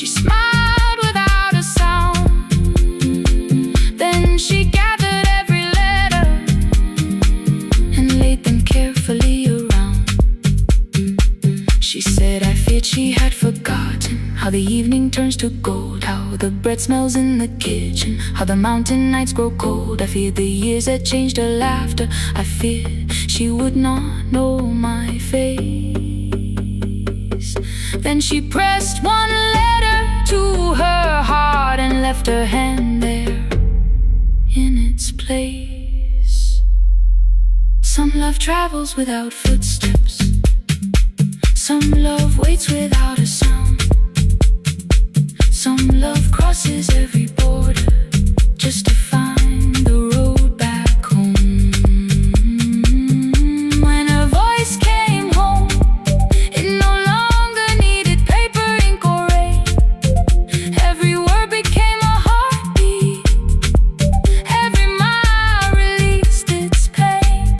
She smiled without a sound. Then she gathered every letter and laid them carefully around. She said, I feared she had forgotten how the evening turns to gold, how the bread smells in the kitchen, how the mountain nights grow cold. I feared the years had changed her laughter. I feared she would not know my face. Then she pressed one letter to her heart and left her hand there in its place. Some love travels without footsteps. Some love waits without a sound. Some love crosses every border just to find the road back home. When her voice came home, it no longer needed paper, ink, or rain. Every word became a heartbeat. Every mile released its pain.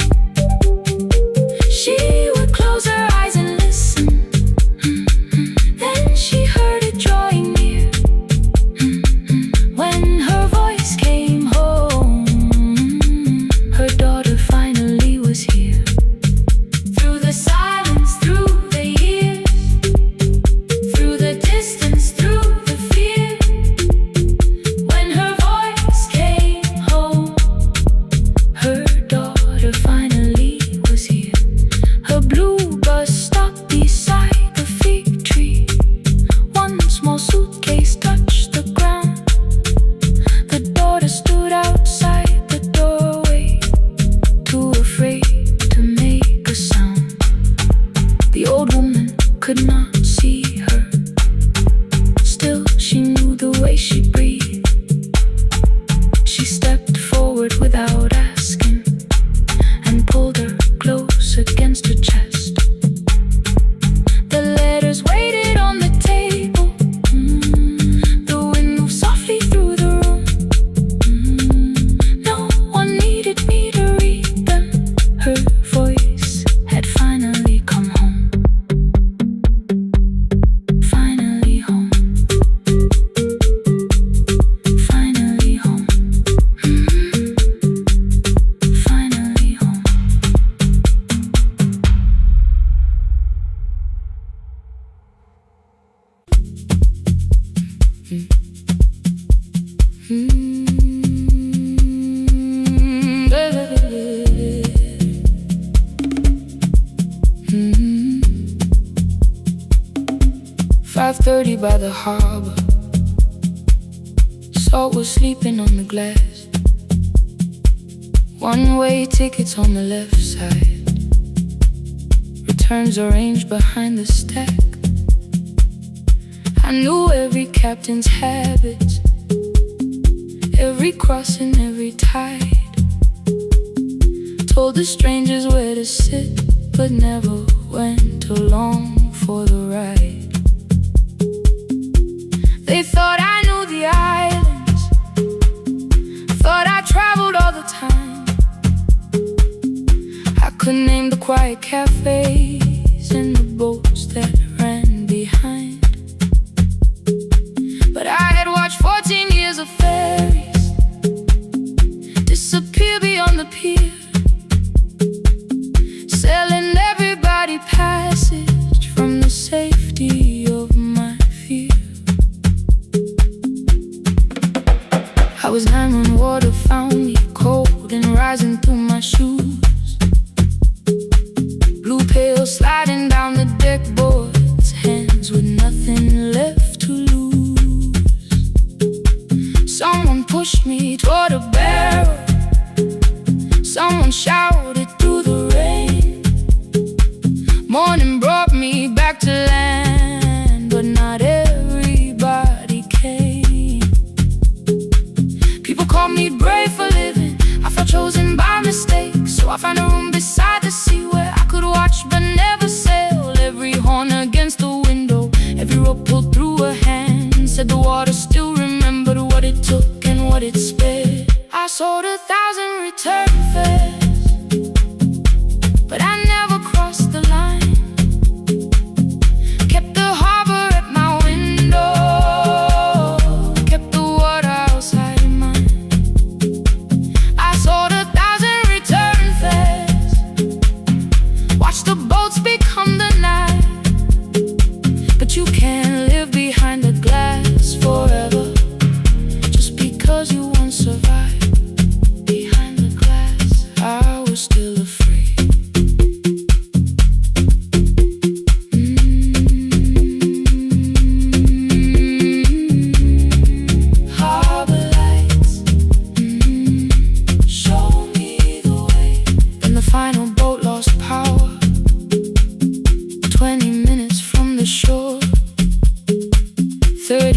She would close her eyes and listen. Then she heard it drawing near. When her voice came home, her daughter finally was here. Through the silence, through the years, through the distance, through the fear. When her voice came home, her daughter finally was here. Her blue bus stopped beside the fig tree. One small suitcase touched the ground. The daughter stood outside the doorway, too afraid to make a sound. The old woman could not see her. Still, she knew the way she breathed. She stepped forward without asking and pulled her close against her chest. The letters waited on the table. The wind moved softly through the room. No one needed me to read them. Her voice had finally come home. Finally home. Finally home. Finally home. Mm. 5:30 by the harbor. Salt was sleeping on the glass. One-way tickets on the left side. Returns arranged behind the stack. I knew every captain's habits, every crossing, every tide. Told the strangers where to sit, but never went along for the ride. They thought I knew the islands, thought I traveled all the time. I could name the quiet cafes and the boats that ran behind. But I had watched 14 years of ferries disappear beyond the pier, selling everybody passage from the safety of my fear. I was lying when water found me, cold and rising through my shoes. Blue pail sliding down the deck boards, hands with nothing left to lose. Someone pushed me toward a barrel. Someone shouted through the rain. Morning brought me back to land, but not everybody came. People call me brave for living. I felt chosen by mistake, so I found a room beside the sea where I could watch but never sail. Every horn against the window, every rope pulled through a hand. Said the water still remembered what it took and what it spared. I sold 1,000 return fares, but I never crossed the line. Kept the harbor at my window.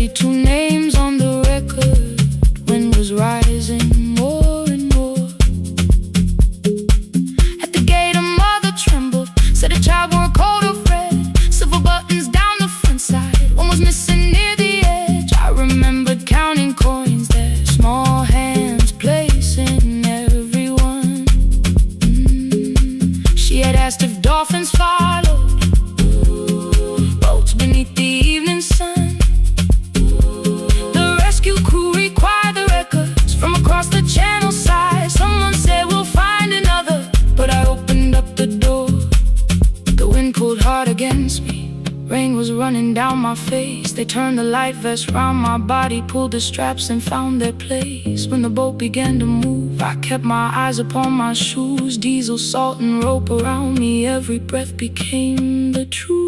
32 names on the record. Wind was rising more and more. At the gate a mother trembled, said a child wore a coat of red, silver buttons down the front side, one was missing near the edge. I remembered counting coins there, small hands placing everyone. She had asked if dolphins followed, boats beneath the evening sun. The rescue crew required the records from across the channel side. Someone said we'll find another, but I opened up the door. The wind pulled hard against me, rain was running down my face. They turned the light vest round my body, pulled the straps and found their place. When the boat began to move, I kept my eyes upon my shoes. Diesel, salt and rope around me, every breath became the truth.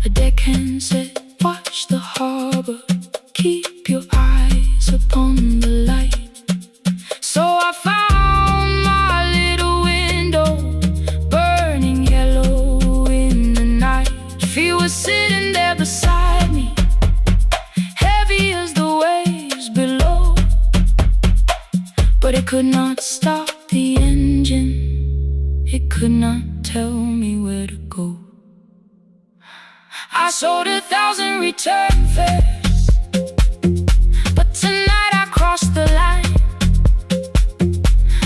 A deckhand said, watch the harbor, keep your eyes upon the light. So I found my little window, burning yellow in the night. She was sitting there beside me, heavy as the waves below, but it could not stop the engine, it could not tell me where to go. I sold 1,000 return fares, but tonight I crossed the line,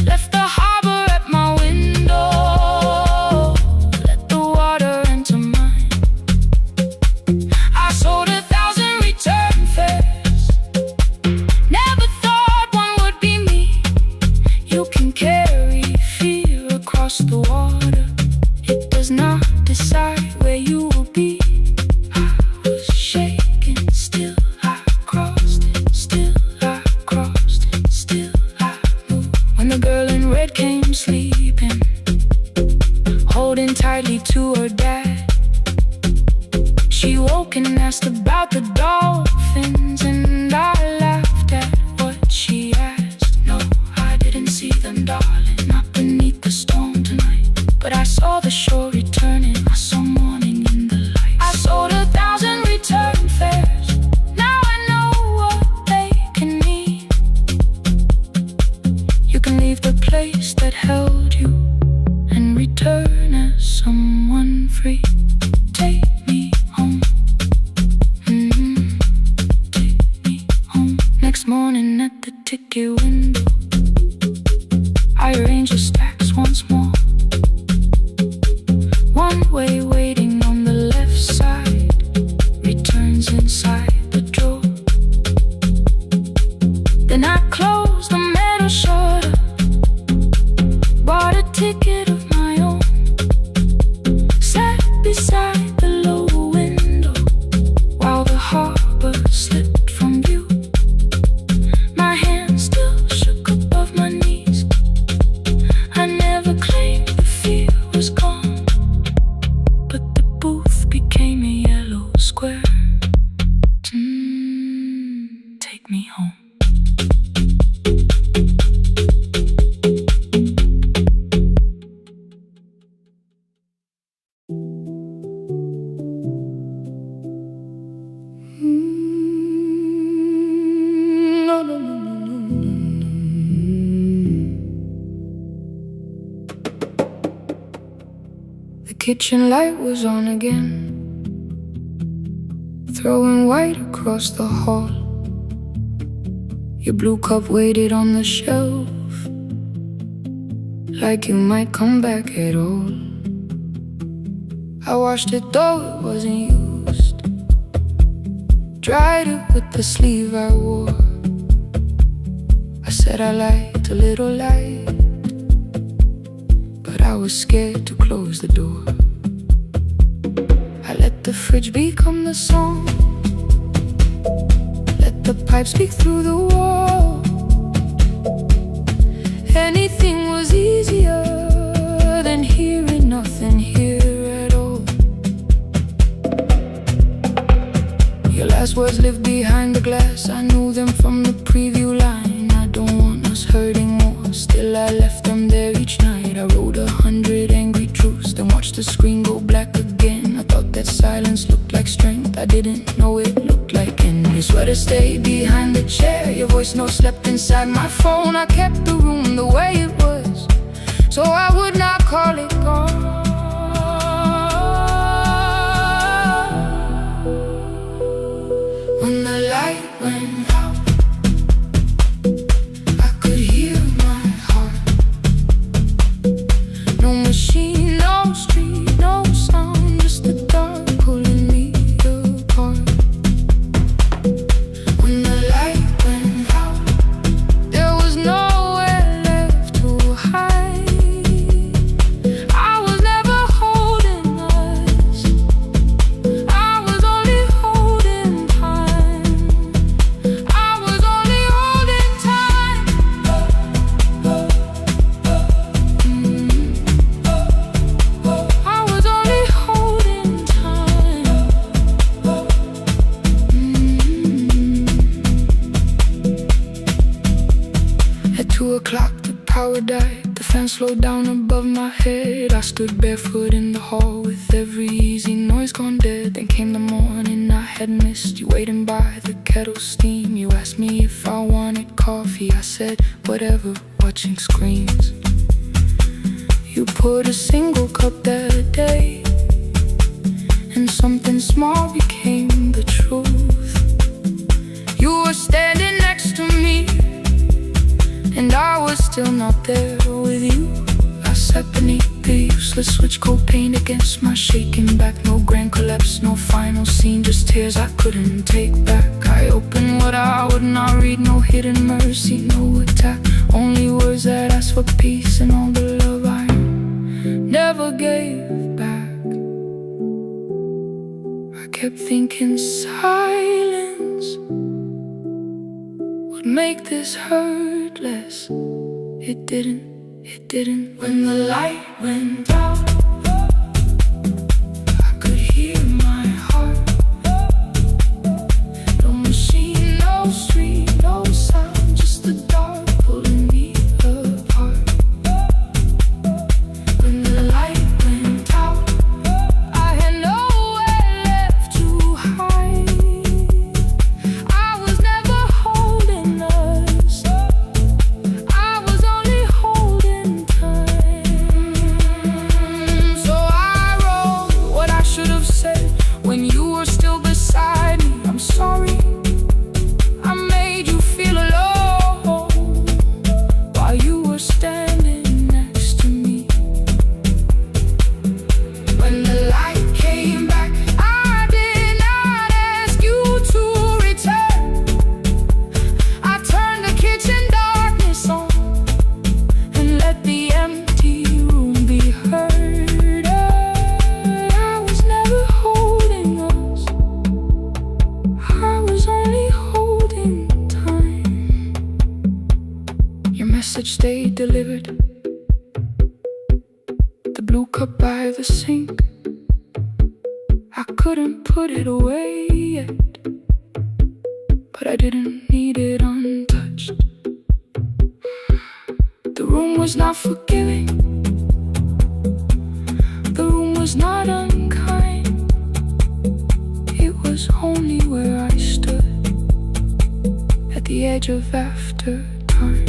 left the harbor at my window, let the water enter mine. I sold 1,000 return fares, never thought one would be me. You can carry fear across the water, it does not decide where you will be. I was shaking, still I crossed it, still I crossed it, still I moved. When the girl in red came sleeping, holding tightly to her dad, she woke and asked about the dolphins, and I laughed at what she asked. No, I didn't see them, darling, not beneath the storm tonight, but I saw the shore returning, I saw morning in the light. I sold 1,000 return fares, now I know what they can mean. You can leave the place that held you and return as someone free. Take me home, take me home. Next morning at the ticket window, I arranged the stacks once more. One way waiting on the left side, returns inside the drawer. Then I closed the metal shutter, bought a ticket of my own, sat beside the low window while the harbor slipped from view. My hands still shook above my knees, I never claimed the fear was gone, but the booth became a yellow square. Take me home. No, no, no, no, no, no, no. The kitchen light was on again, throwing white across the hall. Your blue cup waited on the shelf, like you might come back at all. I washed it though it wasn't used, dried it with the sleeve I wore. I said I liked a little light, but I was scared to close the door. I let the fridge become the song, let the pipe speak through the wall. Anything was easier than hearing nothing here at all. Your last words lived behind the glass, I knew them from the preview line. I don't want us hurting more, still I left them there each night. I wrote 100 angry truths, then watched the screen go black again. I thought that's I didn't know it looked like. And your sweater stayed behind the chair, your voice note slept inside my phone. I kept the room the way it was, so I would not call it gone. When the light went out, I could hear my heart. No machine, no street, no sound, just the dark pulling me apart. When the light went out, there was nowhere left to hide. I was never holding us, I was only holding time. I was only holding time. I was only holding time. At 2 o'clock the power died, the fan slowed down above my head. I stood barefoot in the hall with every easy noise gone dead. Then came the morning I had missed, you waiting by the kettle steam. You asked me if I wanted coffee, I said whatever, watching screens. You poured a single cup that day, and something small became the truth. You were standing next to me, and I was still not there with you. I sat beneath the useless switch, cold paint against my shaking back. No grand collapse, no final scene, just tears I couldn't take back. I opened what I would not read, no hidden mercy, no attack, only words that asked for peace and all the love I never gave back. I kept thinking silence would make this hurt less. It didn't, it didn't. When the light went out, I could hear my heart. No machine, no street, no sound, just the dark pulling me apart. When the light went out, I had nowhere left to hide. I was never holding us, I was only holding time. So I wrote what I should have said when you were still beside me. I'm sorry, I made you feel alone while you were standing next to me. When the light came back, I did not ask you to return. I turned the kitchen darkness on and let the empty room be heard. I was never holding us, I was only holding time. Your message stayed delivered, the blue cup by the sink. I couldn't put it away yet, but I didn't need it untouched. The room was not forgiving, the room was not unkind. It was only where I stood at the edge of after time.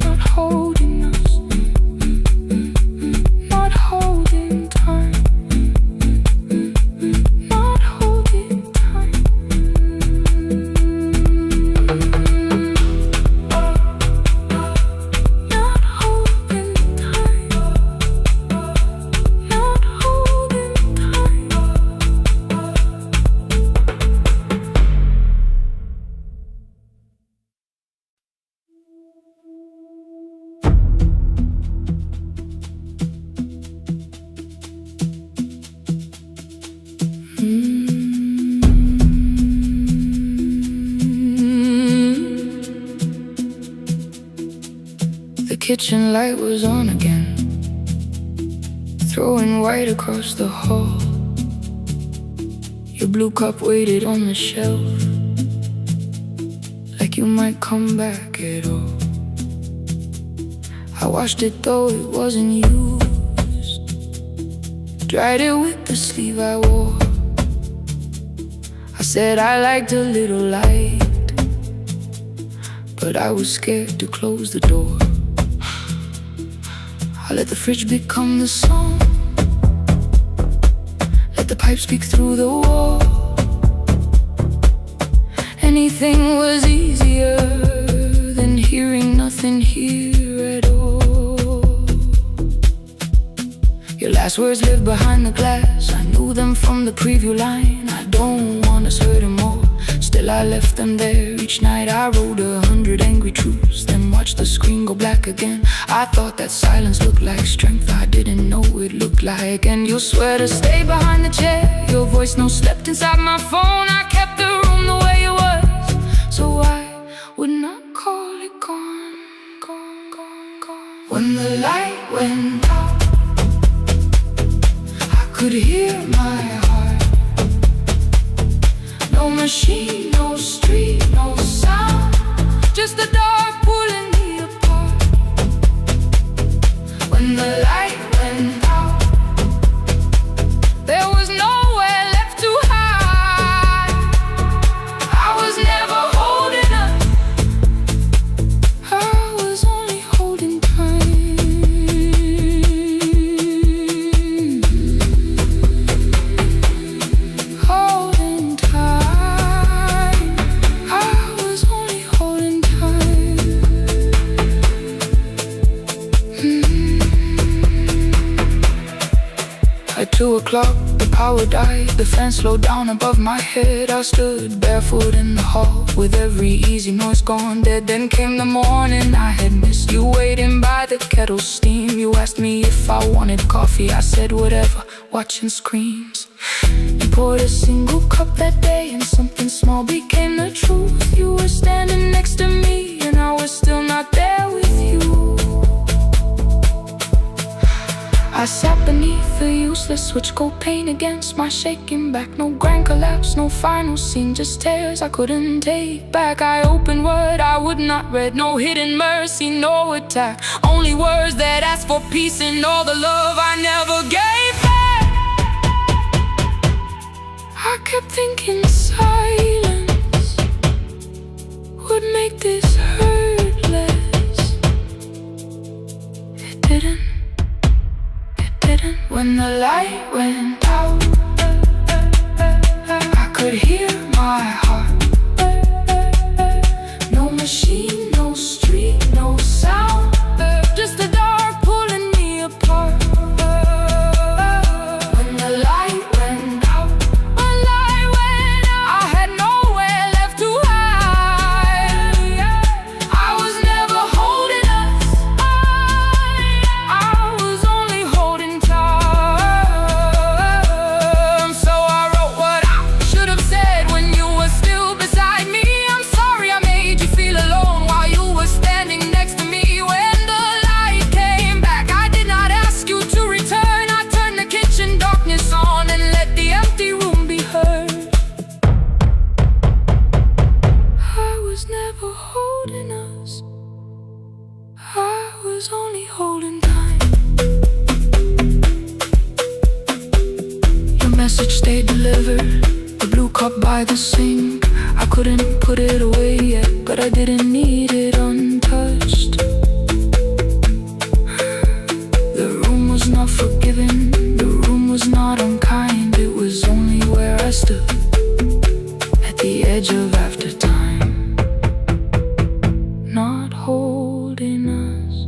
Not holding us, not holding time, not holding time. Not holding time, not holding time. The kitchen light was on again, throwing white across the hall. Your blue cup waited on the shelf, like you might come back at all. I washed it though it wasn't used, dried it with the sleeve I wore. I said I liked a little light, but I was scared to close the door. I let the fridge become the song, let the pipe speak through the wall. Anything was easier than hearing nothing here at all. Your last words live behind the glass. I knew them from the preview line. I don't want us hurting more. Still I left them there. Each night I wrote 100 angry truths, then watched the screen go black again. I thought that silence looked like strength. I didn't know it looked like. And you'll swear to stay behind the chair. Your voice no slept inside my phone. I kept the room the way it was, so I would not call it gone, gone, gone, gone. When the light went out, I could hear my heart. No machine, no street, no sound, just the dark pulling me apart. When the light went out, there was nowhere left to hide. I was never holding up, I was only holding time. Holding time, I was only holding time. At 2 o'clock, the power died. The fan slowed down above my head. I stood barefoot in the hall with every easy noise gone dead. Then came the morning I had missed. You waiting by the kettle steam. You asked me if I wanted coffee. I said whatever, watching screens. You poured a single cup that day, and something small became the truth. You were standing next to me, and I was still not there with you. I sat beneath the useless switch, cold pain against my shaking back. No grand collapse, no final scene, just tears I couldn't take back. I opened what I would not read, no hidden mercy, no attack. Only words that asked for peace and all the love I never gave back. I kept thinking silence would make this hurt less. It didn't. When the light went out, I could hear my heart. No machine, no street, no sound, just the dark pulling me apart. When the light went out, I had nowhere left to hide. I was never holding us, I was only holding time. Only holding time. Your message stayed delivered, the blue cup by the sink. I couldn't put it away yet, but I didn't need it untouched. The room was not forgiving, the room was not unkind. It was only where I stood, at the edge of after time. Not holding us,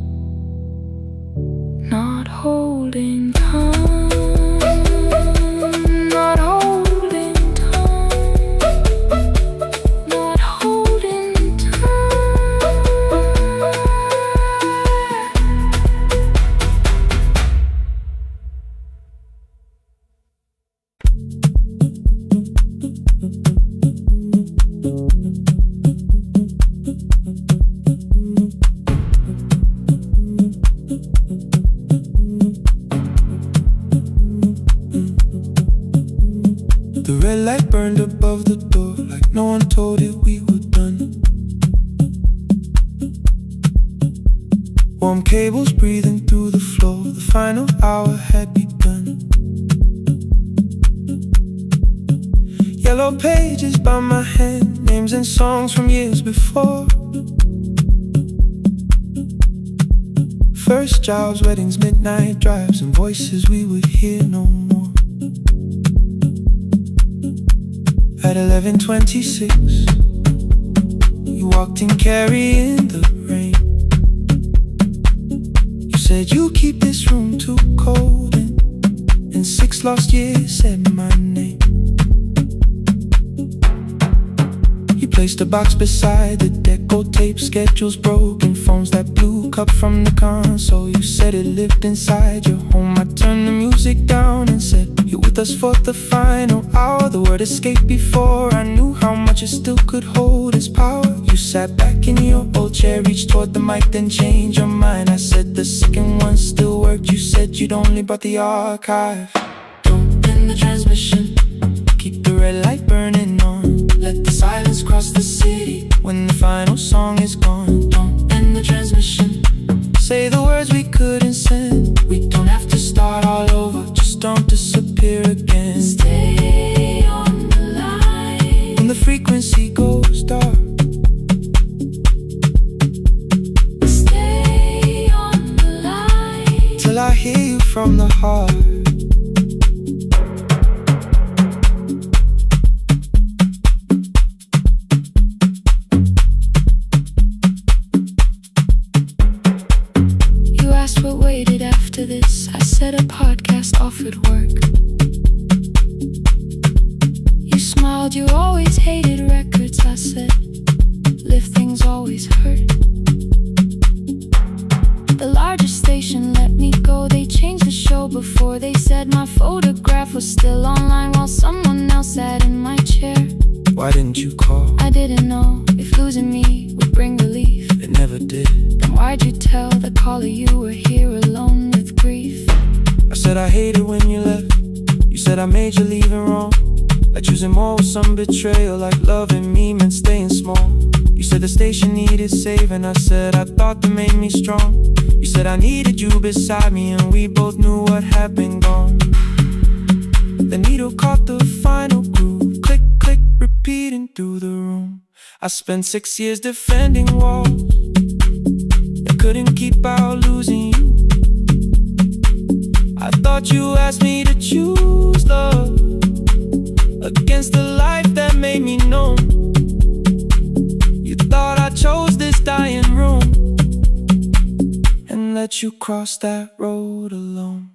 not holding time, not holding time, not holding time. The red light burned above the door, like no one told it we were done. Warm cables breathing through the floor, the final hour had begun. Yellow pages by my hand, names and songs from years before. First jobs, weddings, midnight drives, and voices we would hear no more. At 11:26, you walked in carrying the rain. You said you keep this room too cold, and 6 lost years said my name. You placed a box beside the deco tape, schedules broken, phones that blew, cup from the console. You said it lived inside your home. I turned the music down and said, you're with us for the final hour. The word escaped before I knew how much it still could hold its power. You sat back in your old chair, reached toward the mic, then changed your mind. I said the second one still worked. You said you'd only brought the archive. Don't end the transmission, keep the red light burning on. Let the silence cross the city when the final song is gone. Don't end the transmission, say the words we couldn't send. We don't have to start all over, just don't disappear again. Stay on the line when the frequency goes dark. Stay on the line till I hear you from the heart. What waited after this? I said a podcast offered work. You smiled, you always hated records. I said, live things always hurt. The largest station let me go. They changed the show before they said my photograph was still online while someone else sat in my chair. Why didn't you call? I didn't know if losing me would bring relief. It never did. Then why'd you tell the caller you were here alone with grief? I said I hated when you left. You said I made you leaving wrong, like choosing more with some betrayal, like loving me meant staying small. You said the station needed saving. I said I thought that made me strong. You said I needed you beside me, and we both knew what had been gone. The needle caught the final groove, click, click, repeating through the room. I spent 6 years defending walls that couldn't keep out losing you. I thought you asked me to choose love against the life that made me known. You thought I chose this dying room and let you cross that road alone.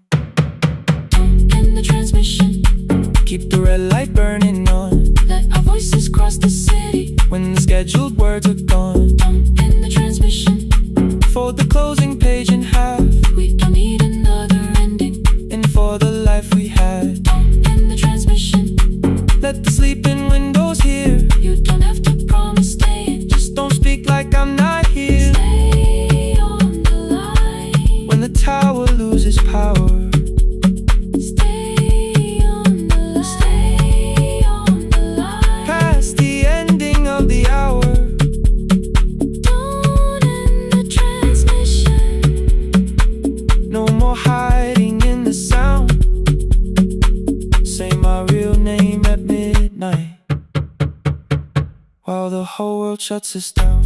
Don't end the transmission, keep the red light burning on. Let our voices cross the city when the scheduled words are gone. Don't end the transmission, fold the closing page in half. We don't need another ending, and for the life we had. Don't end the transmission, let the sleeping windows hear. You don't have to promise staying, just don't speak like I'm not here. Stay on the line when the tower loses power. Hiding in the sound, say my real name at midnight while the whole world shuts us down.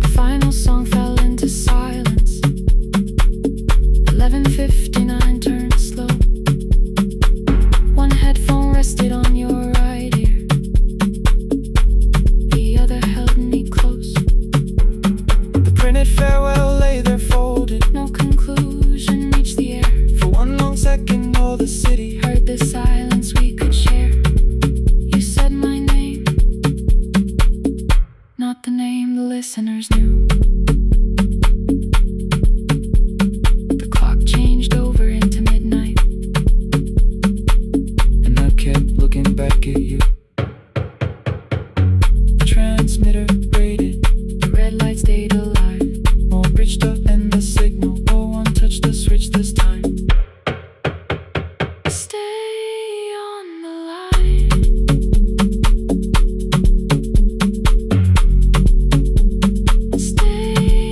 The final song fell into silence. 11:59 turned slow. One headphone rested on your right ear, farewell lay there folded. No conclusion reached the air. For one long second all the city heard the silence we could share. You said my name, not the name the listeners knew. The clock changed over into midnight, and I kept looking back at you. The transmitter rated, the red light stayed alive. Reached up and the signal, no one touched the switch this time. Stay on the line. Stay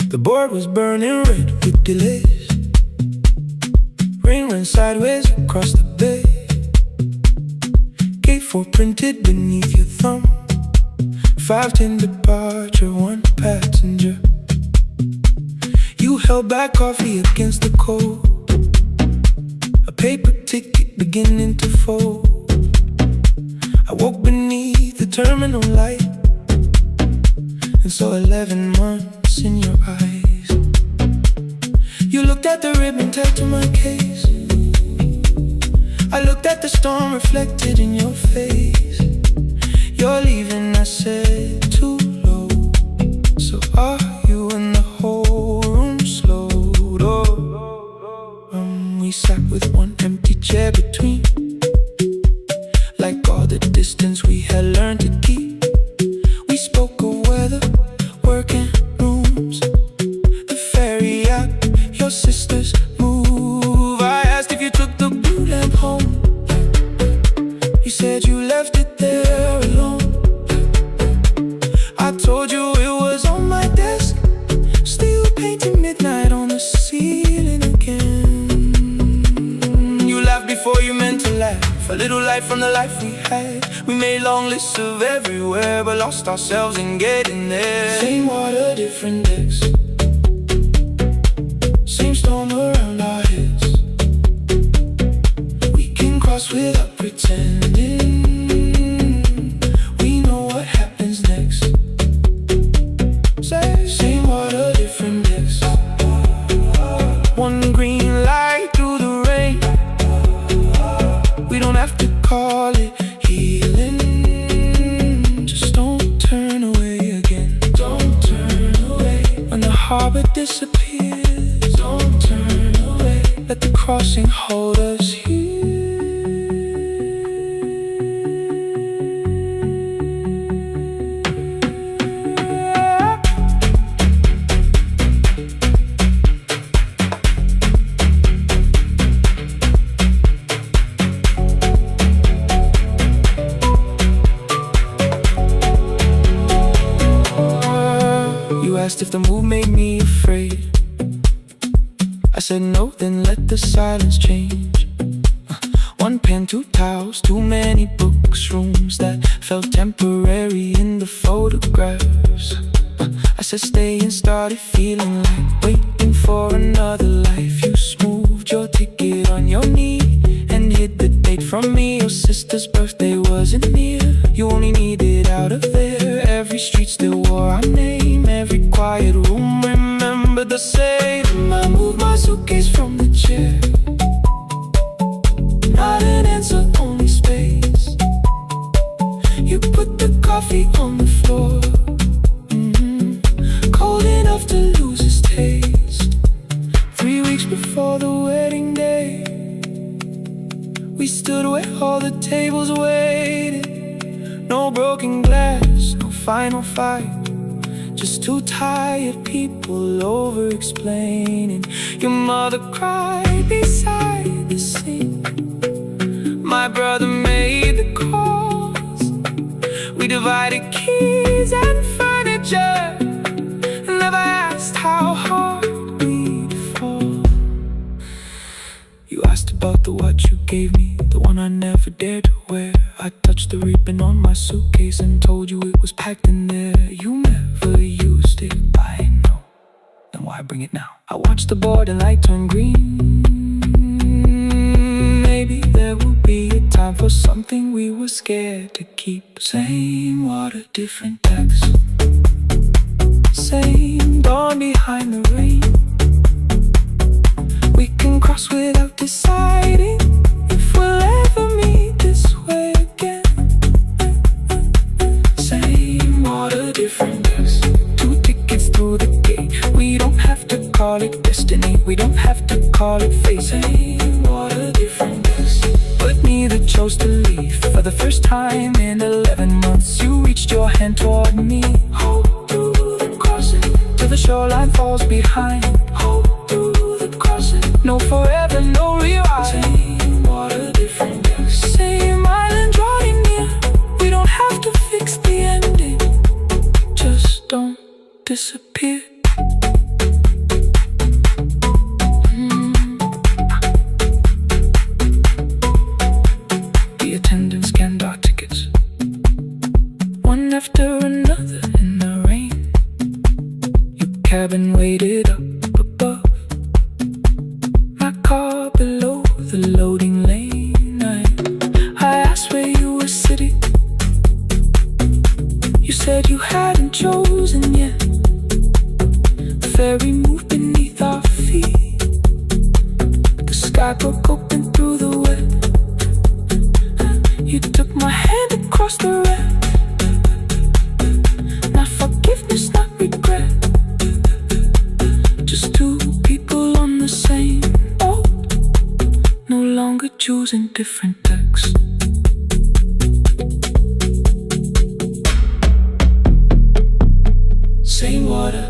The board was burning red with delays. Rain ran sideways across the bay. Gate 4 printed beneath your thumb. 5:10 departure, 1 passenger. You held back coffee against the cold. A paper ticket beginning to fold. I woke beneath the terminal light and saw 11 months in your eyes. You looked at the ribbon tagged to my case. I looked at the storm reflected in your face. You're leaving, I said, too low. So are you? And the whole room slowed up. We sat with one empty chair between, like all the distance we had learned to keep. We spoke of weather, work and rooms, the ferry out, your sister's move. I asked if you took the blue lamp home. You said you left it there alone. I told you it was on my desk, still painting midnight on the ceiling again. You laughed before you meant to laugh, a little light from the life we had. We made long lists of everywhere, but lost ourselves in getting there. Same water, different decks, same storm around our heads. We can cross without pretending. We know what happens next. Same water, different decks. One green light through the rain. We don't have to call it healing. Just don't turn away again. Don't turn away. When the harbor disappears, don't turn away. Let the crossing hold us here. You asked if the move made me afraid. I said no, then let the silence change. One pen, 2 towels, too many books, rooms that felt temporary in the photographs. I said stay and started feeling like waiting for another life. You smoothed your ticket on your knee and hid the date from me. Your sister's birthday wasn't near. You only needed out of there. Every street still wore our name. Every quiet room remembered the same. I moved my suitcase from the chair. Not an answer, only space. You put the coffee on the floor, cold enough to lose its taste. 3 weeks before the wedding day, we stood where all the tables waited. No broken glass, no final fight, just 2 tired people over-explaining. Your mother cried beside the sink. My brother made the calls. We divided keys and furniture, and never asked how hard we'd fall. You asked about the watch you gave me, the one I never dared to wear. I touched the ribbon on my suitcase and told you it was packed in there. You never used it, I know. Then why bring it now? I watched the boarding light turn green. Maybe there will be a time for something we were scared to keep. Same water, different decks. Same dawn behind the rain. We can cross without deciding if we'll ever meet this way again. Same water, different decks. 2 tickets through the gate. We don't have to call it destiny. We don't have to call it fate. Same water, different decks. But neither chose to leave. For the first time in 11 months, you reached your hand toward me. Hold through the crossing till the shoreline falls behind. Hold through the crossing. No forever, no rewrite. Same water, different decks. Same island drawing near. We don't have to fix disappeared. The attendant scanned our tickets, one after another in the rain. Your cabin waited up above, my car below the loading lane. I asked where you were sitting. You said you hadn't chosen yet. The ferry moved beneath our feet. The sky broke open through the web. You took my hand across the red. Not forgiveness, not regret. Just two people on the same boat, no longer choosing different decks. Same water.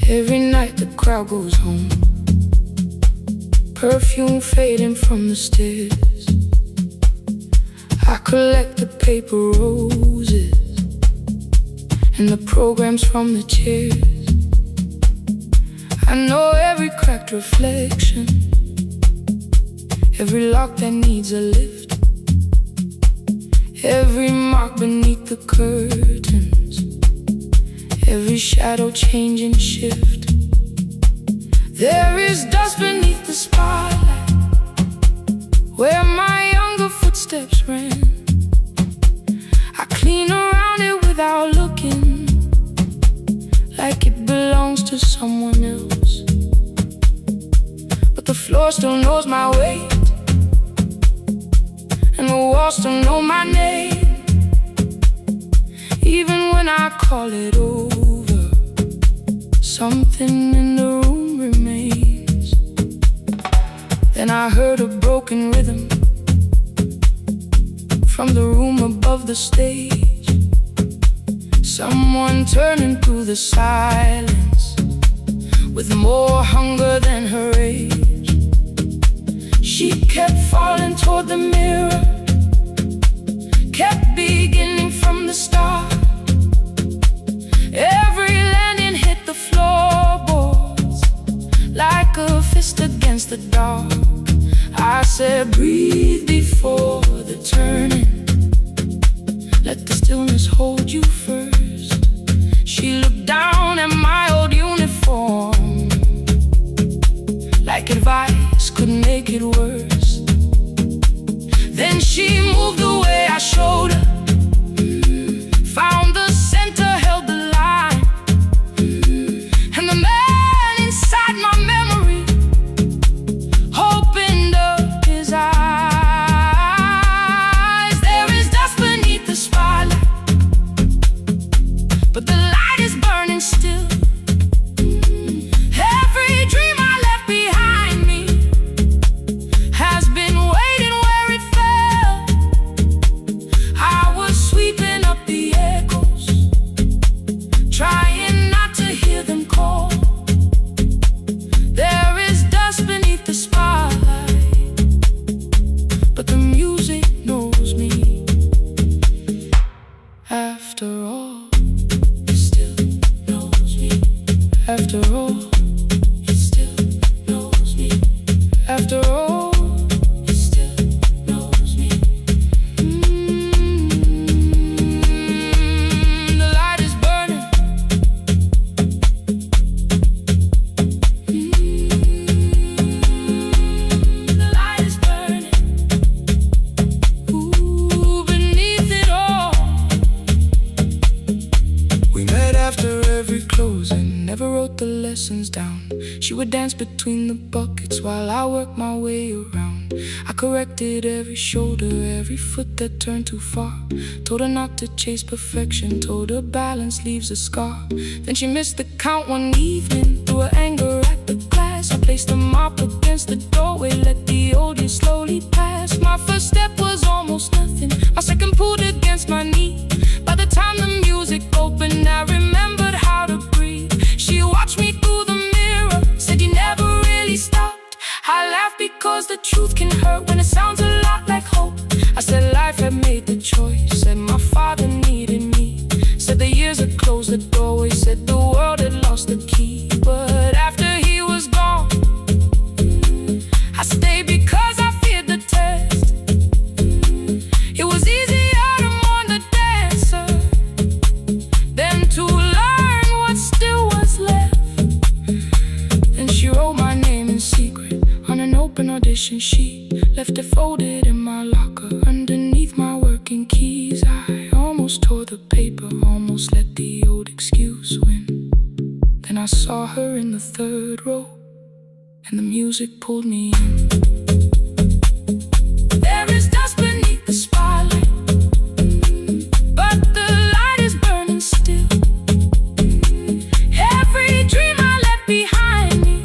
Every night the crowd goes home, perfume fading from the stairs. I collect the paper roses and the programs from the chairs. I know every cracked reflection, every lock that needs a lift, every mark beneath the curtains, every shadow change and shift. There is dust beneath the spotlight, where my younger footsteps ran. I clean around it without looking, like it belongs to someone else. But the floor still knows my weight, and the walls still know my name. Even when I call it over, something in the room remains. Then I heard a broken rhythm from the room above the stage. Someone turning through the silence with more hunger than her age. She kept falling toward the mirror, kept beginning from the start. Every landing hit the floorboards like a fist against the dark. I said, breathe before the turning, let the stillness hold you first. She looked down at my old uniform, like advice could make it worse. Then she moved the way I showed her, found the center, held the line, and the man inside my memory opened up his eyes. There is dust beneath the spotlight, but the light is burning still. Every dream I left behind me has been waiting where it fell. I was sweeping up the echoes, trying not to hear them call. There is dust beneath the spotlight, but the music knows me. After all, it still knows me. After all, it still knows me. After all, it still knows me. The light is burning. The light is burning. Ooh, beneath it all. We met after every closing, never wrote the lessons down. She would dance between the buckets while I worked my way around. I corrected every shoulder, every foot that turned too far. Told her not to chase perfection, told her balance leaves a scar. Then she missed the count one evening, threw her anger at the glass. I placed the mop against the doorway, let the old years slowly pass. My first step was almost nothing, my second pulled against my knee. By the time the music opened, I remember knows the truth can hurt when it sounds a lot like hope. I said life had made the choice, said my father needed me, said the years had closed the doorway, said the world had lost the key. But after he was gone, I stayed because I feared the test. It was easier to mourn the dancer than to learn what still was left. Then she wrote my name in secret on an open audition sheet, left it folded in my locker underneath my working keys. I almost tore the paper, almost let the old excuse win. Then I saw her in the third row, and the music pulled me in. There is dust beneath the spotlight, but the light is burning still. Every dream I left behind me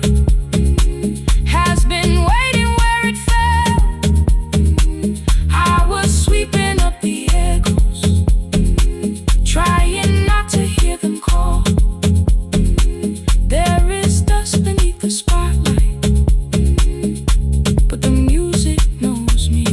has been waiting where it fell. I was sweeping up the echoes, trying not to hear them call. There is dust beneath the spotlight, but the music knows me.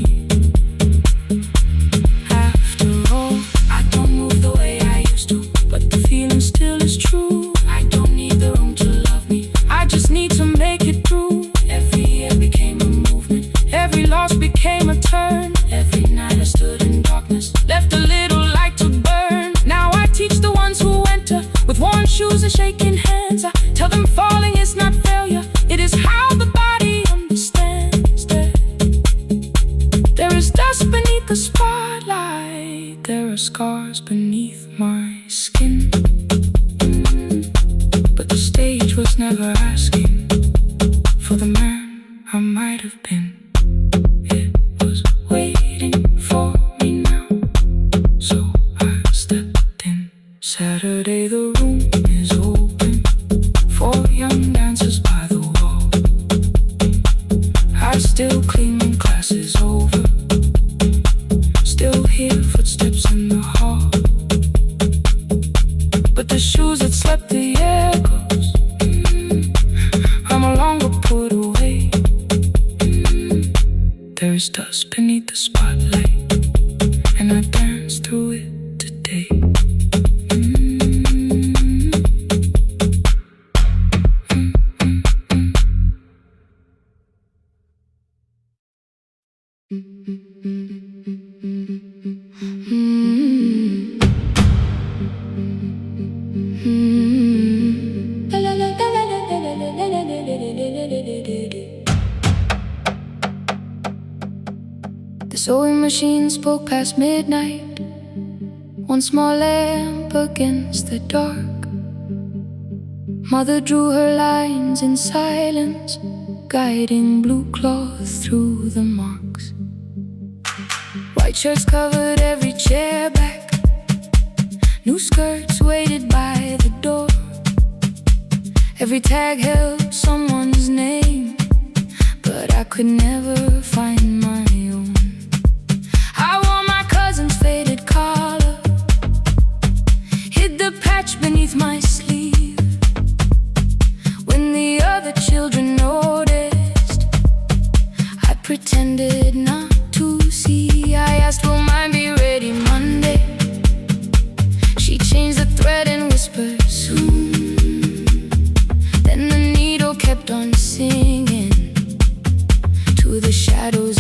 After all, I don't move the way I used to, but the feeling still is true. I don't need the room to love me, I just need to make it through. Every year became a movement, every loss became a turn. Every night I stood in darkness, left a little light to burn. Now I teach the ones who enter with worn shoes and shaking hands. I tell them falling is not failure, it is how the body understands. There is dust beneath the spotlight, there are scars beneath my skin, but the stage was never asking for the man I might have been. It was waiting for me now, so I stepped in. Saturday the room is open for young dancers by the wall. I still clean when class is over, still hear footsteps in the hall, but the shoes that slept the echoes are no longer put away. There is dust beneath the spotlight, and I dance through it today. The sewing machine spoke past midnight, one small lamp against the dark. Mother drew her lines in silence, guiding blue cloth through the marks. White shirts covered every chair back, new skirts waited by the door. Every tag held someone's name, but I could never find my own. I wore my cousin's faded collar, hid the patch beneath my sleeve. When the other children noticed, I pretended not to see. I asked, will mine be ready Monday? She changed the thread and whispered, soon. Then the needle kept on singing to the shadows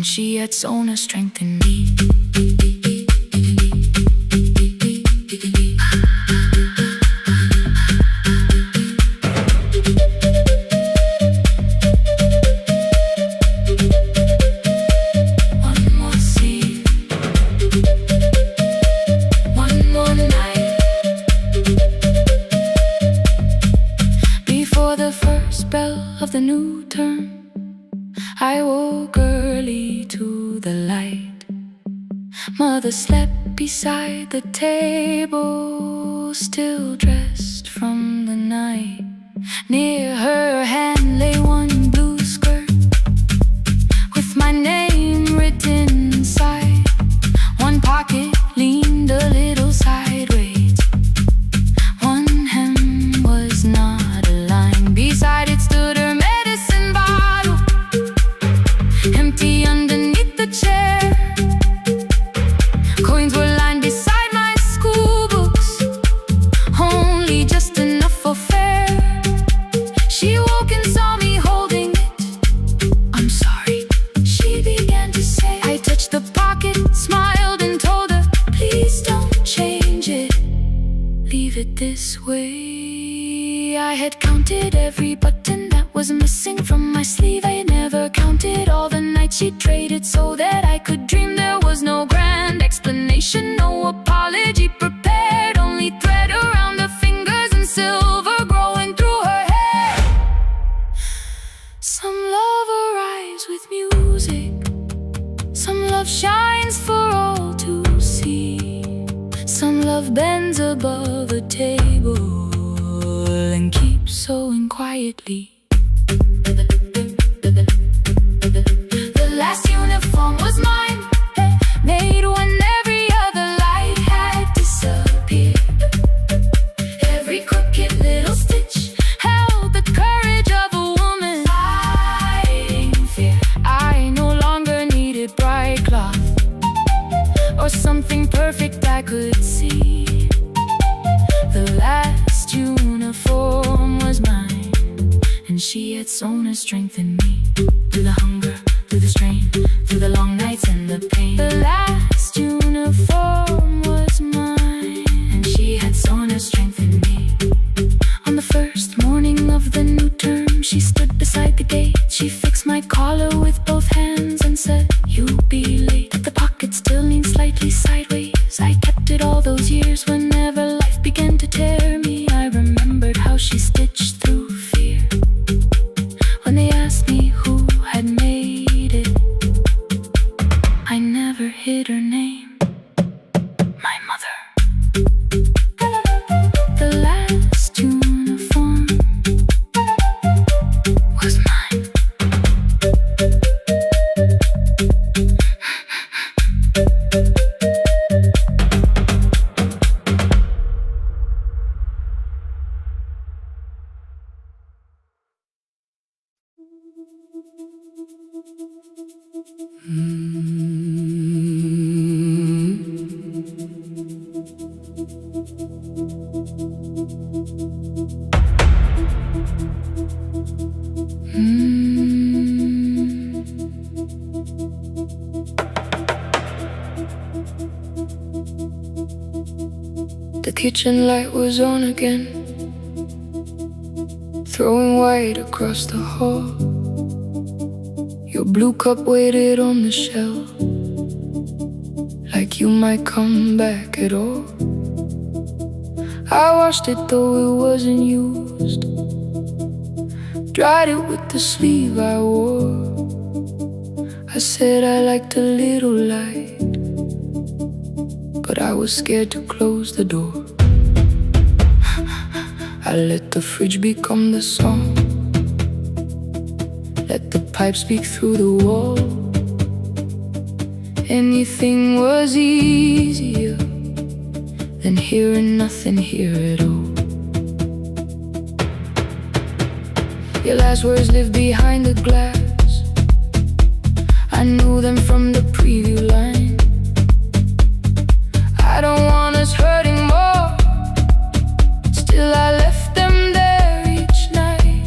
and she had sown her strength in me. Of the new term, I woke early to the light. Mother slept beside the table, still dressed from the night. Near her hand lay one blue skirt with my name written inside. One pocket leaned a little sideways, one hem was not aligned. Beside it stood her medicine bottle, empty underneath the chair. Coins were lined beside my school books, only just enough for fare. She woke and saw me holding it. I'm sorry, she began to say. I touched the pocket, smiled and told her, please don't change it, leave it this way. I had counted every button that was missing from my sleeve. I never counted all the nights she traded so that I could dream. There was no grand explanation, no apology prepared, only thread around her fingers and silver growing through her hair. Some love arrives with music, some love shines for all to see. Some love bends above a table and keeps sewing quietly. The last uniform was mine, made when every other light had disappeared. Every crooked little stitch held the courage of a woman fighting fear. I no longer needed bright cloth or something perfect I could see. The last uniform was mine, and she had sown her strength in me. Through the hunger, through the strain, through the long nights and the pain. The last uniform was mine, and she had sown her strength in me. On the first morning of the new term, she stood beside the gate. She fixed my collar with both hands and said, you'll be late. The pocket still leaned slightly sideways. I kept it all those years. Whenever life began to tear me, I remembered how she stitched through fear. When they asked me who had made it, I never hid her name, my mother. The last uniform was mine. The kitchen light was on again, throwing white across the hall. Your blue cup waited on the shelf, like you might come back at all. I washed it though it wasn't used, dried it with the sleeve I wore. I said I liked a little light, but I was scared to close the door. I let the fridge become the song, let the pipe speak through the wall. Anything was easier than hearing nothing here at all. Your last words live behind the glass, I knew them from the preview line. I don't want us hurting more, still I left them there each night.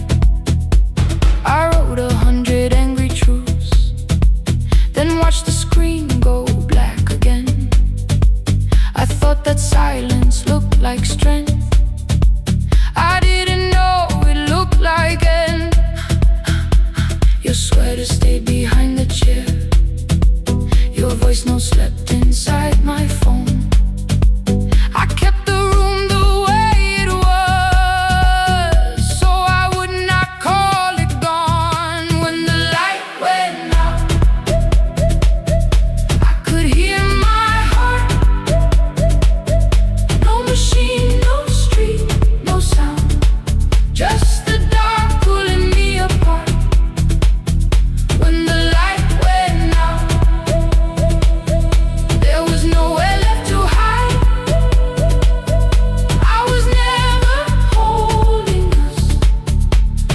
I wrote 100 angry truths, then a voice note slept inside my phone. I kept the room the way it was, so I would not call it gone. When the light went out, I could hear my heart. No machine, no street, no sound, just the dark pulling me apart. When the light went out, there was nowhere left to hide. I was never holding us,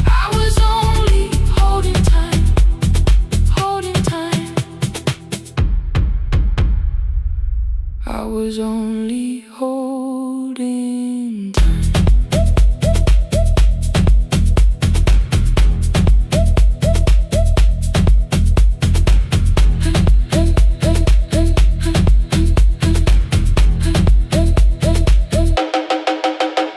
I was only holding time, holding time. I was only holding time.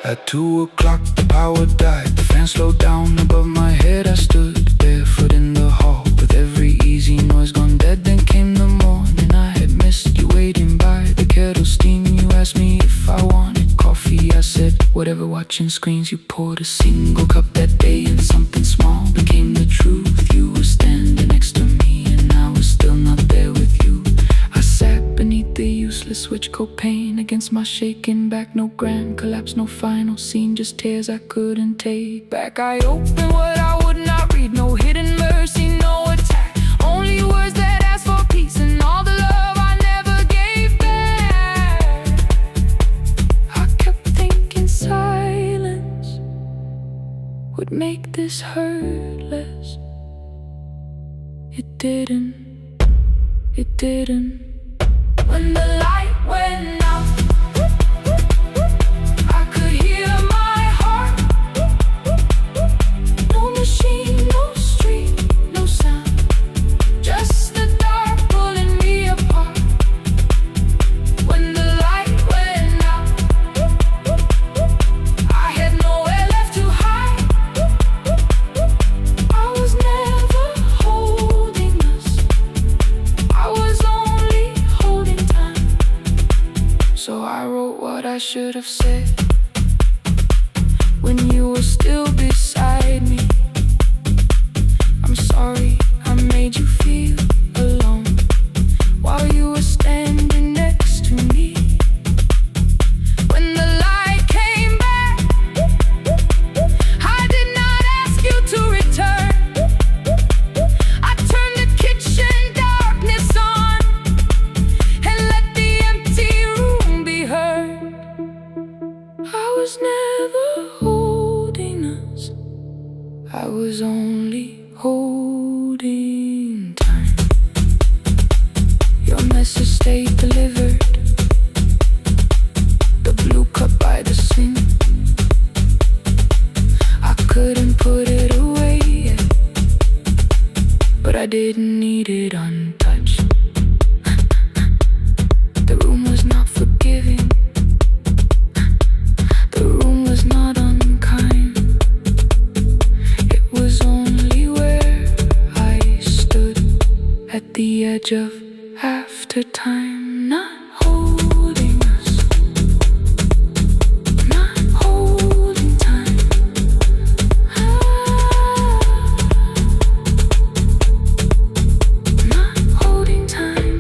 At 2 o'clock the power died, the fan slowed down above my head. I stood barefoot in the hall with every easy noise gone dead. Then came the morning, I had missed you waiting by the kettle steam. You asked me if I wanted coffee, I said whatever. Watching screens, you poured a single cup that day, and something small became the truth. You were standing next to me and I was still not there with you. I sat beneath the useless switch, copain against my shaking back. No grand collapse, no final scene, just tears I couldn't take back. I opened what I would not read, no hidden mercy, no attack, only words that ask for peace and all the love I never gave back. I kept thinking silence would make this hurt less. It didn't, it didn't. When the light went out, I could hear my heart. No machine, no street, no sound, just the dark pulling me apart. When the light went out, I had nowhere left to hide. I was never holding us, I was only holding time. So I wrote what I should have said when you were still beside me. I'm sorry I made you feel alone while you were standing next to me. When the light came back, I did not ask you to return. I turned the kitchen darkness on and let the empty room be heard. I was never holding us, I was only holding time. Your message stayed delivered, the blue cup by the sink. I couldn't put it away yet, but I didn't need it untouched. The room was not forgiving, the room was not unkind. It was only where I stood at the edge of after time, not holding us, not holding time. Not holding time.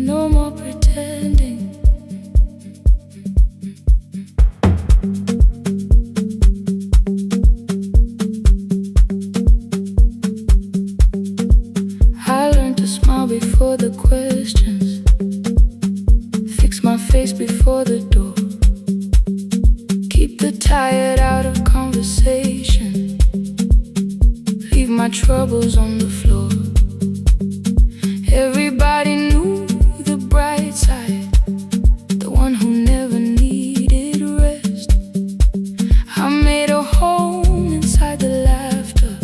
No more pretending. I learned to smile before the questions, fix my face before the door, keep the tired out of conversation, leave my troubles on the floor. Everybody knew the bright side, the one who never needed rest. I made a home inside the laughter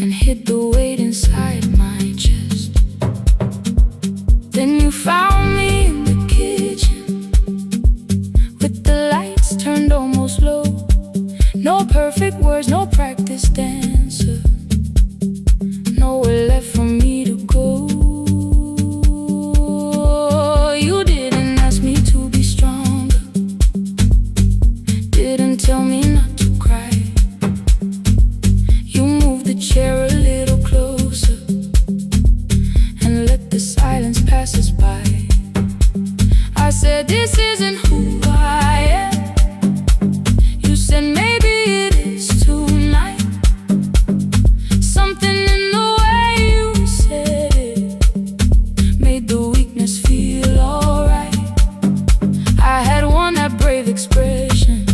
and hid the weight inside my chest. Then passersby. I said, this isn't who I am. You said, maybe it is tonight. Something in the way you said it made the weakness feel alright. I had won that brave expression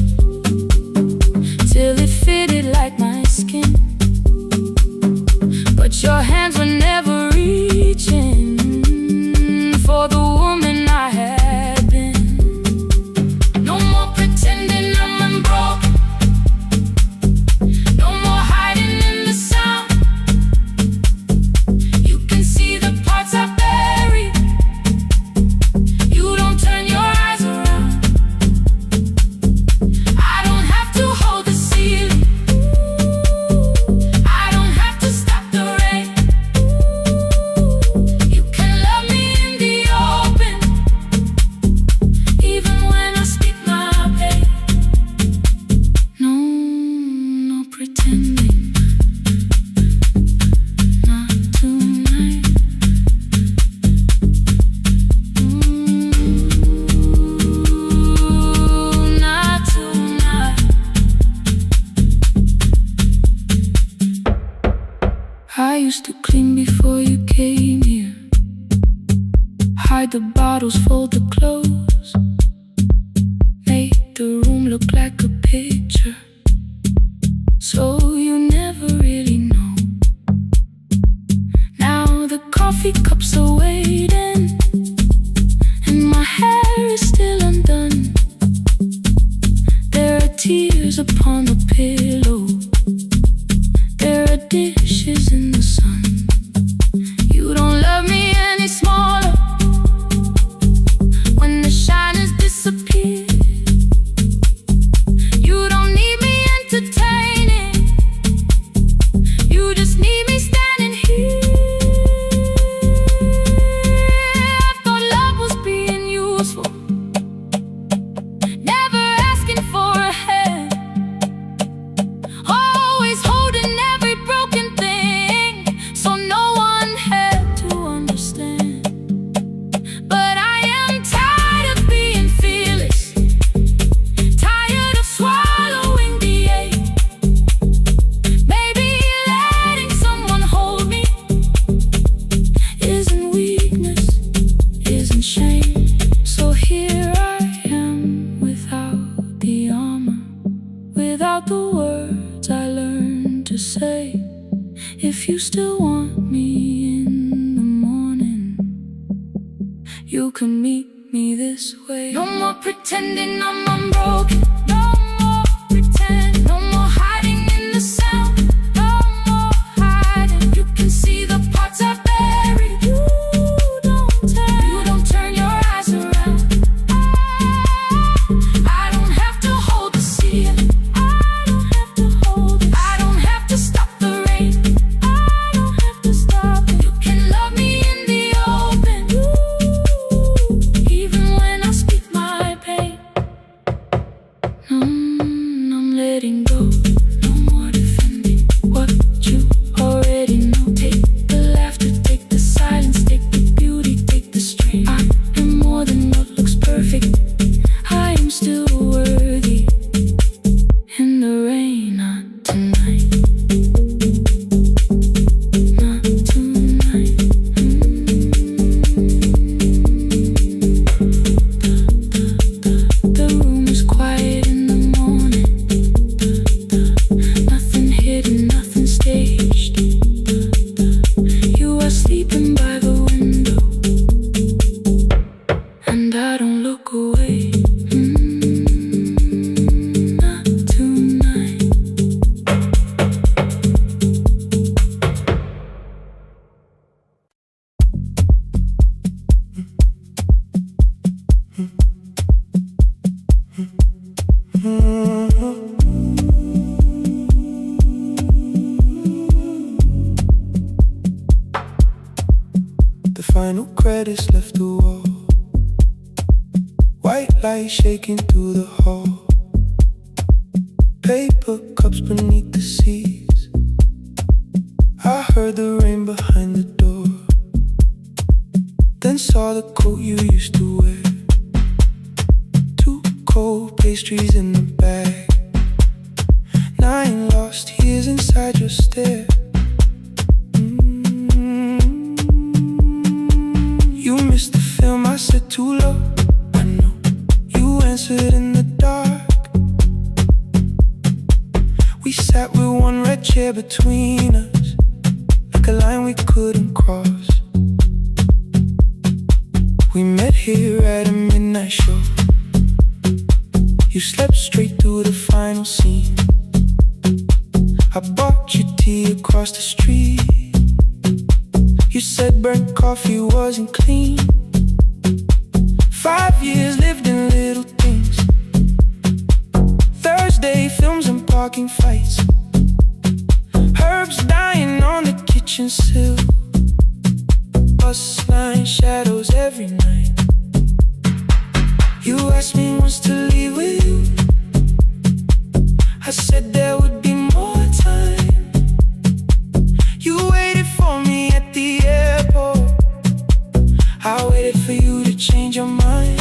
till it fitted like my skin. But your hands were never reaching for the woman I had been. No more pretending I'm unbroken. No more hiding in the sound. You can see the parts I buried. You don't turn your eyes around. I don't have to hold the ceiling. I don't have to stop the rain. You can love me in the open, even when I speak my pain. No, no pretending, not tonight. Not tonight. I used to clean before you came here, hide the bottles, fold the clothes, make the room look like a picture, so you never really know. Now the coffee cups are waiting, and my hair is still undone. There are tears upon the pillow. There are dishes in the sun. You don't love me any smaller when the shine has disappeared. You don't need me entertaining. You just need me standing here. I thought love was being useful, never asking for a hand, always holding every broken thing, so no one had to understand. But I am tired of being fearless, tired of swallowing the ache. Maybe letting someone hold me isn't weakness, isn't shame. So here I am without the armor, without the words I learned to say. If you still want me in the morning, you can meet me this way. No more pretending I'm unbroken. No more pretend. No more hiding in the sound. No more hiding. You can see the parts I buried. You don't turn your eyes around. I don't have to hold the ceiling. I don't have to hold it. I don't have to stop the rain. I don't have to stop it. You can love me in the open, even when I speak my pain. I'm letting go. No more defending what you already know. Take the laughter, take the silence, take the beauty, take the strain. I am more than what looks perfect. I am still worthy. In the rain, not tonight. Not tonight. The room is quiet in the morning. Nothing hidden, nothing staged. You are sleeping by the window, and I don't look away. Not tonight. The final credits left the wall. White light shaking through the hall. Paper cups beneath the seas. I heard the rain behind the door. Then saw saw the coat you used to wear. 2 cold pastries in the bag. 9 lost years inside your stare. You missed the film, I said too low. I know you answered in the dark. We sat with one red chair between us, like a line we couldn't cross. We met here at a midnight show. You slept straight through the final scene. I bought you tea across the street. You said burnt coffee wasn't clean. 5 years lived in little things. Thursday films and parking fights. Herbs dying on the kitchen sill. Bus line shadows every night. You asked me once to leave with you. I said there would be more time. You waited for me at the airport. I waited for you to change your mind.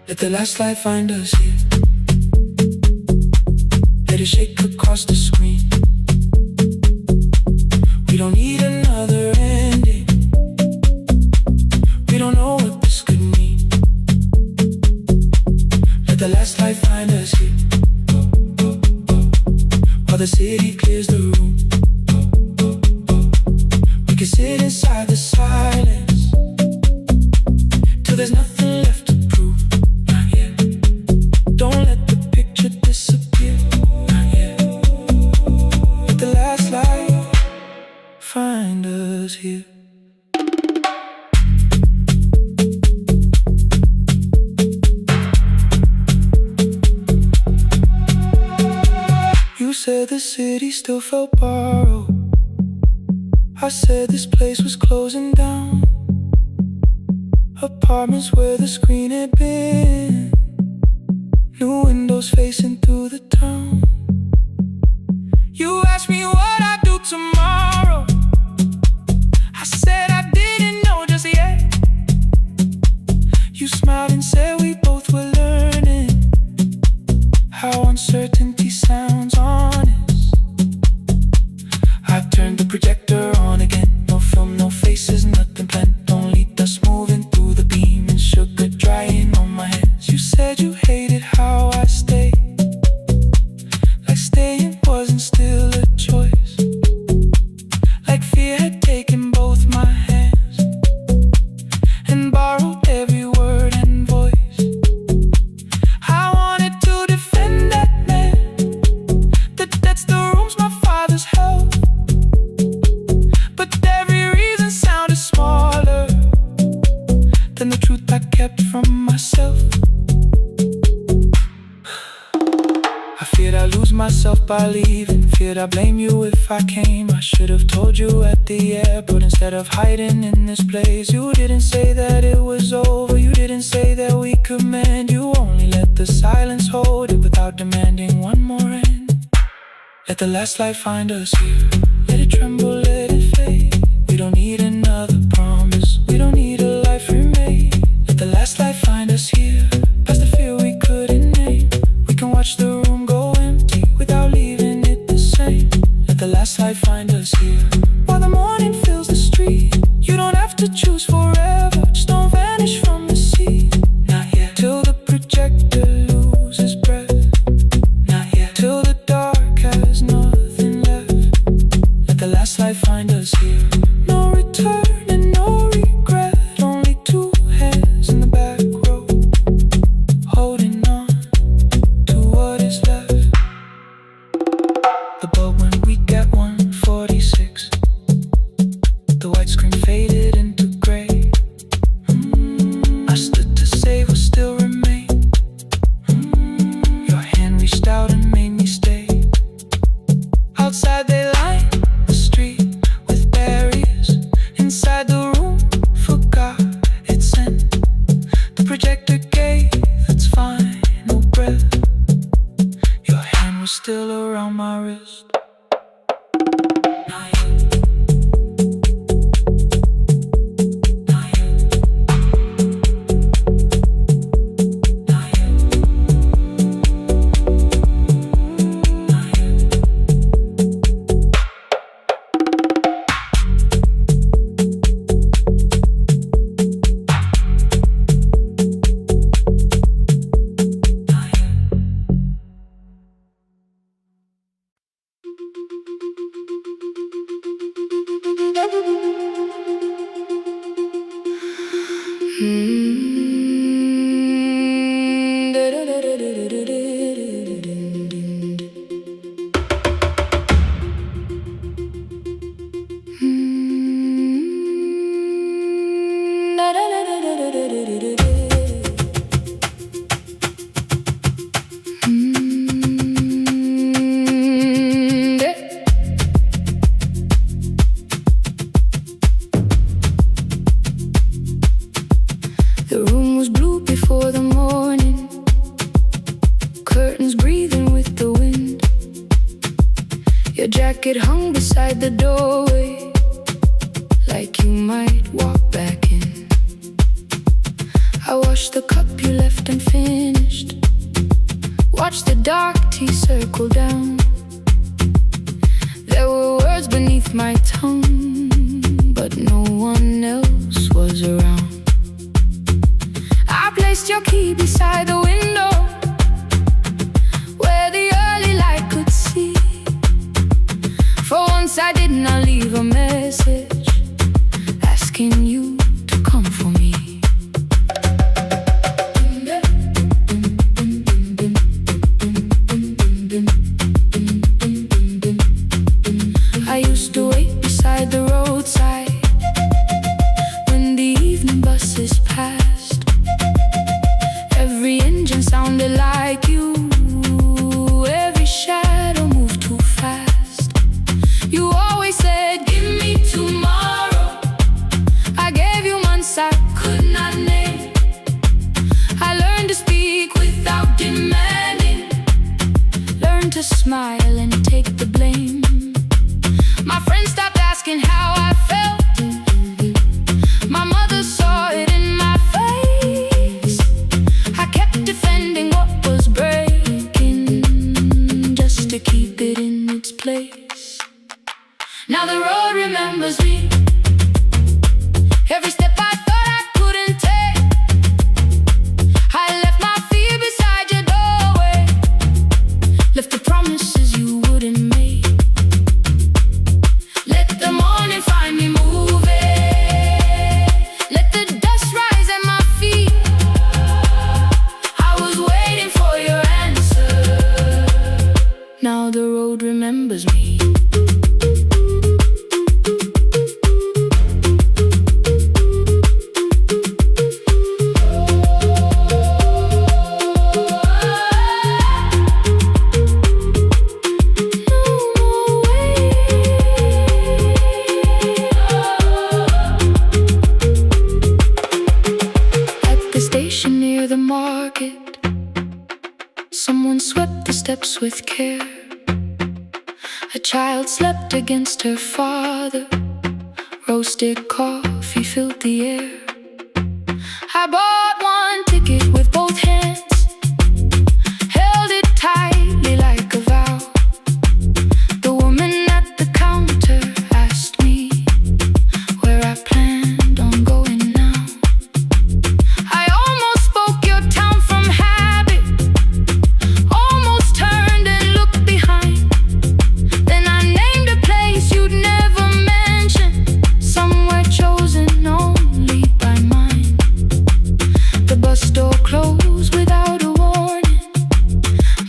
Let the last light find us here. Let it shake across the screen. We don't need another ending. We don't know what this could mean. Let the last light find us here. While the city clears the room, we can sit inside the silence till there's nothing left to prove. Not yet. Don't let the picture disappear. Not yet. Let the last light find us here. You said the city still felt borrowed. I said this place was closing down. Apartments where the screen had been. New windows facing through the town. You asked me what I'd do tomorrow. I said I didn't know just yet. You smiled and said we both were learning how uncertainty sounds honest. I turned the projector on again. No film, no faces, nothing planned. Only dust moving through the beam and sugar drying on my hands. You said you hated how I stayed, like staying wasn't still a choice. Like fear had taken both my hands and borrowed every word and voice. I wanted to defend that man that's the rooms my father's held. But every reason sounded smaller than the truth I kept from myself. I feared I'd lose myself by leaving. Feared I'd blame you if I came. I should have told you at the airport instead of hiding in this place. You didn't say that it was over. You didn't say that we could mend. You only let the silence hold it without demanding one more end. Let the last light find us here. Let it tremble, let it fade. We don't need another promise. We don't need a life remade. Let the last light find us here. Past the fear we couldn't name. We can watch the room go empty without leaving it the same. Let the last light find us here. While the morning fills the street, you don't have to choose forever. Just don't vanish from the sea. Not yet. Till the projector loses breath. Not yet. Till the dark has nothing left. Let the last light find us here. No return and no regret. Only 2 hands in the back row, holding on to what is left. The bulb went weak at 1:46. The white screen faded into gray. The room was blue before the morning, curtains breathing with the wind. Your jacket hung beside the doorway, like you might walk back in. I washed the cup you left unfinished, watched the dark tea circle down. There were words beneath my tongue, but no one else was around. I placed your key beside the window, where the early light could see. For once I did not leave a message asking you to come for me. I used to wait beside the roadside when the evening buses passed. Every engine sounded like you, every shadow moved too fast. You always said, give me tomorrow. I gave you months I could not name. I learned to speak without demanding, learned to smile and take the blame. My friends stopped asking how I felt. My mother saw it in my face. I kept defending what was breaking, just to keep it in its place. Now the road remembers me. Every step I thought I couldn't take, I left my fear beside your doorway, left the promises you wouldn't make. Let the morning find me moving, let the dust rise at my feet. I was waiting for your answer. Now the road remembers me. Near the market, someone swept the steps with care. A child slept against her father, roasted coffee filled the air. I bought one ticket with both hands, held it tightly like a vow. The woman at the counter asked me where I planned on going now. I almost spoke your town from habit, almost turned and looked behind. Then I named a place you'd never mention, somewhere chosen only by mine. The bus door closed without a warning.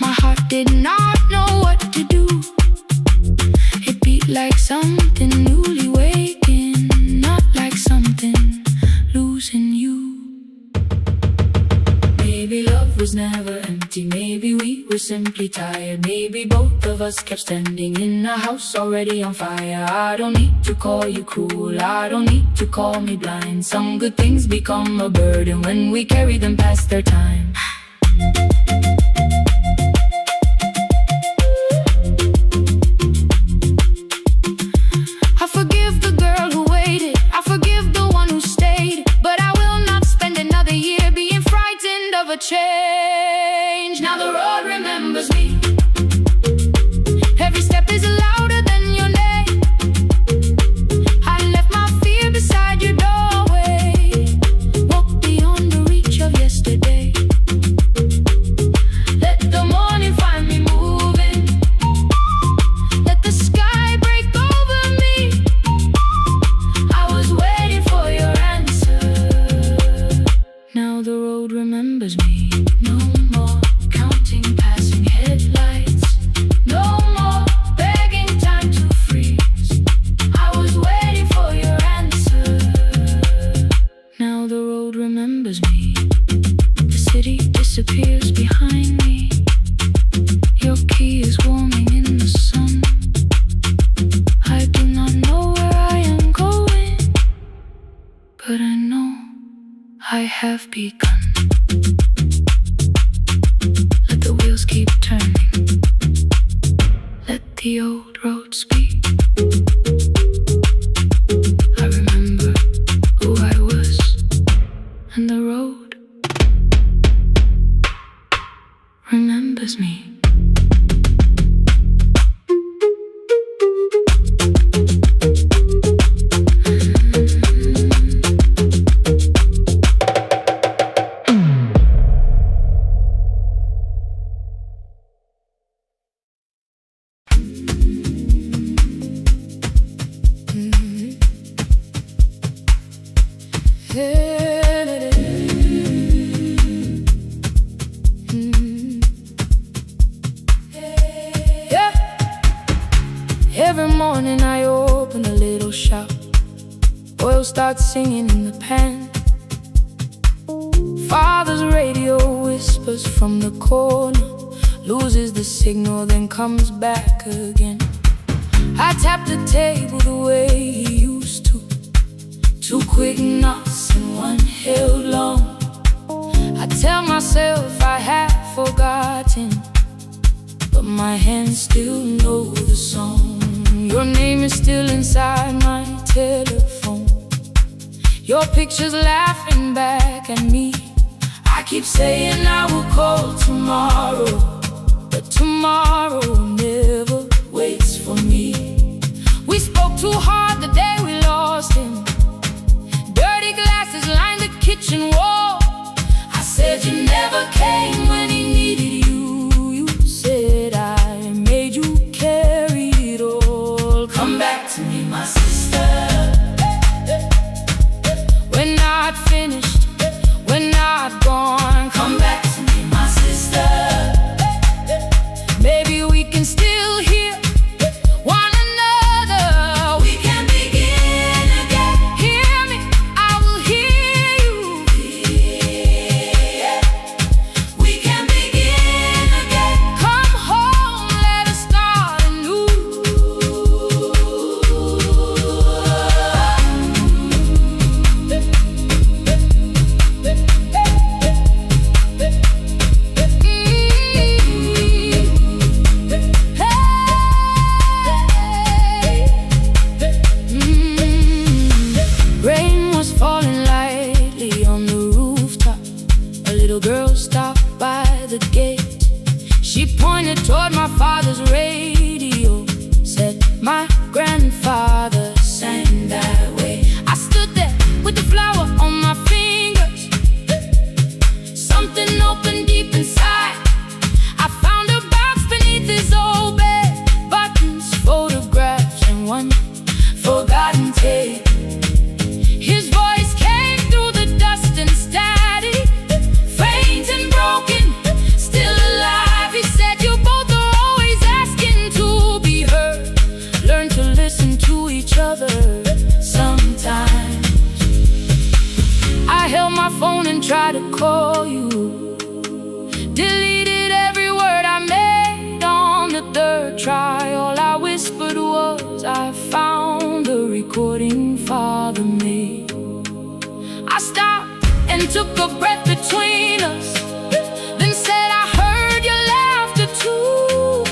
My heart did not know what to do. It beat like something newly waking, not like something losing you. Maybe love was never empty, maybe we were simply tired. Maybe both of us kept standing in a house already on fire. I don't need to call you cruel, I don't need to call me blind. Some good things become a burden when we carry them past their time. I forgive the girl who waited, I forgive the one who stayed, but I will not spend another year being frightened of a change. Now the road remembers me. Every step is louder than your name. I left my fear beside your doorway, walked beyond the reach of yesterday. Let the morning find me moving, let the sky break over me. I was waiting for your answer. road remembers me. The city disappears behind me. Your key is warming in the sun. I do not know where I am going, but I know I have begun. Let the wheels keep turning. Let the old road speak. I remember who I was, and the road remembers me. Every morning I open a little shop. Oil starts singing in the pan. Father's radio whispers from the corner, loses the signal, then comes back again. I tap the table the way he used to. 2 quick knocks and 1 held long. I tell myself I have forgotten, but my hands still know the song. Your name is still inside my telephone. Your picture's laughing back at me. I keep saying I will call tomorrow, but tomorrow never waits for me. We spoke too hard the day we lost him. Dirty glasses lined the kitchen wall. I said you never came when he needed you. You said I made you carry it all. Come back to me, my sister. We're not finished, we're not gone. Come back to me, my sister. Maybe we can still hear one another. We can begin again. Hear me, I will hear you. Yeah. We can begin again. Come home, let us start anew. Rain was falling lightly on the rooftop. A little girl stopped by the gate. She pointed toward my father's radio, said my grandfather sang that way. I stood there with the flower on my fingers. Something opened deep inside. I found a box beneath his old bed, buttons, photographs, and 1 forgotten tape. His voice came through the dust and static, faint and broken, still alive. He said you both are always asking to be heard. Learn to listen to each other sometimes. I held my phone and tried to call you. Deleted every word I made on the 3rd try. All I whispered was I found the recording Father made. I stopped and took a breath between us, then said I heard your laughter too.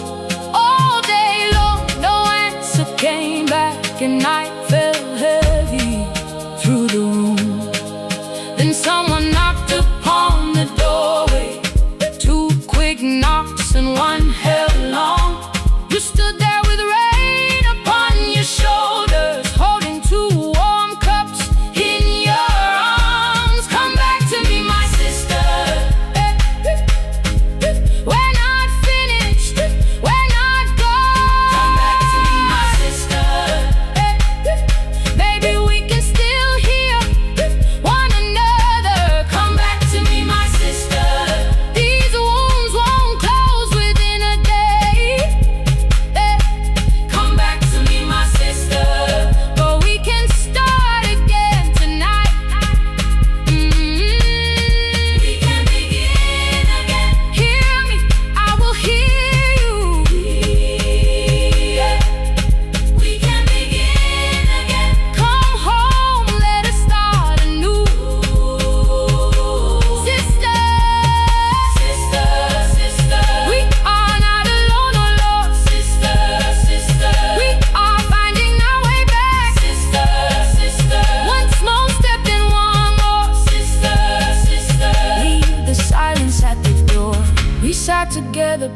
All day long, no answer came back, and night fell heavy through the room. Then someone knocked upon the doorway. 2 quick knocks and 1 held long. You stood there with rain upon your shoulders, holding 2 warm cups in your arms. Come back to me, my sister.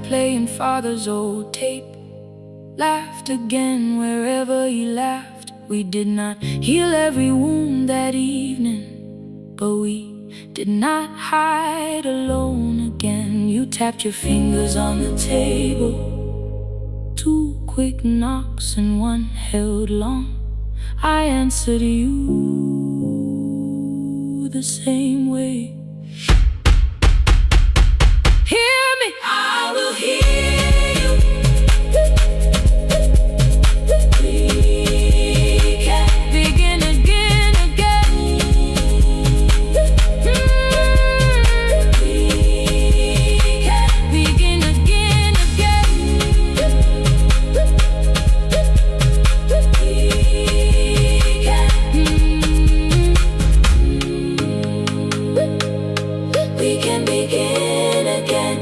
playing father's old tape. Laughed again wherever he laughed. We did not heal every wound that evening, but we did not hide alone again. You tapped your fingers on the table, 2 quick knocks and 1 held long. I answered you the same way. Hear me, I will hear you. We can begin again, again. We can begin again, again. We can begin again.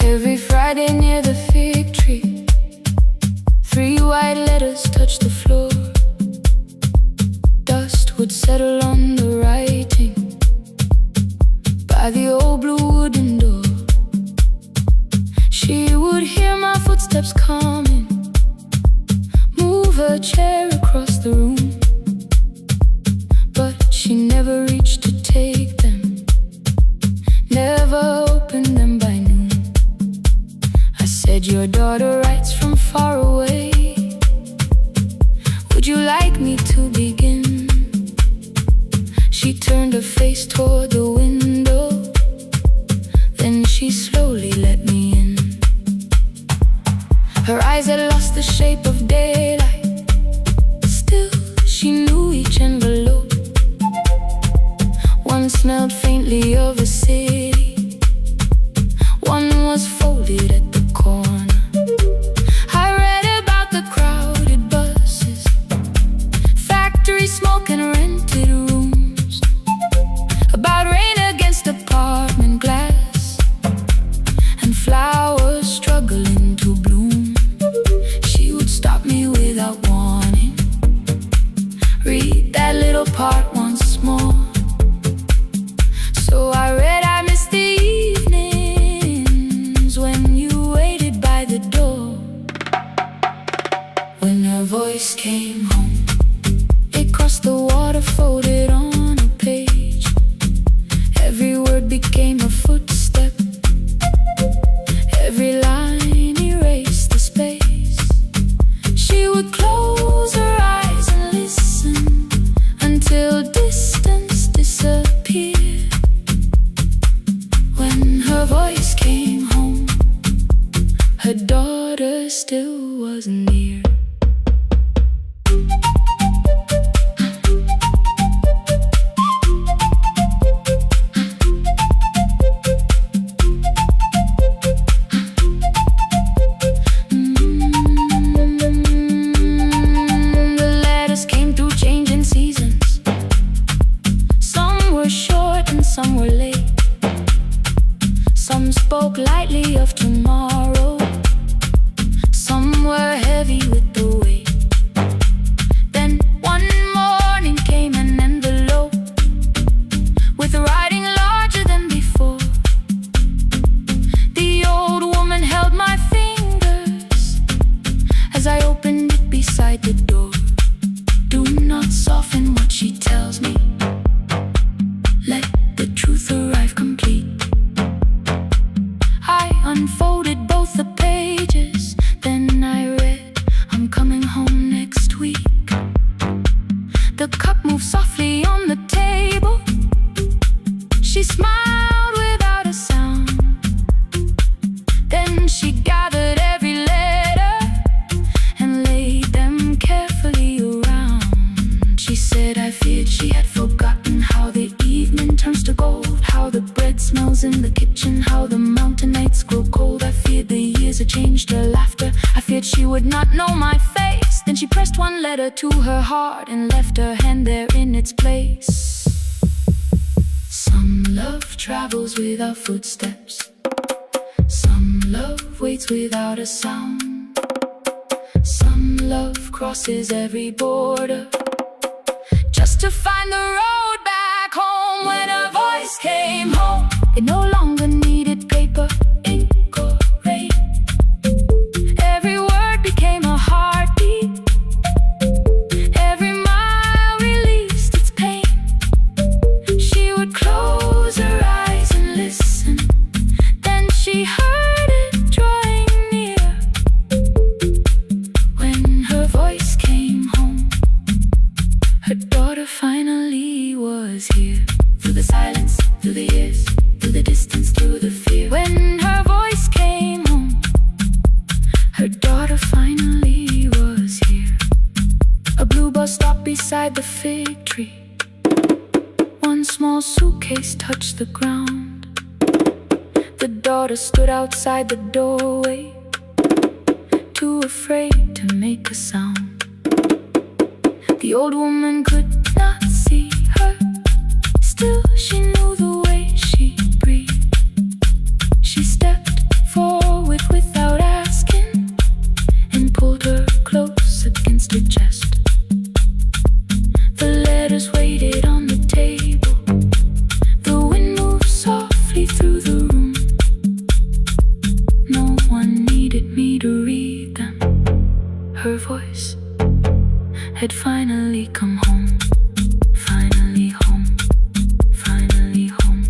Every Friday near the fig tree, 3 white letters touched the floor. Dust would settle on the writing by the old blue wooden door. She would hear my footsteps coming, move her chair across the room, but she never reached to take them, never opened them by noon. I said, your daughter writes from far away. Would you like me to begin? She turned her face toward the window, then she slowly let me in. Her eyes had lost the shape of daylight, still she knew each envelope. One smelled faintly of a city, one was folded at the corner. I read about the crowded buses, factory smoke and rented rooms, about rain against apartment glass and flowers struggling to bloom. She would stop me without warning, read that little part once more. So I read, I miss the evenings when you waited by the door. When her voice came home, it crossed the water, folded on a page. Every word became a footstep, every line erased the space. She would close her eyes and listen until distance disappeared. When her voice came home, her daughter still wasn't near. The letters came through changing seasons. Some were short and some were late. Some spoke lightly of tomorrow, some were heavy with the weight. Then one morning came an envelope with writing larger than before. The old woman held my fingers as I opened it beside the door. Do not soften what she tells me, let the truth arrive complete. I unfolded bread smells in the kitchen, how the mountain nights grow cold. I feared the years had changed her laughter, I feared she would not know my face. Then she pressed one letter to her heart and left her hand there in its place. Some love travels without footsteps, some love waits without a sound, some love crosses every border just to find the road back home. When her voice came home, it no longer needed paper, ink or rain. Every word became a heartbeat, every mile released its pain. She would close her eyes and listen, then she heard it drawing near. When her voice came home, her daughter finally was here. Through the silence, through the years, through the distance, through the fear. When her voice came home, her daughter finally was here. A blue bus stopped beside the fig tree. One small suitcase touched the ground. The daughter stood outside the doorway, too afraid to make a sound. The old woman could not see her, still she knew the way she breathed. She stepped forward without asking and pulled her close against her chest. The letters waited on the table, the wind moved softly through the room. No one needed me to read them. Her voice had finally come home, finally home, finally home.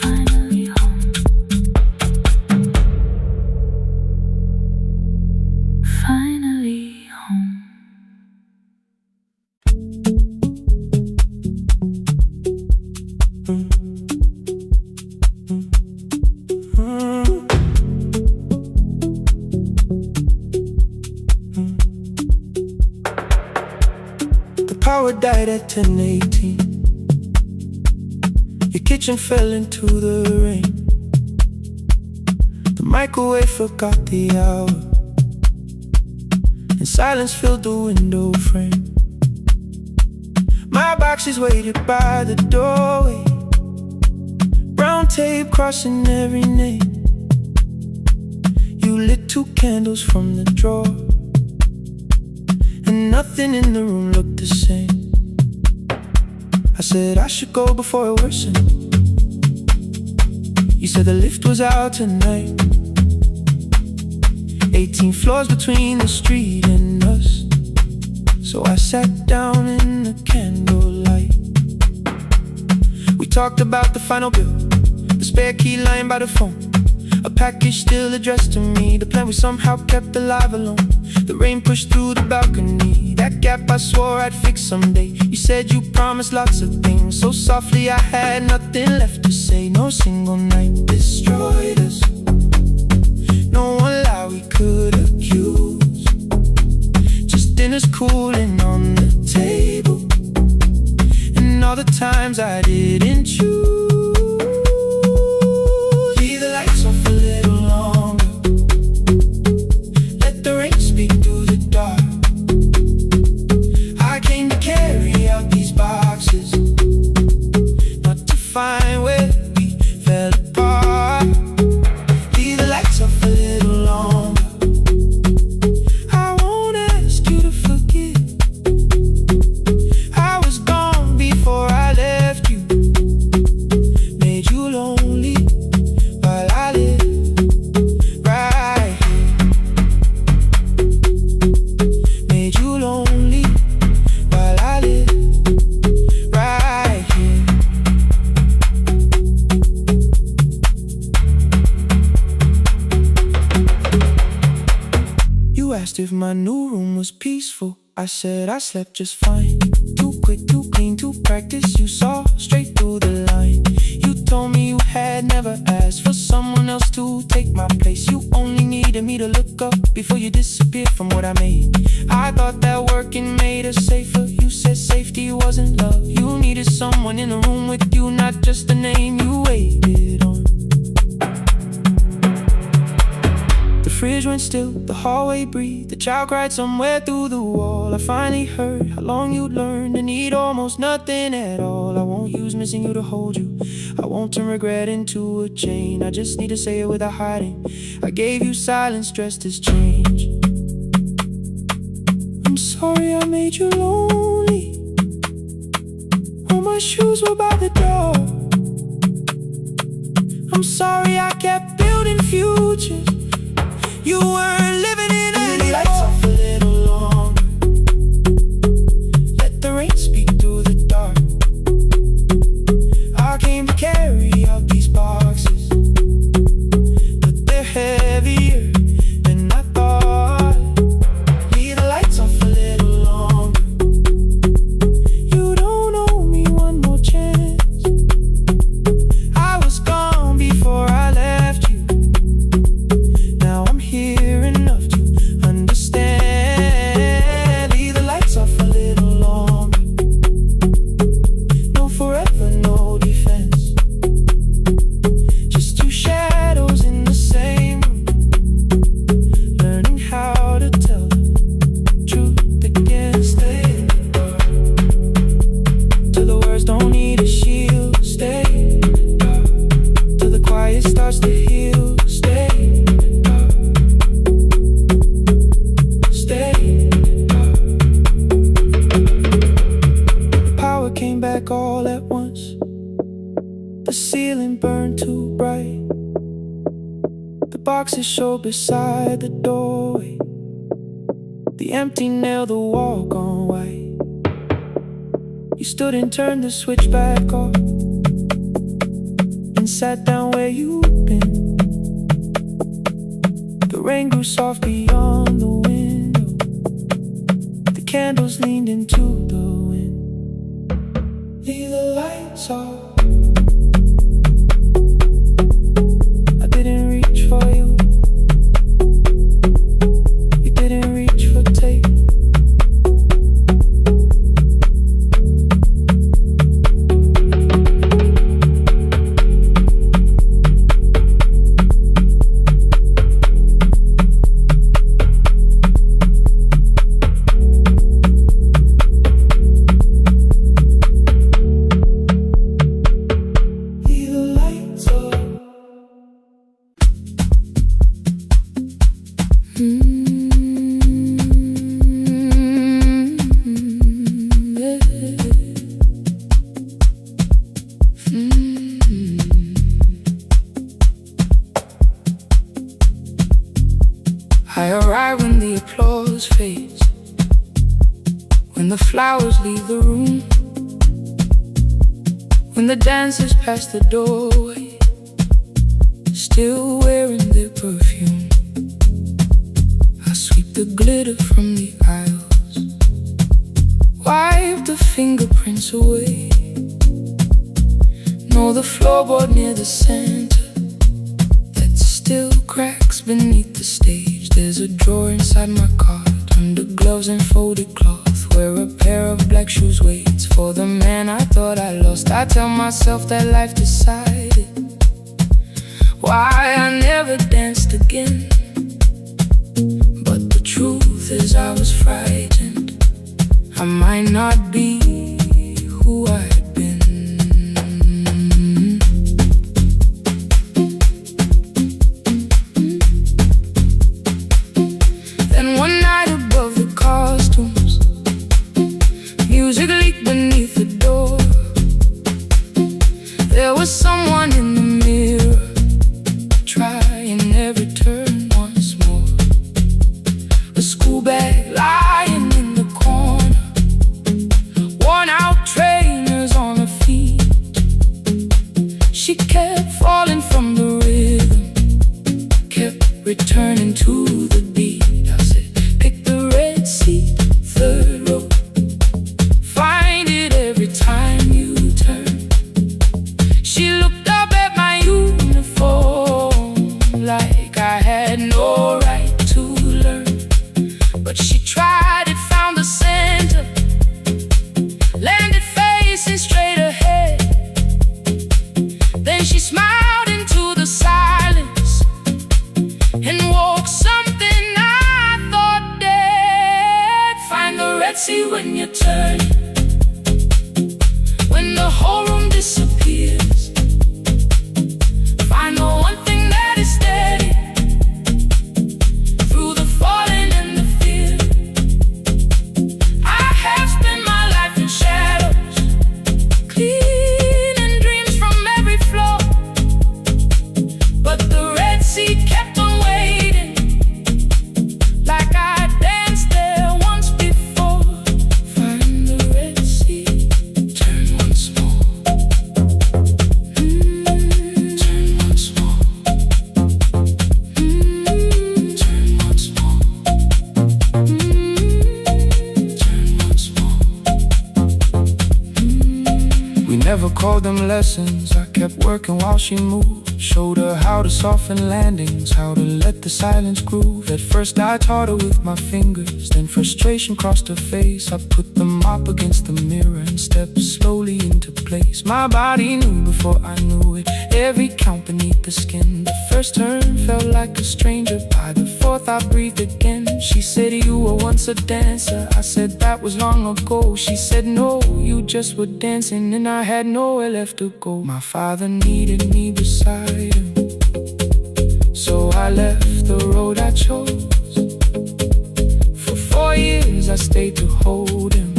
Finally home, finally home. Power died at 10:18. Your kitchen fell into the rain. The microwave forgot the hour, and silence filled the window frame. My boxes waited by the doorway, brown tape crossing every name. You lit 2 candles from the drawer, and nothing in the room looked the same. I said I should go before it worsened. You said the lift was out tonight. 18 floors between the street and us. So I sat down in the candlelight. We talked about the final bill, the spare key lying by the phone, a package still addressed to me, the plan we somehow kept alive alone. The rain pushed through the balcony, that gap I swore I'd fix someday. You said you promised lots of things, so softly I had nothing left to say. No single night destroyed us, no one lie we could accuse. Just dinners cooling on the table, and all the times I didn't choose. Leave the lights off a little longer, let the rain speak through the dark. I came to carry out these boxes, not to find where we fell apart. Leave the lights off a little longer, I won't ask you to forget. I was gone before I left you, made you lonely while I live right here. Made you lonely while I live right here. You asked if my new room was peaceful. I said I slept just fine. Too quick, too clean, too practiced. You saw straight through the line. You told me you had never asked for someone else to take my place. You only needed me to look up before you disappeared from what I made. I thought that working made us safer. You said safety wasn't wasn't love. You needed someone in the room with you, not just the name you waited on. The fridge went still, the hallway breathed, the child cried somewhere through the wall. I finally heard how long you'd learned to need almost nothing at all. I won't use missing you to hold you, I won't turn regret into a chain. I just need to say it without hiding. I gave you silence dressed as change. I'm sorry I made you lonely. All my shoes were by the door. I'm sorry I kept building futures you weren't living in anymore. Lights off a little longer. Let the rain speak through the dark. I came to carry out these boxes, but they're heavier than I thought. Leave the lights off a little longer. You don't owe me one more chance. I was gone before I left you. Now I'm here enough to understand. Leave the lights off a little longer. No forever, no defense. Just two shadows in the same room, learning how to tell the truth again. Stay in the dark till the words don't need a shield. Stay in the dark till the quiet starts to heal. Stay in the dark. Stay in the dark. The power came back all at once. The ceiling burned too bright. The boxes showed beside the doorway. The empty nail, the wall gone white. You stood and turned the switch back off and sat down where you'd been. The rain grew soft beyond the window. The candles leaned into the wind. Leave the lights off. I didn't reach for you. You didn't reach for tape. Leave the lights off. I arrive when the applause fades, when the flowers leave the room, when the dancers pass the doorway, still wearing their perfume. I sweep the glitter from the aisles, wipe the fingerprints away. Know the floorboard near the center that still cracks beneath the stage. There's a drawer inside my car, under gloves and folded cloth, where a pair of black shoes waits for the man I thought I lost. I tell myself that life decided why I never danced again. But the truth is I was frightened. I might not be who I had been. Then one night above the costumes, music leaked beneath the door. There was someone in the mirror, trying every turn once more. A school bag lying in the corner, worn out trainers on her feet. She kept falling from the rhythm, kept returning to the beat. I said, pick the red seat, third row, find it every time you turn. She looked up at my uniform like I had no right to learn. But she tried it, found the center, landed fast. facing straight ahead. Then she smiled into the silence and woke something I thought dead. Find the Red Sea when you turn, when the whole room disappears. Find the one thing that is steady through the falling and the fear. I have spent my life in shadows, cleaning dreams from every flaw, but the Red Sea kept on waiting, like I danced there once before. Find the Red Sea, turn once more, turn once more, turn once more, turn once more. We never called them lessons. I kept working while she moved. Showed her how to soften landings, how to let the silence groove. At first I taught her with my fingers, then frustration crossed her face. I put the mop against the mirror and stepped slowly into place. My body knew before I knew it, every count beneath the skin. The first turn felt like a stranger, by the fourth I breathed again. She said, you were once a dancer. I said, that was long ago. She said, no, you just were dancing, and I had nowhere left to go. My father needed me beside him, so I left the road I chose. For 4 years I stayed to hold him,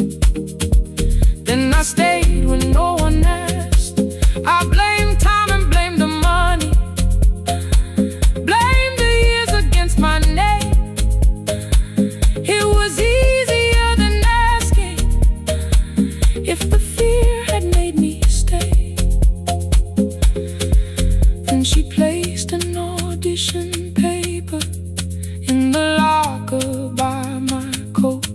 then I stayed when no one asked. I blamed time and blamed the money, blamed the years against my name. It was easier than asking if the fear had made me stay. Then she placed an audition paper in the locker by my coat.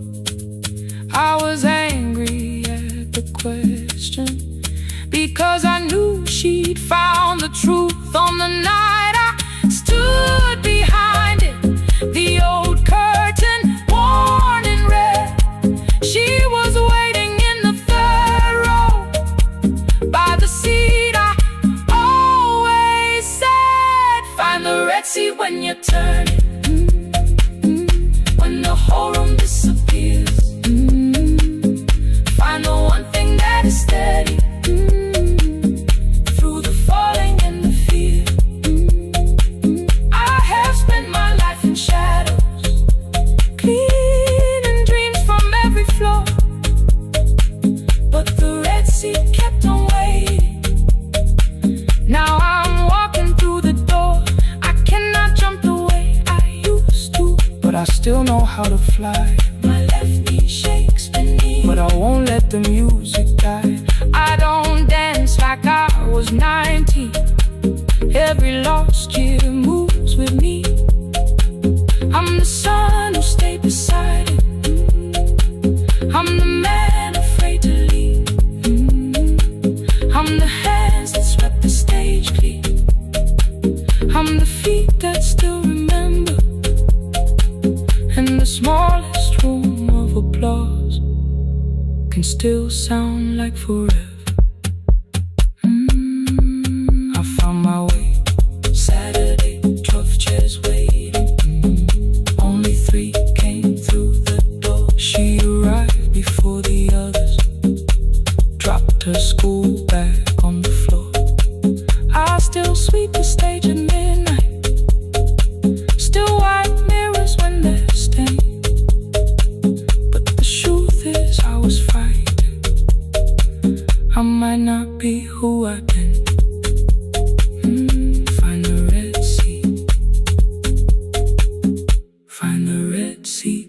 I was angry at the question, because I knew she'd found the truth on the night I stood behind it. The old curtain, worn in red. She was waiting in the third row by the seat I always said. Find the Red Sea when you turn it, when the whole room disappears. Find the one thing that is steady through the falling and the fear. I have spent my life in shadows, cleaning dreams from every flaw, but the Red Sea kept on waiting. Now I'm walking through the door. I cannot jump the way I used to, but I still know how to fly. My left knee shakes beneath, but I won't let the music die. I don't dance like I was 19. Every lost year moves with me. I'm the son who stayed beside it. I'm the man afraid to leave. I'm the hands that swept the stage clean. I'm the feet that still remember, and the smallest room of applause can still sound like forever. I found my way. Saturday, 12 chairs waiting. Only 3 came through the door. She arrived before the others, dropped her school bag on the floor. I still sweep the stage at midnight, still wipe mirrors when they're stained. But the truth is I was frightened. I might not be who I've been. Find the Red Sea, find the Red Sea.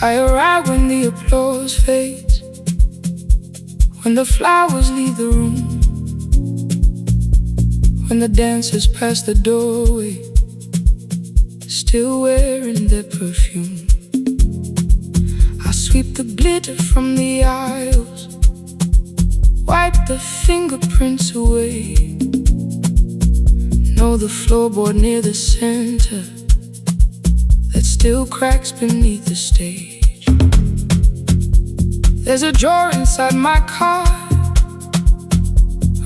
I arrive when the applause fades, when the flowers leave the room, when the dancers pass the doorway, still wearing their perfume. I sweep the glitter from the aisles, wipe the fingerprints away. Know the floorboard near the center that still cracks beneath the stage. There's a drawer inside my car,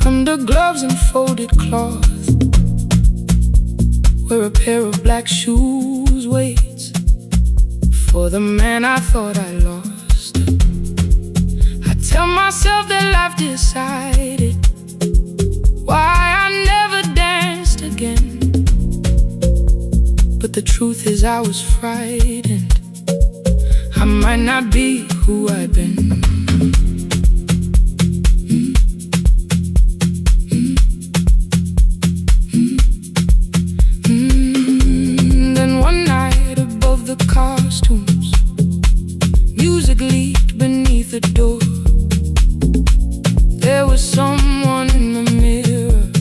under gloves and folded cloth, where a pair of black shoes waits for the man I thought I lost. I tell myself that life decided why I never danced again, but the truth is I was frightened. I might not be who I've been. Then one night above the costumes, music leaked beneath the door. There was someone in the mirror,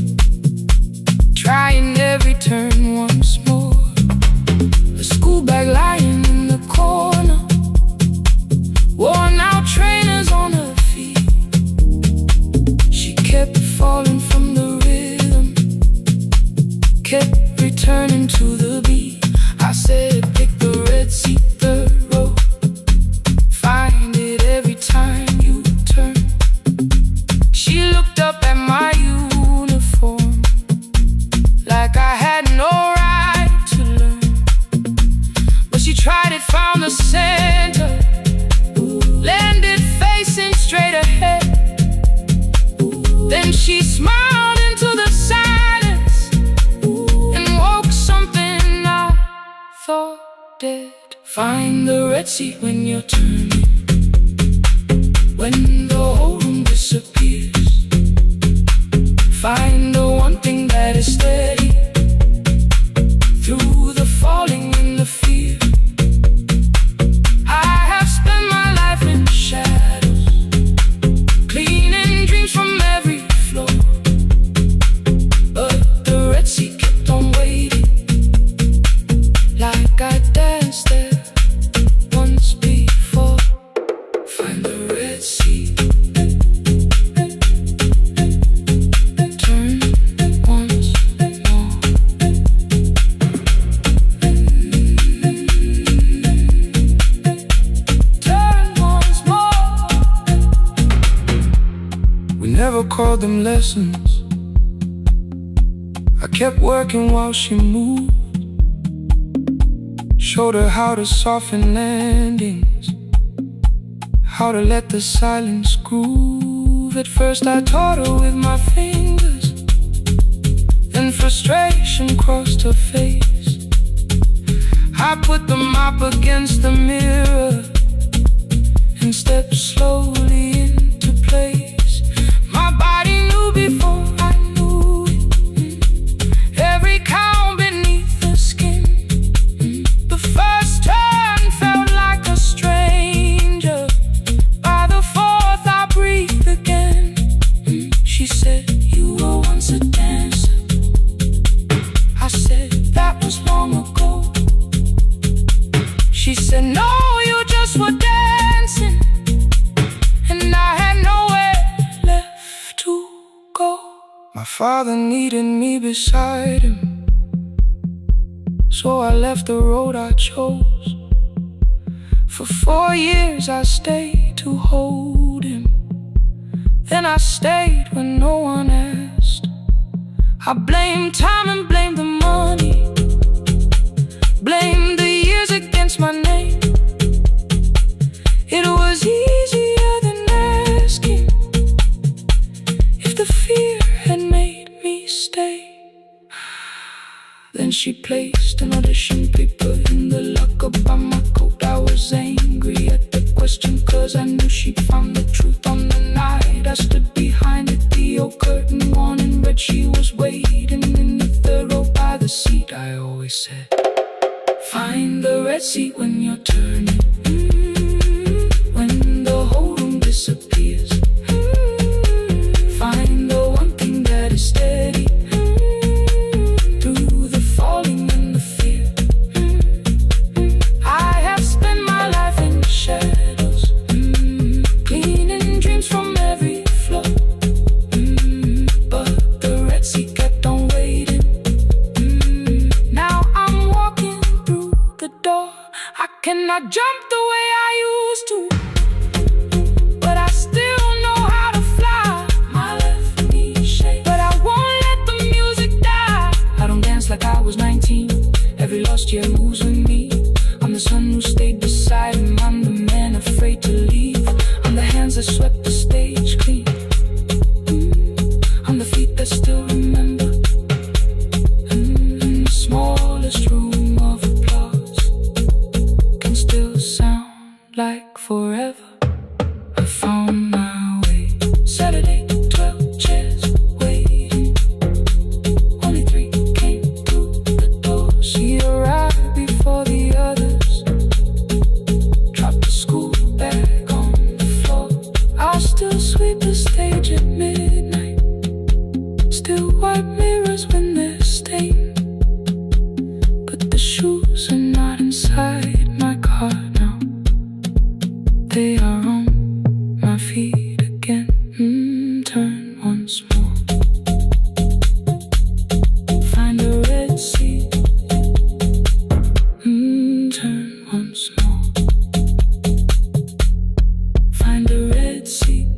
trying every turn once more. A school bag lying in the corner, worn out trainers on her feet. She kept falling from the rhythm, kept returning to the beat. I said, pick the red seat, third row, find it every time you turn. She looked up at my uniform like I had no right to learn, but she tried it, found the center, landed facing straight ahead. Then she smiled into the silence and woke something I thought dead. Find the red seat when you're turning, when the whole room disappears. Find the one thing that is steady through the falling and the fear. I have spent my life in shadows, cleaning dreams from every floor, but the red seat kept on waiting, like I danced there once before. Find the red seat, turn once more. Turn once more. We never called them lessons. I kept working while she moved, showed her how to soften landings, how to let the silence groove. At first I taught her with my fingers, then frustration crossed her face. I put the mop against the mirror and stepped slowly into place. My body knew before I knew it, every count beneath the skin. The first turn felt like a stranger, by the fourth I breathed again. She said, you were once a dancer. I said, that was long ago. She said, no, you just were dancing, and I had nowhere left to go. My father needed me beside him, so I left the road I chose. For 4 years I stayed to hold him, then I stayed when no one asked. I blamed time and blamed the money, blamed the years against my name. It was easier than asking if the fear had made me stay. Then she placed an audition paper in the locker by my coat. I was angry at the question, cause I knew she'd found the truth on the night I stood behind it. The old curtain worn in red, she was waiting in the third row by the seat. I always said, find the red seat when you're turning, when the whole room disappears. Find the one thing that is steady cannot jump the way I used to, but I still know how to fly. My left knee shakes, but I won't let the music die. I don't dance like I was 19. Every lost year moves with me. I'm the son who stayed beside him. I'm the man afraid to leave. I'm the hands that swept the stage clean. I'm the feet that still remember. The smallest room of applause can still sound like forever. I found my way. Saturday, 12 chairs waiting. Only 3 came through the door. She arrived before the others. Dropped the school bag on the floor. I'll still sweep the stage at midnight. Still wipe mirrors when they're stained. But the shoes are not inside my car now. They are on my feet again. Turn once more. Find a red seat. Turn once more. Find a red seat.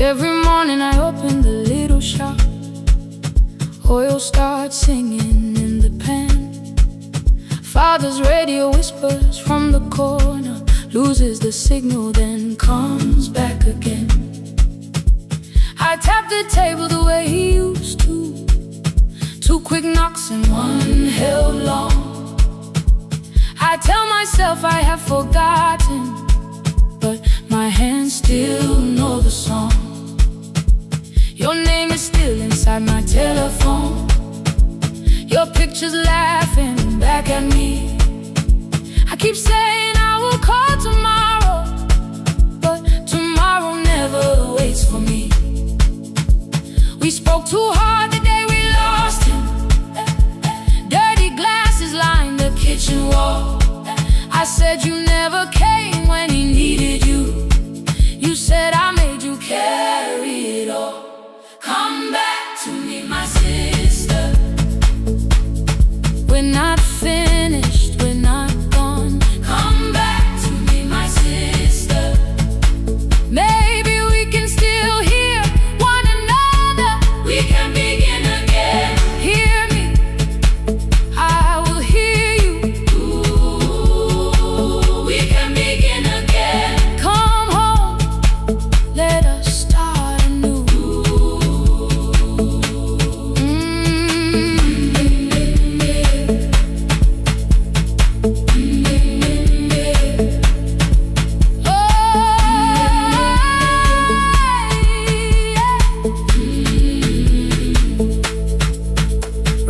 Every morning I open the little shop. Oil starts singing in the pan. Father's radio whispers from the corner, loses the signal, then comes back again. I tap the table the way he used to. 2 quick knocks and 1 held long. I tell myself I have forgotten, but my hands still know the song. Your name is still inside my telephone. Your picture's laughing back at me. I keep saying I will call tomorrow, but tomorrow never waits for me. We spoke too hard the day we lost him. Dirty glasses line the kitchen wall. I said you never came when he needed you. You said I made you carry it all. Come back to me, my sister. We're not finished, we're not gone. Come back to me, my sister. Maybe we can still hear one another. We can begin again. Hear me, I will hear you. Ooh, we can begin again. Come home, let us start anew.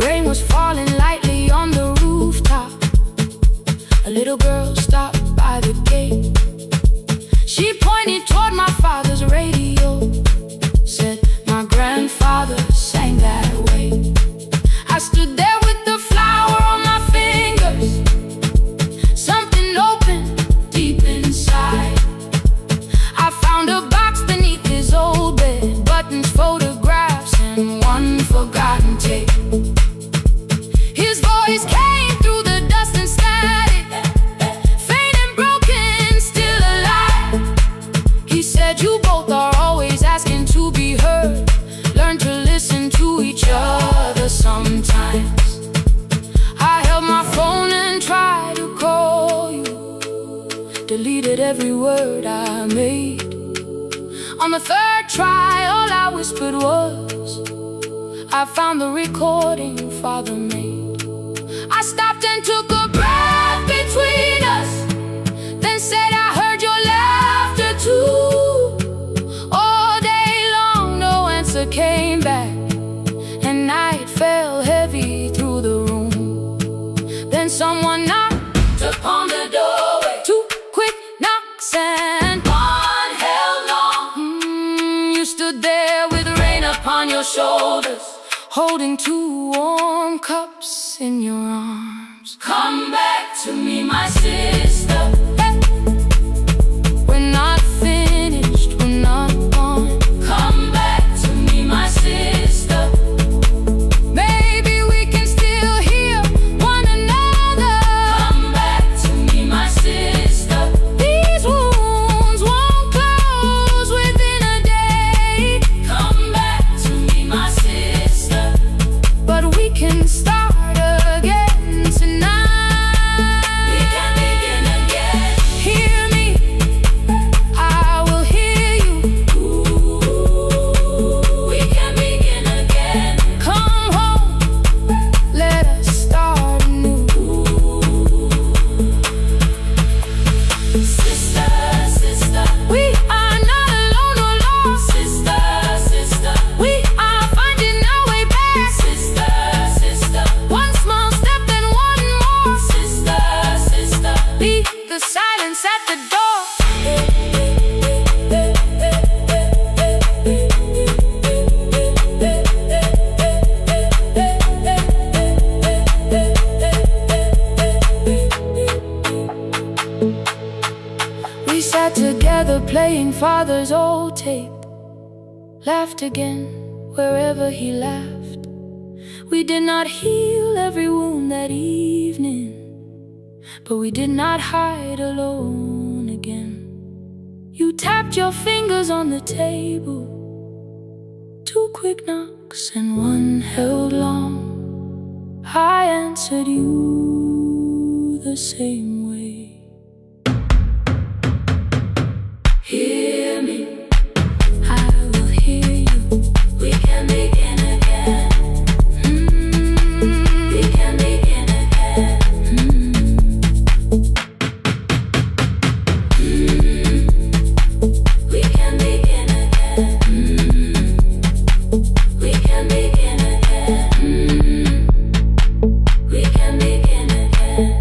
Rain was falling lightly on the rooftop. A little girl stopped by the gate. She pointed toward my father's radio. Said my grandfather sang that way. I stood there with the flower on my fingers. Something opened deep inside. I found a box beneath his old bed. Buttons, photographs, and 1 forgotten tape. His voice came through the dust and static. Faint and broken, still alive. He said you both are always asking to be heard. Learn to listen to each other sometimes. I held my phone and tried to call you. Deleted every word I made. On the 3rd try, all I whispered was, I found the recording Father made. I stopped and took a breath between us, then said I heard your laughter too. All day long no answer came back, and night fell heavy through the room. Then someone knocked upon the doorway. 2 quick knocks and 1 held long. You stood there with rain upon your shoulders, holding 2 warm cups in your arms. Come back to me, my sister. We're not finished, we're not gone. Come back to me, my sister. Maybe we can still heal one another. Come back to me, my sister. These wounds won't close within a day. Come back to me, my sister. But we can start again tonight. We can begin again. Hear me, I will hear you. Ooh, we can begin again. Come home, let us start anew. Sister, sister. We are not alone or lost. Sister, sister. We are finding our way back. Sister, sister. One small step and one more. Sister, sister. Beat the silence at the door. We sat together playing father's old tape. Laughed again wherever he laughed. We did not heal every wound that evening, but we did not hide alone again. You tapped your fingers on the table. 2 quick knocks and one held long. I answered you the same way. Hear me, I will hear you. we can begin again. We can begin again. We can begin again. We can begin again. We can begin again.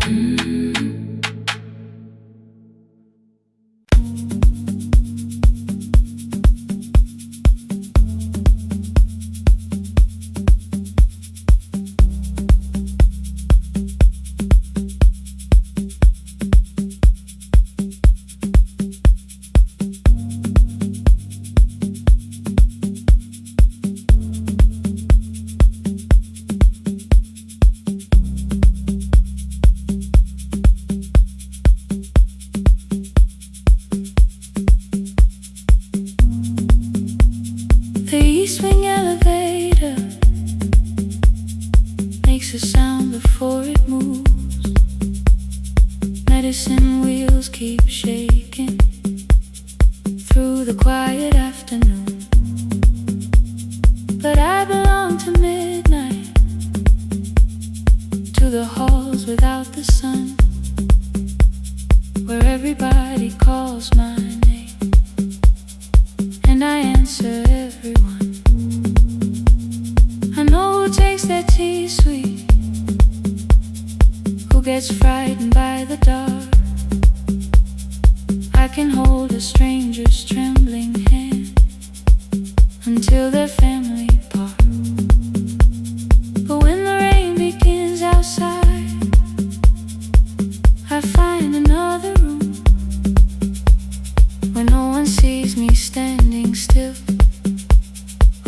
The East Wing elevator makes a sound before it moves. Medicine wheels keep shaking through the quiet afternoon. But I belong to midnight, to the halls without the sun, where everybody calls my name and I answer everyone. I know who takes their tea sweet, who gets frightened by the dark. I can hold a stranger's trembling hand until their family part. But when the rain begins outside, I find another room where no one sees me standing still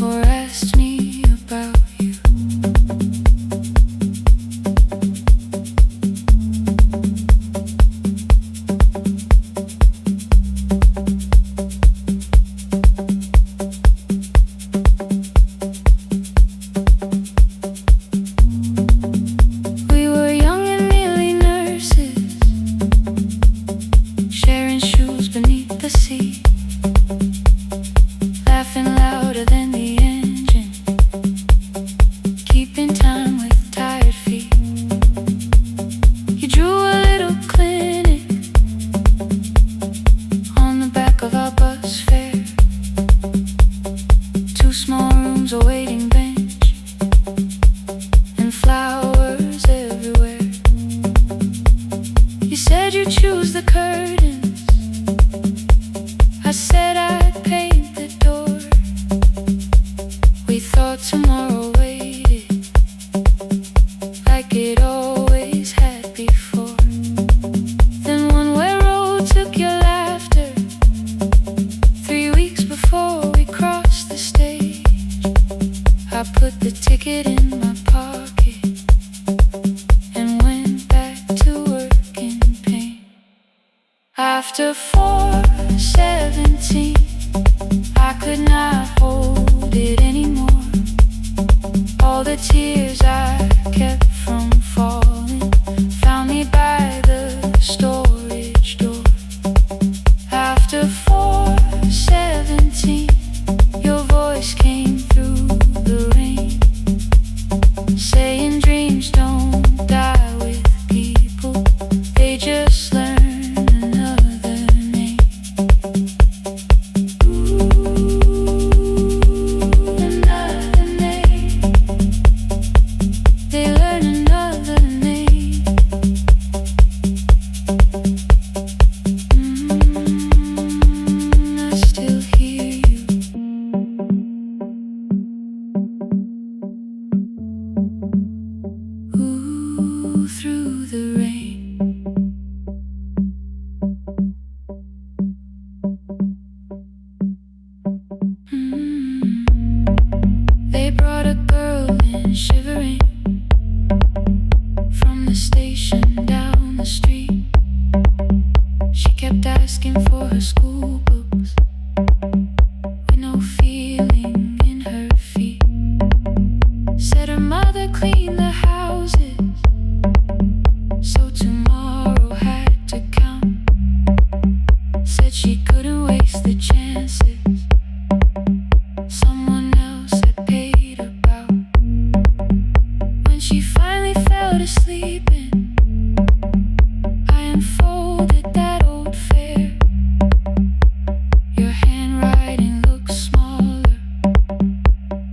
or asks me about you. it in my pocket and went back to work in pain. After 4:17, I could not hold it anymore. All the tears I kept from falling found me by the storage door. After 4:17, your voice came through the rain, saying dreams don't die with people, they just learn another name. Another name. They learn another name. I still hear you. Ooh, through the rain. They brought a girl in shivering from the station down the street. She kept asking for her school books with no feeling in her feet. Said her mother cleaned the houses, so tomorrow had to count. Said she couldn't waste the chances someone else had paid about. When she finally fell to sleeping, I unfolded that old fare. Your handwriting looks smaller,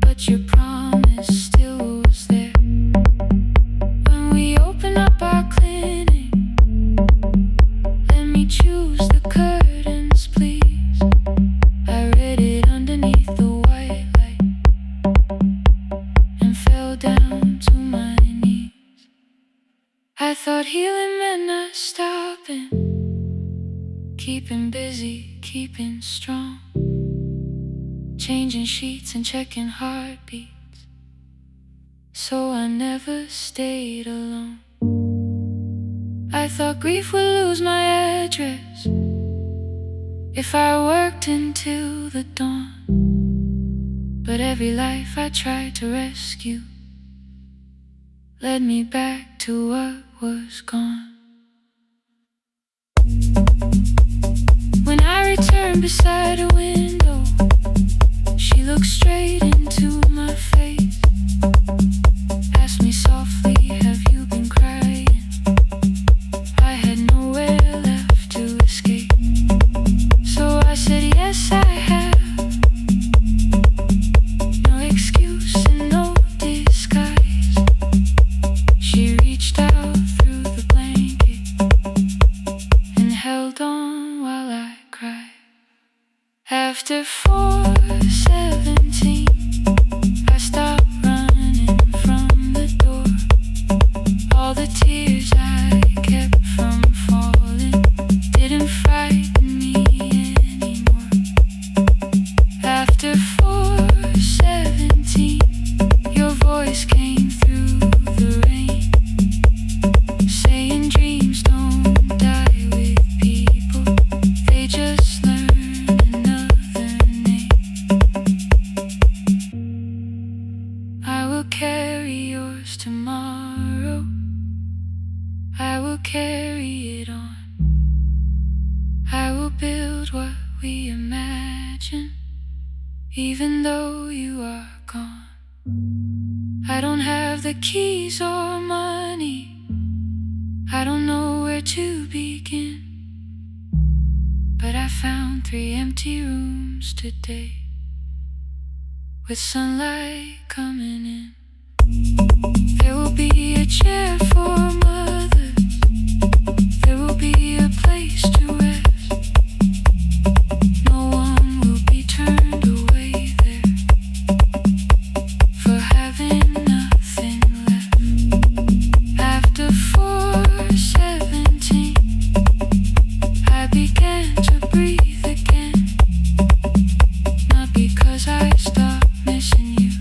but your promise still was there. When we open up our clinic, let me choose the curtains, please. I read it underneath the white light and fell down to my knees. I thought healing meant not stopping, keeping busy, keeping strong, changing sheets and checking heartbeats, so I never stayed alone. I thought grief would lose my address if I worked until the dawn. But every life I tried to rescue led me back to what was gone. When I returned beside a window, she looked straight into my face, asked me softly, have you been crying? I had nowhere left to escape, so I said yes I have. No excuse and no disguise. She reached out through the blanket and held on while I cried. After 4:17, I stopped running from the door. All the tears I kept from falling didn't frighten me anymore. After 4:17, your voice came through the rain, saying dreams don't die with people, they just learn another name. I will carry yours tomorrow, I will carry it on. I will build what we imagine, even though you are gone. I don't have the keys or money, I don't know where to begin, but I found 3 empty rooms today with sunlight coming in. There will be a chair for mothers, there will be a place to rest. No one will be turned away there for having nothing left. After 4:17, I began to breathe again, not because I stopped missing you,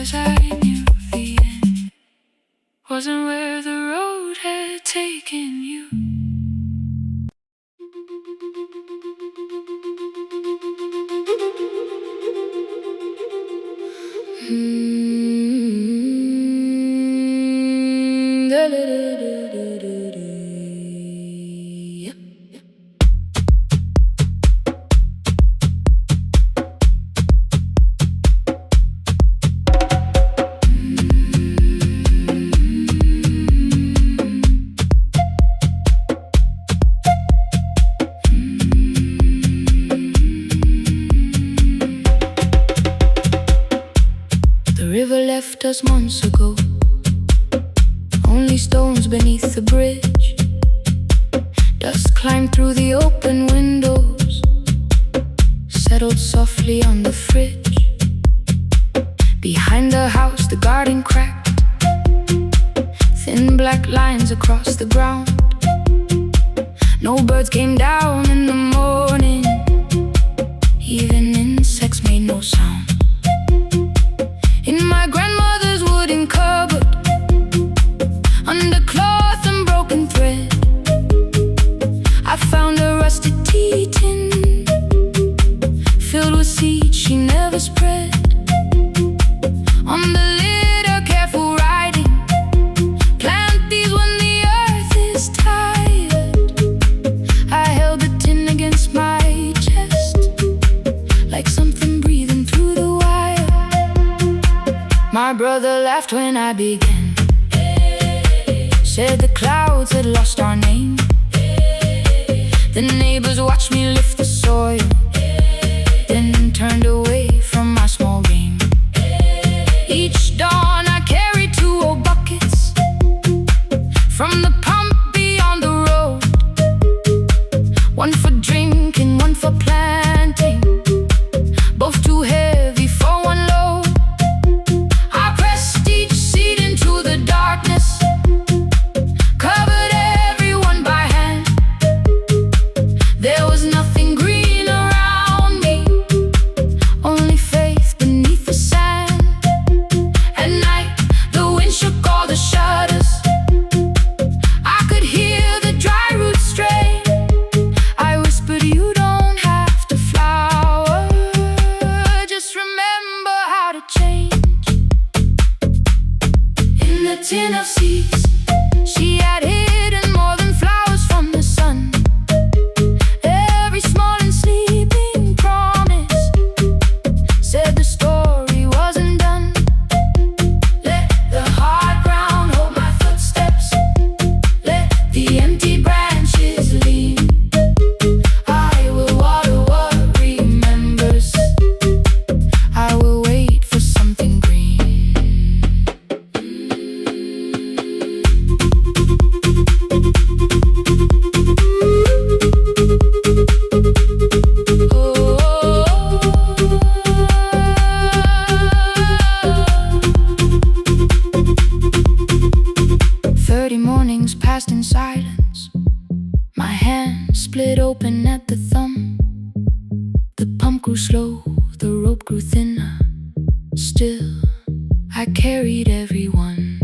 'cause I knew the end wasn't where the road had taken you. The river left us months ago, only stones beneath the bridge. Dust climbed through the open windows, settled softly on the fridge. Behind the house the garden cracked, thin black lines across the ground. No birds came down in the morning, even insects made no sound. In my grandmother's wooden cupboard, under cloth and broken thread, I found a rusted tea tin filled with seeds she never spread. On the lid a careful writing, plant these when the earth is tired. I held the tin against my chest, like something breathing through the wire. My brother laughed when I began, said the clouds had lost our name. The neighbors watched me lift the soil, then turned away from my small game. Each dawn I carried 2 old buckets from the pump beyond the road, one for drinking, one for planting, both too heavy for one load. I pressed each seed into the darkness, covered everyone by hand. There was nothing green around me, only faith beneath the sand. At night the wind shook all the shutters, I could hear the dry roots stray. I whispered, you don't have to flower, just remember how to change. In the tin of seeds she had hidden more than flowers from the sun. Every small and sleeping promise said the story wasn't done. Let the hard ground hold my footsteps, let the empty branches lean. I will water what remembers, I will wait for something green. Oh, 30 mornings passed in silence, my hand split open at the thumb. The pump grew slow, the rope grew thinner, still I carried everyone.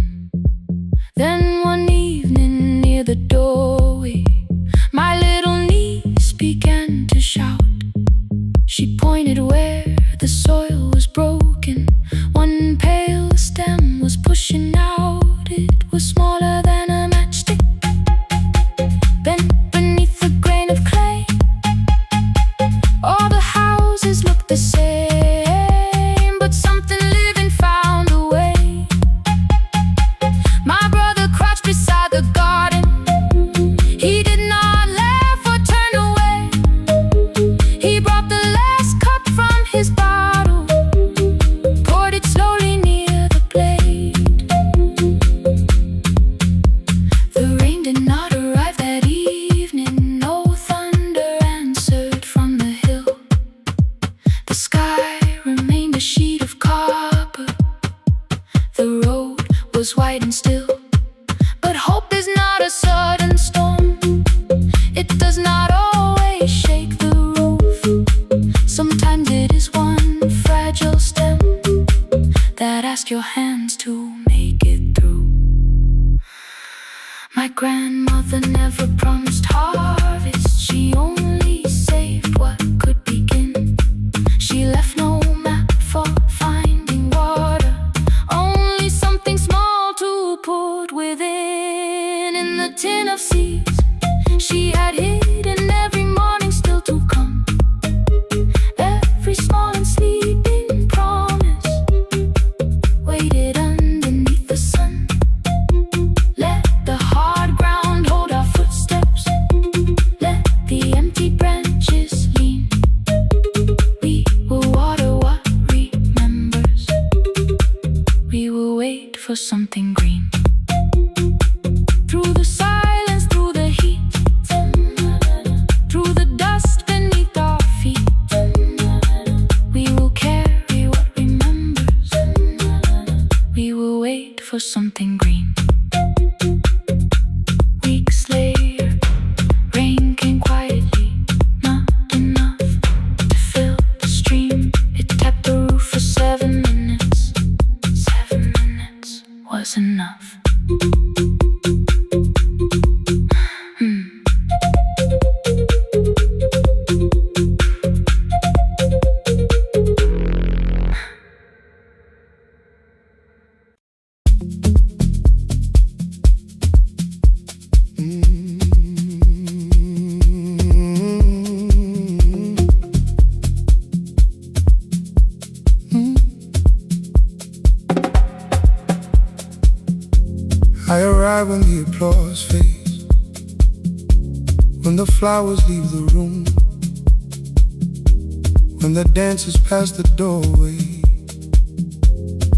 Then one evening near the doorway, my little niece began to shout. She pointed where the soil was broken, one pale stem was pushing out. It was smaller than a matchstick, bent beneath a grain of clay. All the houses looked the same, but something living found a way. My brother crouched beside the garden, he did not laugh or turn away. He brought the last cup from his bottle, poured it slowly near the blade. The rain did not arrive that evening, no thunder answered from the hill. The sky remained a sheet of copper, the road was white and still. But hope is not a sudden storm, it does not always shake the roof. Sometimes it is one fragile stem that I ask your hands to make it through. My grandmother never promised harvest, she only saved what could begin. She left no map for finding water, only something small to put within. In the tin of seeds she had hidden every morning still to come, every small and sleeping promise waited underneath the sun. Let the hard ground hold our footsteps, let the empty branches lean. We will water what remembers, we will wait for something green. Through the silence, through the heat, through the dust beneath our feet, we will carry what remembers, we will wait for something green. Weeks later, rain came quietly, not enough to fill the stream. It tapped the roof for 7 minutes. 7 minutes was enough. I arrive when the applause fades, when the flowers leave the room, when the dancers pass the doorway,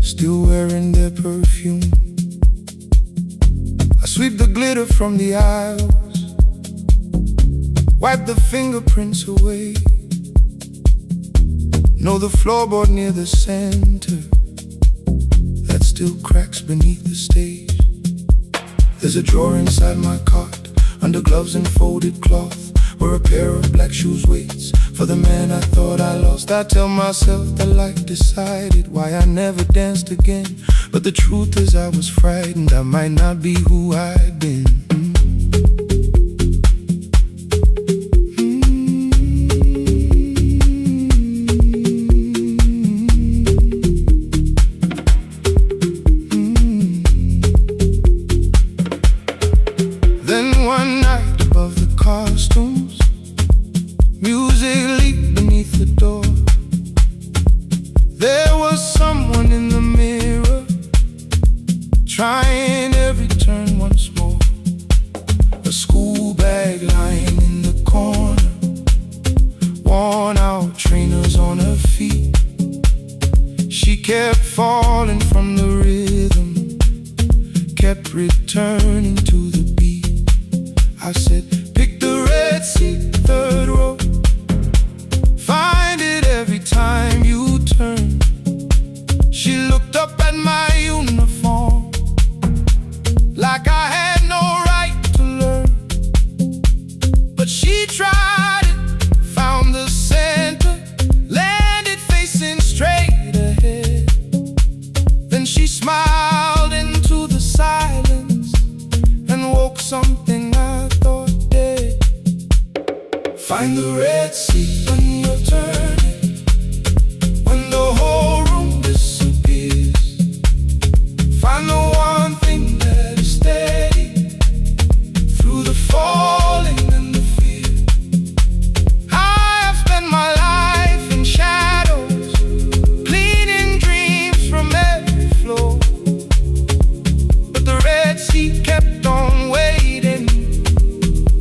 still wearing their perfume. I sweep the glitter from the aisles, wipe the fingerprints away. Know the floorboard near the center that still cracks beneath the stage. There's a drawer inside my cart, under gloves and folded cloth, where a pair of black shoes waits for the man I thought I lost. I tell myself that life decided why I never danced again, but the truth is I was frightened I might not be who I'd been. One night above the costumes, music leaked beneath the door. There was someone in the mirror, trying every turn once more. A school bag lying in the corner, worn out trainers on her feet. She kept falling from the rhythm, kept returning to the beat. I said, pick the red seat, third row. Find it every time you turn. She looked up at my uniform like I had no right to learn. But she tried it, found the center, landed facing straight ahead. Then she smiled into the silence and woke something I thought dead. Find the red seat when you're turning, when the whole room disappears. Find the one thing that is steady through the falling and the fear. I have spent my life in shadows, cleaning dreams from every floor, but the red seat kept on waiting,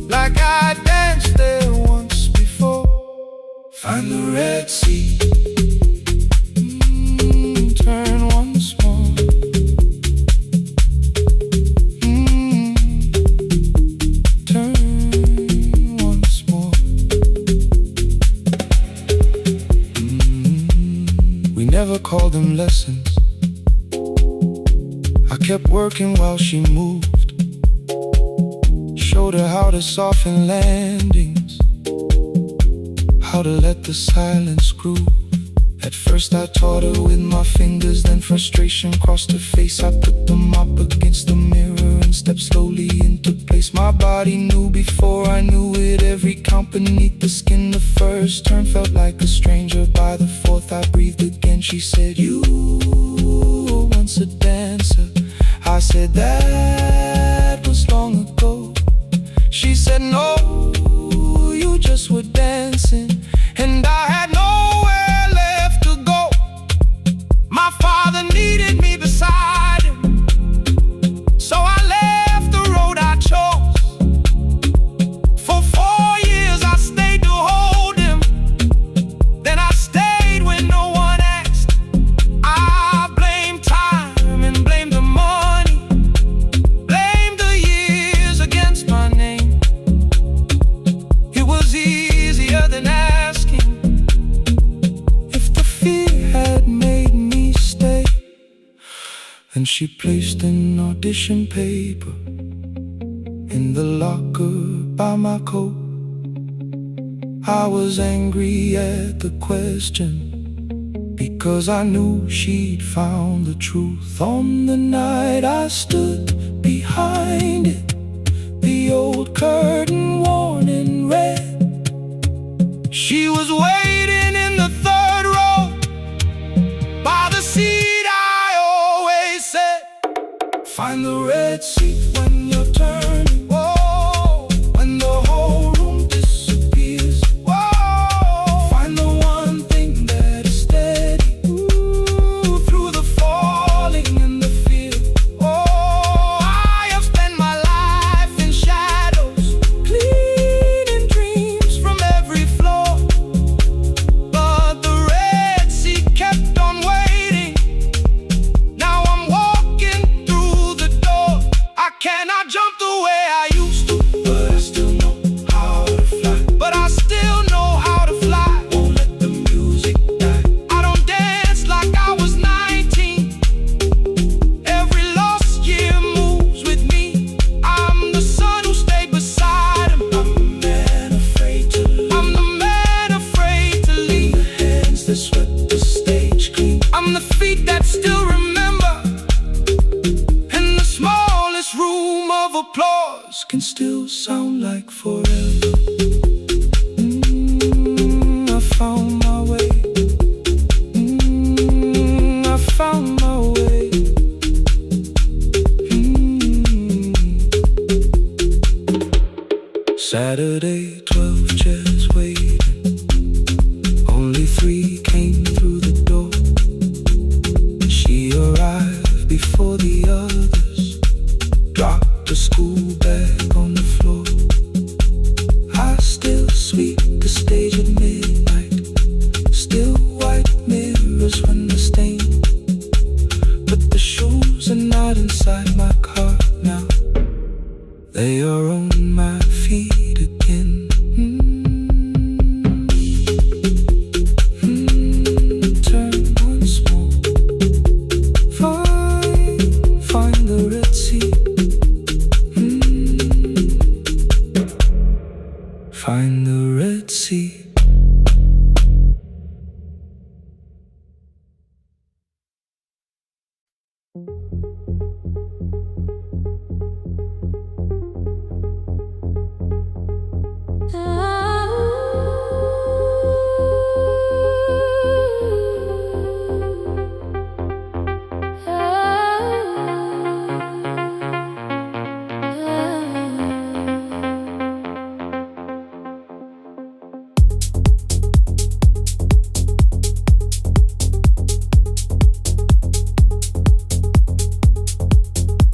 like I danced there once before. Find the red seat, turn once more. Turn once more. We never called them lessons. I kept working while she moved, showed her how to soften landings, how to let the silence groove At first I taught her with my fingers, then frustration crossed her face. I put them up against the mirror and stepped slowly into place. My body knew before I knew it, every count beneath the skin. The first turn felt like a stranger, by the fourth I breathed again. She said, "You were once a dancer." I said, "That was long ago." She said, "No, you just were dancing." And I had nowhere left to go. My father needed me beside him, so I left the road I chose. For 4 years I stayed to hold him, then I stayed when no one asked. I blamed time and blamed the money, blamed the years against my name. It was easier than asking if the fear had made me stay. Then she placed an audition paper in the locker by my coat. I was angry at the question, because I knew she'd found the truth. On the night I stood behind it, the old curtain worn in red. She was waiting in the third row, by the seat I always said, "Find the red seat when you're turning." Whoa, when the whole room disappears. Whoa, find the one thing that is steady. Ooh, through the falling and the fear. Oh, I have spent my life in shadows, cleaning dreams from every floor. But the red sea kept on waiting. Now I'm walking through the door. I cannot jump the way I used to, but I still know how to fly. But I still know how to fly. Won't let the music die. I don't dance like I was 19. Every lost year moves with me. I'm the son who stayed beside him. I'm the man afraid to leave. I'm the man afraid to leave. The hands that swept the stage clean. I'm the feet that still remember. And the smallest room of applause can still sound like forever. I found my way. I found my way. Saturday, 12 chairs waiting. Only 3 came through the door. She arrived before the others, dropped the school bag on the floor. I still sweep the stage at midnight, still white mirrors when the stain. But the shoes are not inside my car now, they are on my feet again. Turn once more. Find the red sea. Find the red sea.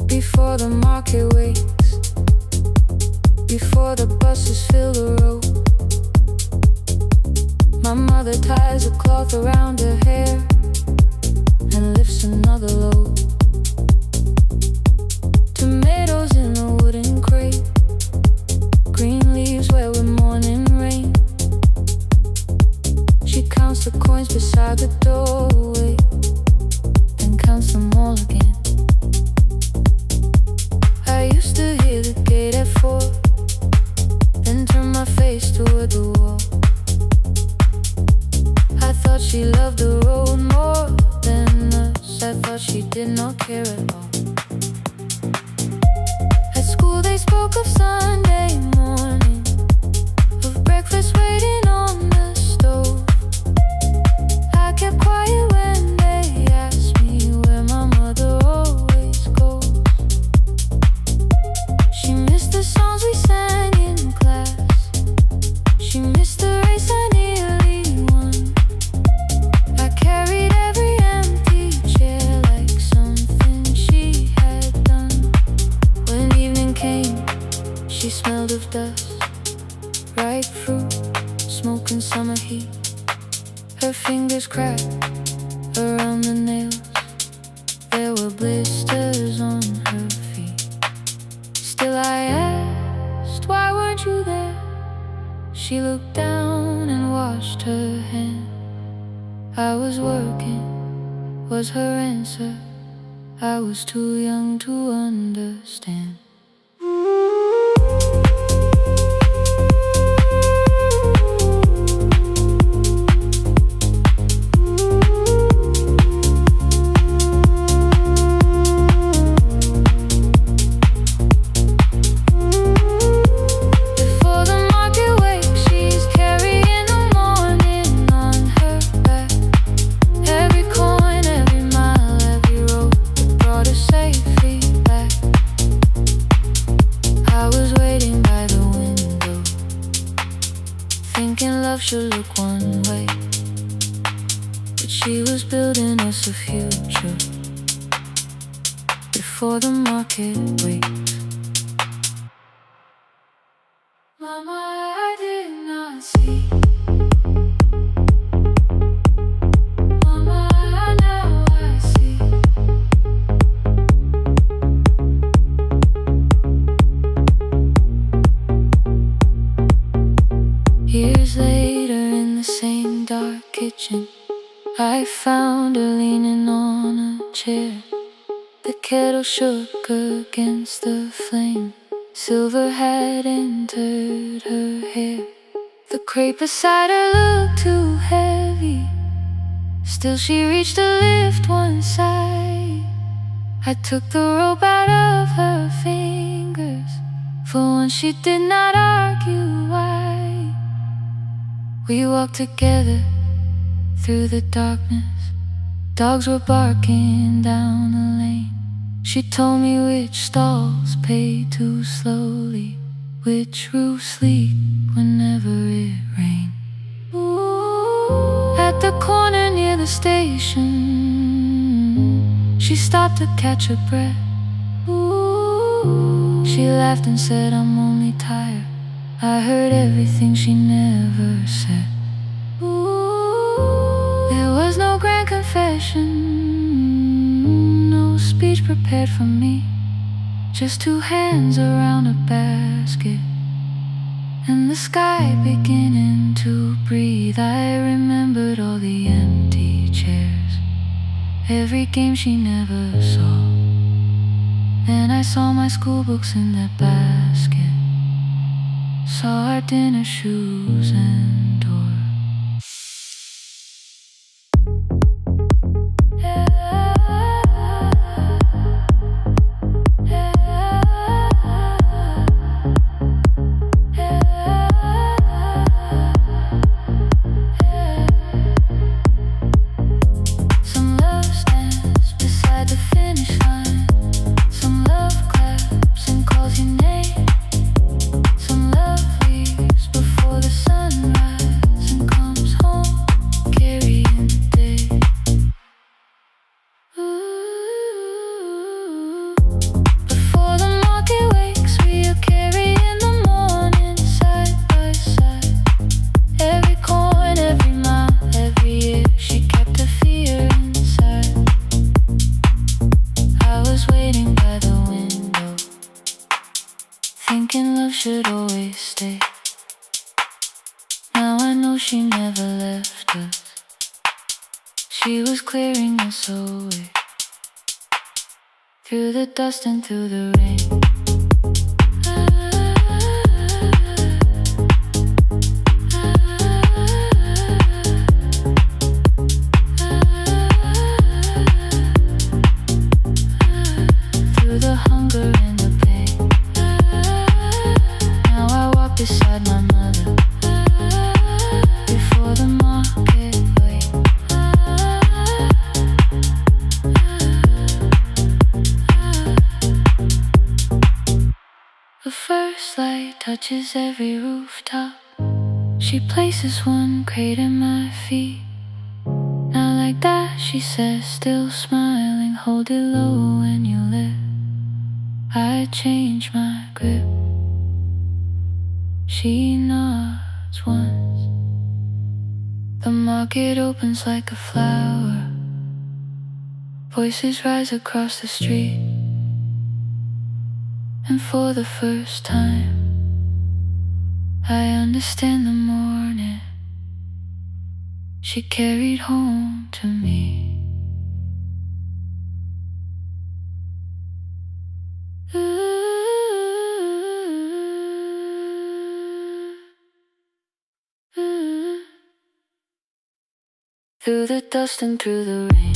Before the market wakes, before the buses fill the road, my mother ties a cloth around her hair and lifts another load. Tomatoes in a wooden crate, green leaves where we're morning rain. She counts the coins beside the doorway, then counts them all again. I used to hear the gate at 4, then turn my face toward the wall. I thought she loved the road. did not care at all. At school they spoke of Sunday morning, of breakfast waiting on the stove. I kept quiet when they asked me where my mother always goes. She missed the songs we sang in class. She missed the race I nearly won. I carried every empty chair like something she had done. When evening came, she smelled of dust, ripe fruit, smoke and summer heat. Her fingers cracked around the nails. There were blisters on her feet. Still I asked, why weren't you there? She looked down and washed her hand. I was working, was her answer. I was too young to understand. Should look one way, but she was building us a future before the market wakes. Mama, I did not see. Mama, now I see. Years later, in the same dark kitchen, I found her leaning on a chair. The kettle shook against the flame. Silver had entered her hair. The crepe beside her looked too heavy. Still she reached to lift one side. I took the rope out of her fingers. For once she did not argue why. We walked together through the darkness. Dogs were barking down the lane. She told me which stalls pay too slowly, which roofs leak whenever it rained. At the corner near the station, she stopped to catch her breath. She laughed and said, I'm only tired. I heard everything she never said. There was no grand confession, no speech prepared for me. Just two hands around a basket, and the sky beginning to breathe. I remembered all the empty chairs, every game she never saw. Then I saw my school books in that basket, saw our dinner shoes and door. Some love stands beside the finish line. Some love claps and calls your name. Some love leaves before the sunrise and comes home carrying the day. Ooh. Before the market wakes, we are carrying the morning side by side. Every coin, every mile, every year, she kept her fear inside. I was waiting by the window, thinking love should always stay. Now I know she never left us. She was clearing us away, through the dust and through the rain. touches every rooftop. She places one crate at my feet. Not like that, she says, still smiling. Hold it low when you lift. I change my grip. She nods once. The market opens like a flower. Voices rise across the street. And for the first time, I understand the morning she carried home to me. Through the dust and through the rain.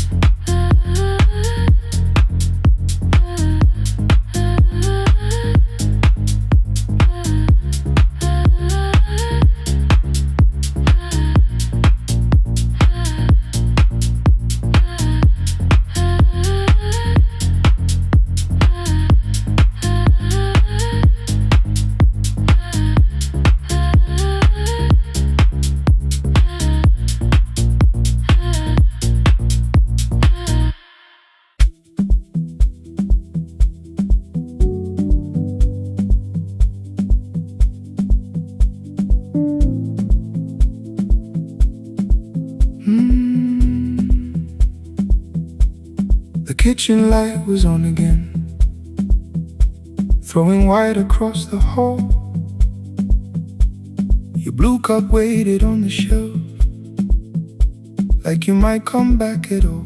The kitchen light was on again, throwing white across the hall. Your blue cup waited on the shelf, like you might come back at all.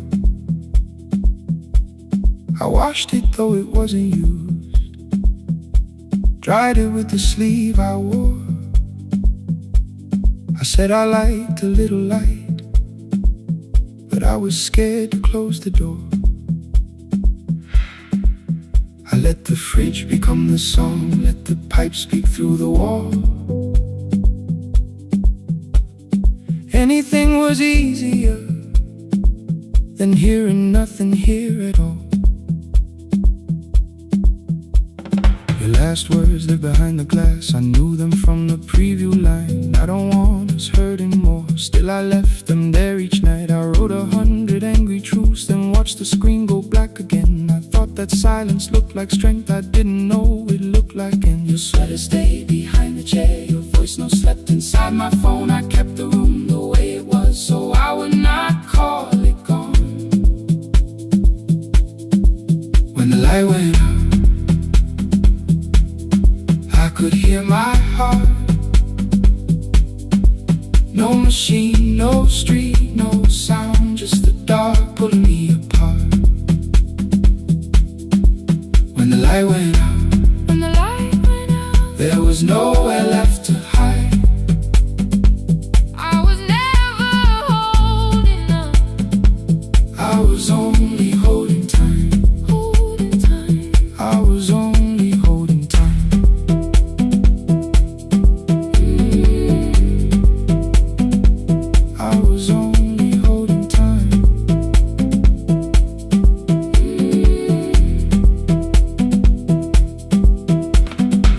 I washed it though it wasn't used, dried it with the sleeve I wore. I said I liked a little light, but I was scared to close the door. I let the fridge become the song, let the pipe speak through the wall. Anything was easier than hearing nothing here at all. Your last words live behind the glass, I knew them from the preview line. I don't want us hurting more, still I left them there each night. I wrote 100 angry truths, then watched the screen go black again. I thought that silence looked like strength, I didn't know it looked like. And your sweater stayed behind the chair, your voice no slept inside my phone. I kept the room the way it was, so I would not call it gone. When the light went out, I could hear my heart. No machine, no street, no sound, just the dark pulling me apart. When the light went out, there was nowhere left to hide. I was never holding up, I was only holding time. I was only holding time. I was only holding time.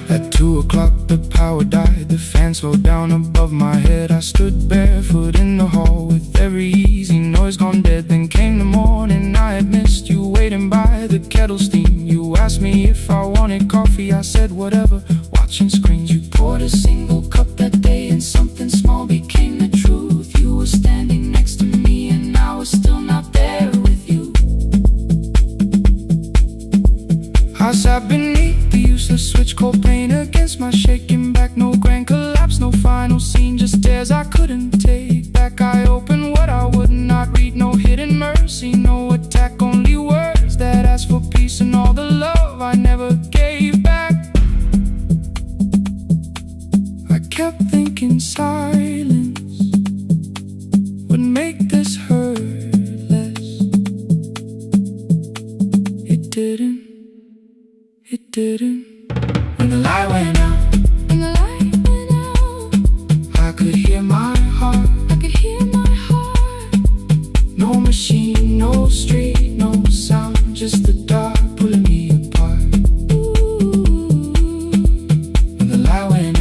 At 2 o'clock the power died, the fan slowed down above my head. I stood barefoot in the hall with every easy noise gone dead. Then came the morning, I had missed you waiting by the kettle steam. You asked me if I wanted coffee, I said whatever, watching screens. You poured a single cup that day and something small became the truth. You were standing next to me and I was still not there with you. I sat beneath the useless switch, cold pain against my shaking back. No grand collapse, no final scene, just tears I couldn't take back. I opened what I would not read, no hidden mercy, no attack, only words that ask for peace and all the love I never gave back. I kept thinking silence would make this hurt less. It didn't. It didn't. When the light went out, I could hear my heart. No machine, no street, no sound, just the dark pulling me apart. When the light went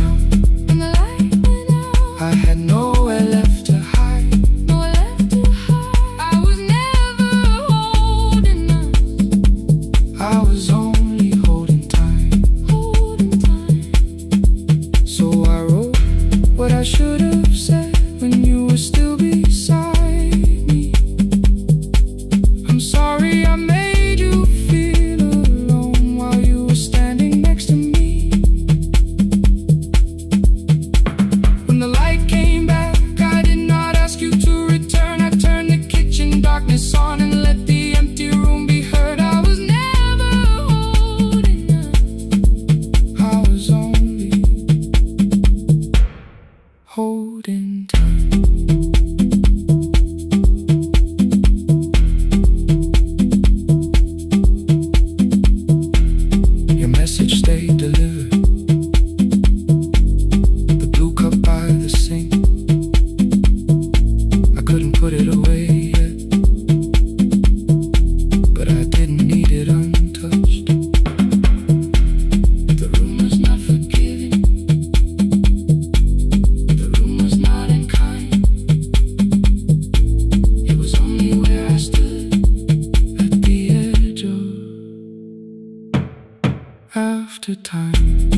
after time,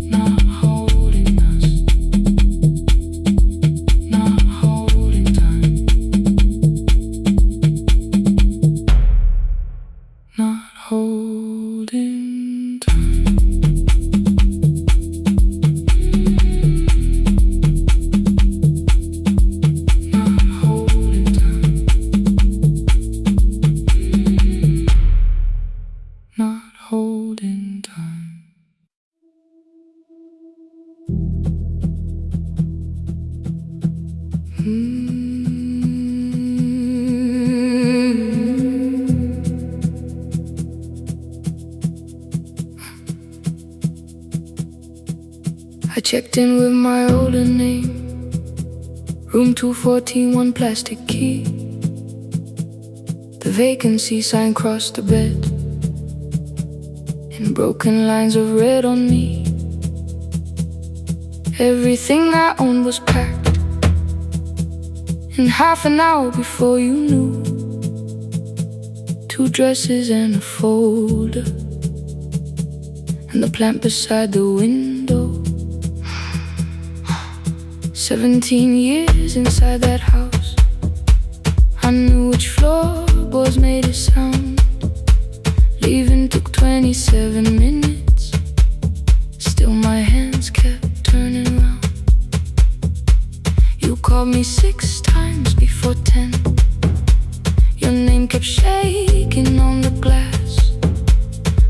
not holding us, not holding time, not holding time. Holding time. I checked in with my older name, room 214, one plastic key. The vacancy sign crossed the bed in broken lines of red on me. Everything I owned was packed in half an hour before you knew. 2 dresses and a folder, and the plant beside the window. 17 years inside that house, I knew which floorboards made a sound. Leaving took 27 minutes, still my hands kept turning round. You called me 6 times before 10. Your name kept shaking on the glass.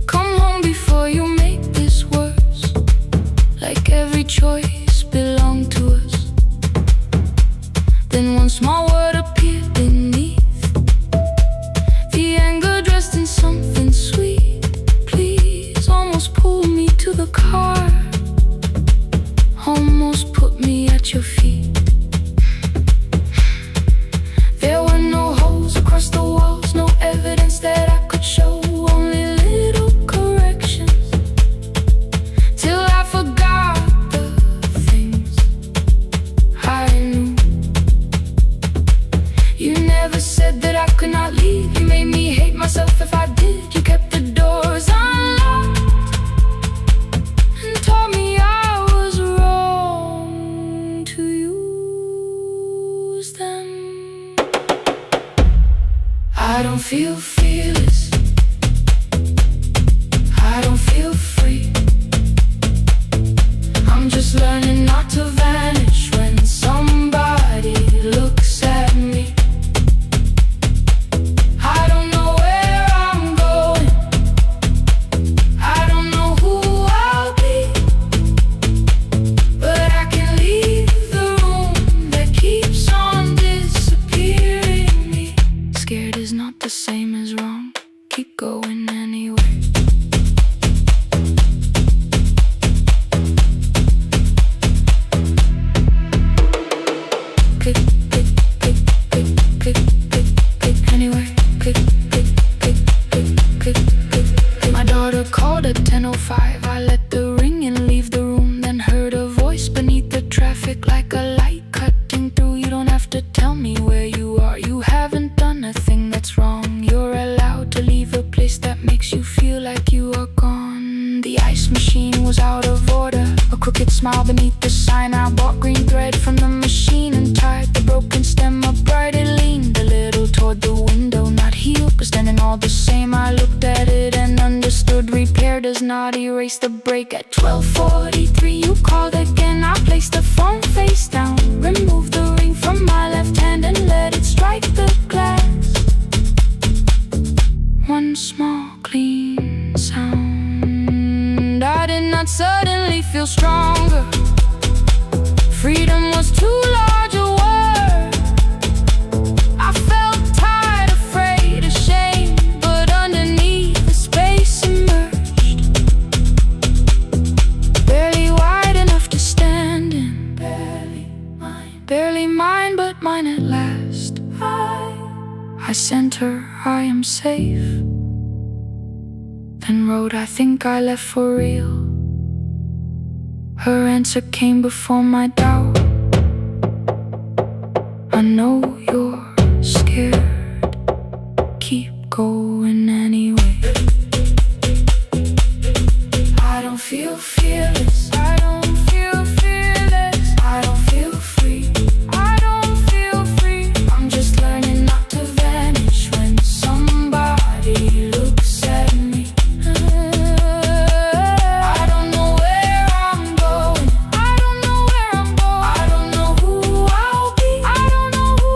Come home before you make this worse, like every choice belonged to us. Then one small word appeared beneath, the anger dressed in something sweet. Please, almost pulled me to the car, almost put me at your feet. There were no holes across the walls, no evidence that I could show, only little corrections, till I forgot the things I knew. You never said that I could not leave. You made me hate myself if I did. You kept the doors unlocked and taught me I was wrong to use them. I don't feel fearless, I don't feel free. I'm just learning not to vanish when somebody looks at me. I don't know where I'm going, I don't know who I'll be, but I can leave the room that keeps on disappearing me. Scared is not the same as wrong, keep going anyway. Pick, pick, pick, pick, pick, pick, pick, anyway. Pick, pick, pick, pick, pick, pick, pick. My daughter called at 10:05. I let the ring and leave the room, then heard a voice beneath the traffic like a light cutting through. You don't have to tell me where you are, you haven't done a thing that's wrong. You're allowed to leave a place that makes you feel like you are gone. The ice machine was out of order, a crooked smile beneath the sign. I bought green thread from the machine and tied the broken stem upright. It leaned a little toward the window, not healed but standing all the same. I looked at it and understood repair does not erase the break. At 12:43 you called again. I placed the phone face down, removed the ring from my left hand and let it strike the glass. One small clean sound. I did not suddenly feel stronger. Freedom was too large a word. I felt tired, afraid, ashamed, but underneath the space emerged, barely wide enough to stand in. Barely mine, but mine at last. I sent her, I am safe, then wrote, I think I left for real. Her answer came before my doubt. I know you're scared, keep going anyway. feel fearless. I don't feel fearless. I don't feel free. I don't feel free. I'm just learning not to vanish when somebody looks at me. I don't know where I'm going. I don't know where I'm going. I don't know who I'll be. I don't know who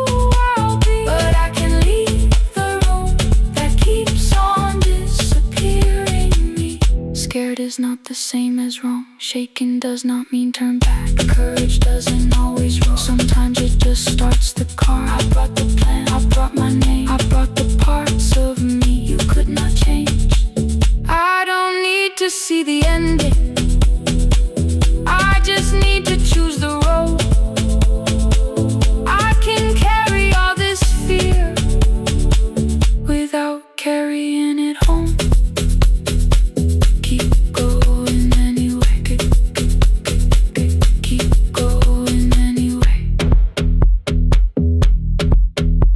I'll be. But I can leave the room that keeps on disappearing me. Scared is not the same as wrong. Shaken does not mean turn back. Courage doesn't always roll. Sometimes it just starts the car. I brought the plan, I brought my name, I brought the parts of me you could not change. I don't need to see the ending. I just need to choose the road. I can carry all this fear without carrying it home. Keep going anyway. Keep going anyway.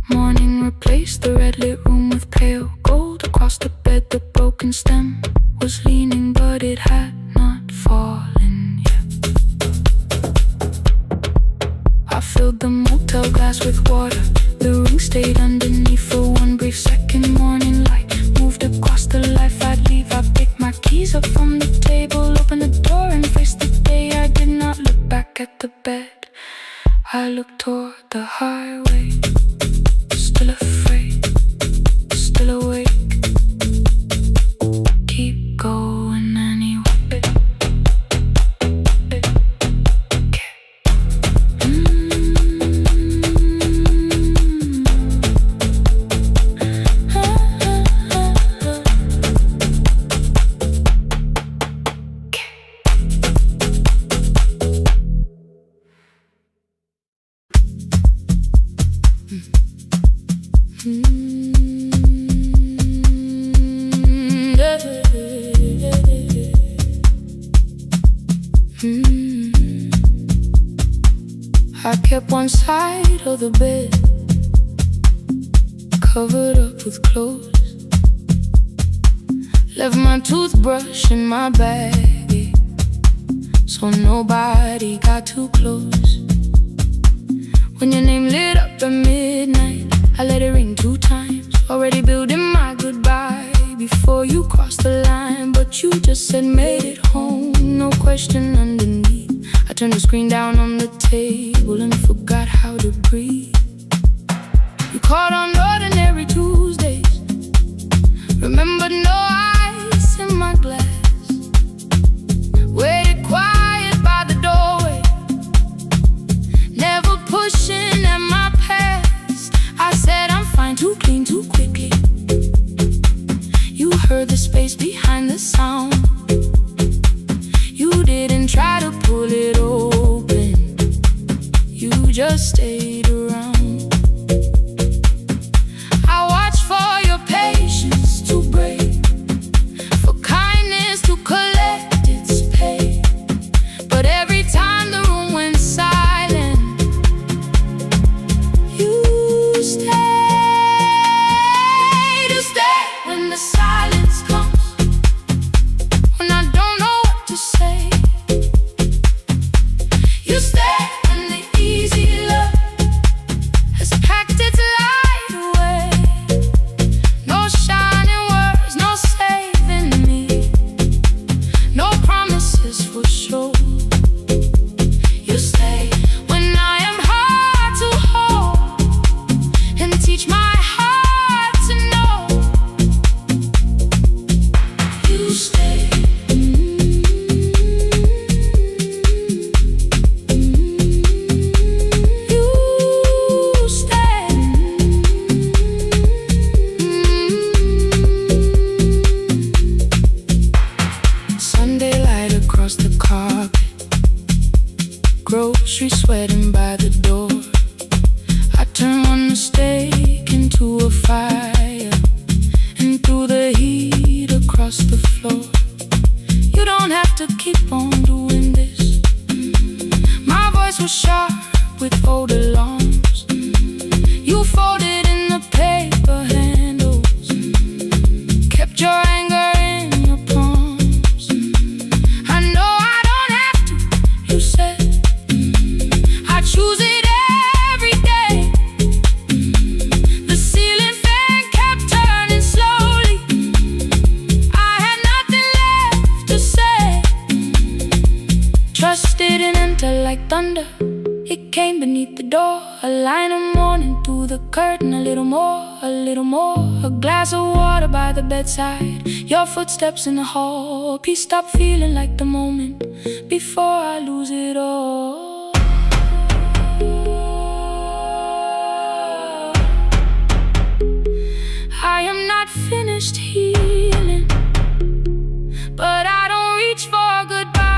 Morning replaced the red lit room with pale gold. Across the bed the broken stem was leaning, but it had not fallen yet. I filled the motel glass with water. The ring stayed underneath for one brief second. Morning light moved across the life I'd leave. I picked my keys up from the table, opened the door and faced the day. I did not look back at the bed. I looked toward the highway. Still afraid, still awake. Keep going anyway. I kept one side of the bed covered up with clothes. Left my toothbrush in my bag, so nobody got too close. When your name lit up at midnight, I let it ring 2 times. Already building my goodbye before you crossed the line. But you just said made it home, no question underneath. I turned the screen down on the table and forgot how to breathe. You called on ordinary Tuesdays. Remember no ice in my glass. Waited quiet by the doorway, never pushing at my past. I said I'm fine, too clean, too quickly. You heard the space behind the sound. You didn't try to pull it open, you just stayed around. I watched for your patience to break, for kindness to collect its pay. But every time the room went silent, you stayed. You stay when the silence comes, when I don't know what to say. You stay when the easy love like thunder. It came beneath the door, a line of mourning through the curtain. A little more, a little more. A glass of water by the bedside, your footsteps in the hall. Please stop feeling like the moment before I lose it all. I am not finished healing, but I don't reach for a goodbye.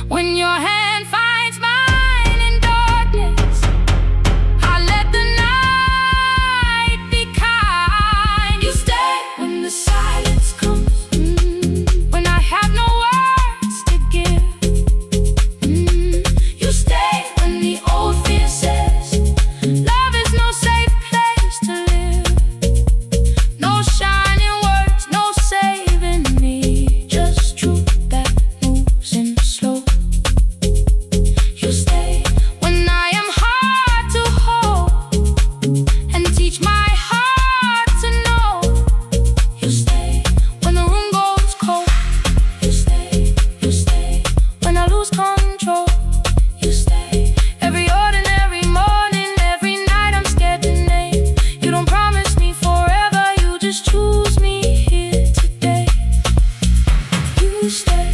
When your hand finds mine in darkness, I let the night be kind. You stay when the silence comes, when I have no words to give. You stay when the old fear says love is no safe place to live. No shining words, no saving me, just truth that moves in slow. You stay when I am hard to hold and teach my heart to know. You stay when the room goes cold. You stay when I lose control. You stay every ordinary morning, every night I'm scared to name. You don't promise me forever, you just choose me here today. You stay.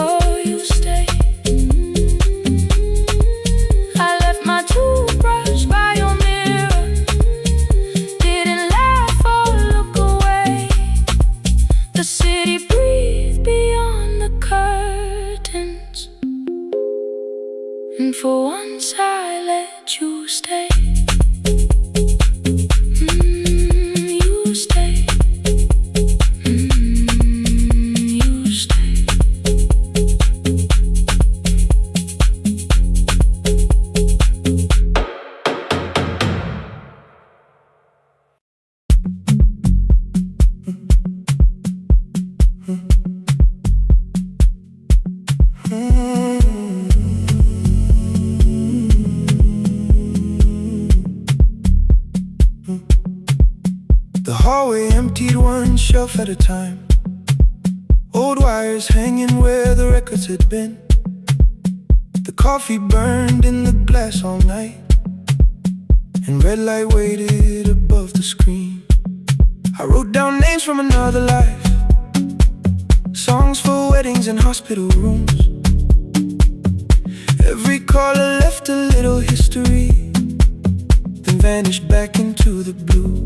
Oh, you stay. I left my toothbrush by your mirror, didn't laugh or look away. The city breathed beyond the curtains, and for once I let you stay. You stay. You stay. The hallway emptied one shelf at a time. Old wires hanging where the records had been. The coffee burned in the glass all night, and red light waited above the screen. I wrote down names from another life, songs for weddings and hospital rooms. Every caller left a little history, then vanished back into the blue.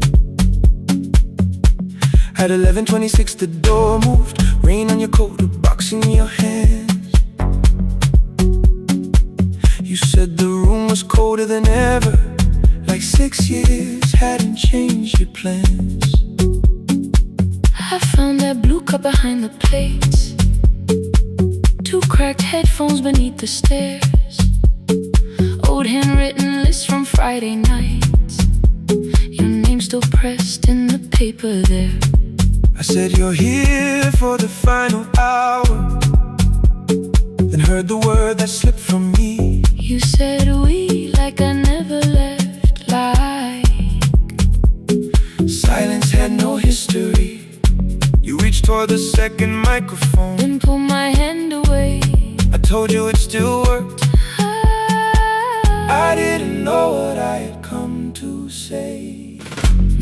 At 11:26 the door moved, rain on your coat, a box in your hands. You said the room was colder than ever, like 6 years hadn't changed your plans. I found that blue cup behind the plates, 2 cracked headphones beneath the stairs, old handwritten lists from Friday nights, your name still pressed in the paper there. I said you're here for the final hour, then heard the word that slipped from me. You said we like I never left, like Silence had no history. You reached toward the second microphone, then pull my hand away. I told you it still worked. I didn't know what I had come to say.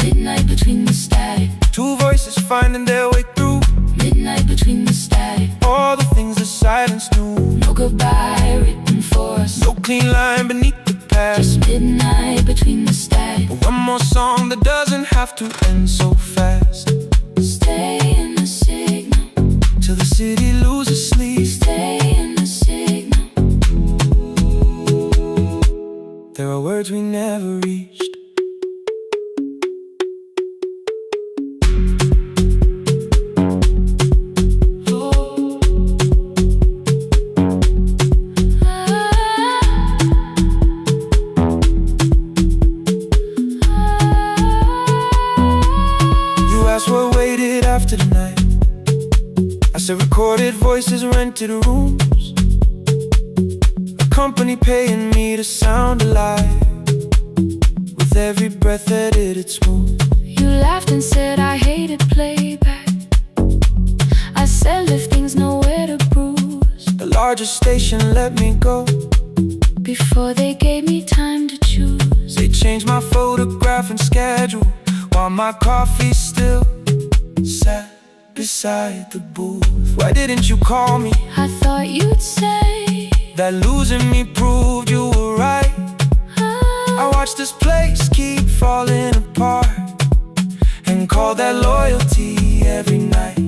Midnight between the static, 2 voices finding their way through. midnight between the static. All the things the silence knew. No goodbye written for us, No clean line beneath the past. just midnight between the static. One more song that doesn't have to end so fast. Stay in the signal, Till the city loses sleep. stay in the signal. There are words we never reached. What waited after the night? I said recorded voices, rented rooms, a company paying me to sound alive. With every breath that it smooth. You laughed and said I hated playback. I said if things nowhere to charger station let me go. Before they gave me time to choose, they changed my photograph and schedule, while my coffee still sat beside the booth. Why didn't you call me? I thought you'd say that losing me proved you were right. I watched this place keep falling apart, and call that loyalty every night.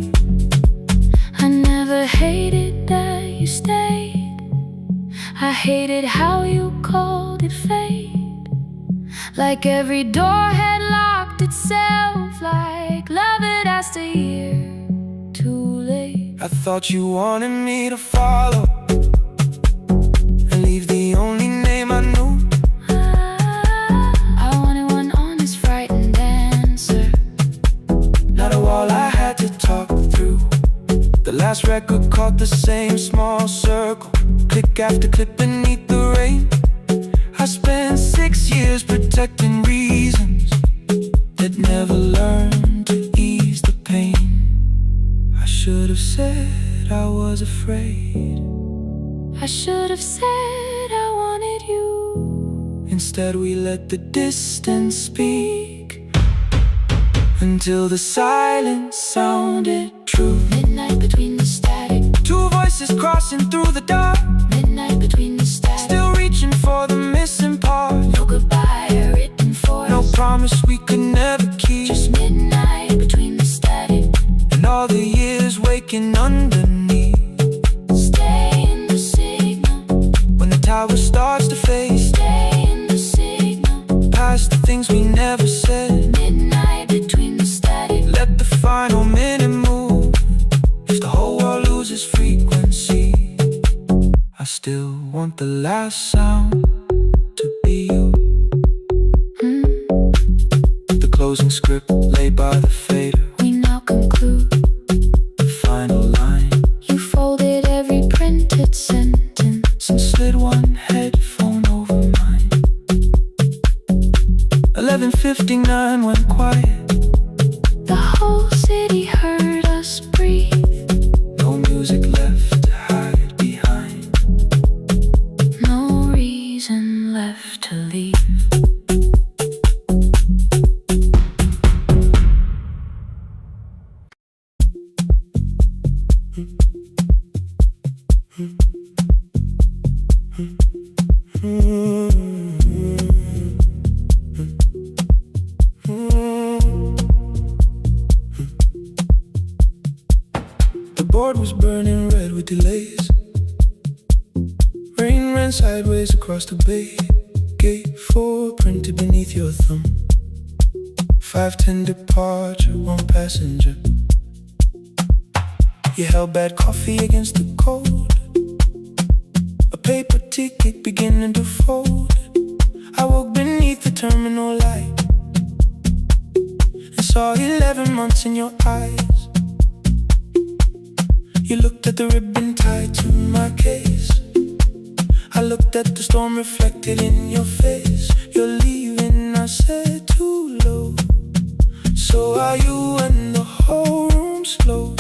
I never hated that you stayed. I hated how you called it fate. Like every door had locked itself, like love had asked a year too late. I thought you wanted me to follow and leave the only name I knew. I wanted one honest, frightened answer, not a wall I had to talk through. The last record caught the same small circle, click after click beneath the rain. I spent 6 years protecting reasons that never learned to ease the pain. I should have said I was afraid. I should have said I wanted you. Instead we let the distance speak, until the silence sounded true. Midnight between the static, two voices crossing through the dark. Midnight between the static, still reaching for the missing part. no goodbye written for no us, promise we could never keep. just midnight between the static, and all the years waking underneath. stay in the signal, when the tower starts to fade, stay in the signal, past the things we never said. midnight between the static, let the final minute move. If the whole world loses frequency, I still want the last sound to be you. The closing script laid by the fader, we now conclude. the final line, You folded every printed sentence and slid one headphone over mine. 11:59 went quiet. The whole city heard us breathe. No music left to hide behind. No reason left to leave. The board was burning red with delays. Rain ran sideways across the bay. Gate 4 printed beneath your thumb. 5:10 departure, 1 passenger. You held bad coffee against the cold, a paper ticket beginning to fold. I woke beneath the terminal light and saw 11 months in your eyes. You looked at the ribbon tied to my case. I looked at the storm reflected in your face. You're leaving, I said, too low. So are you, and the whole room slowed.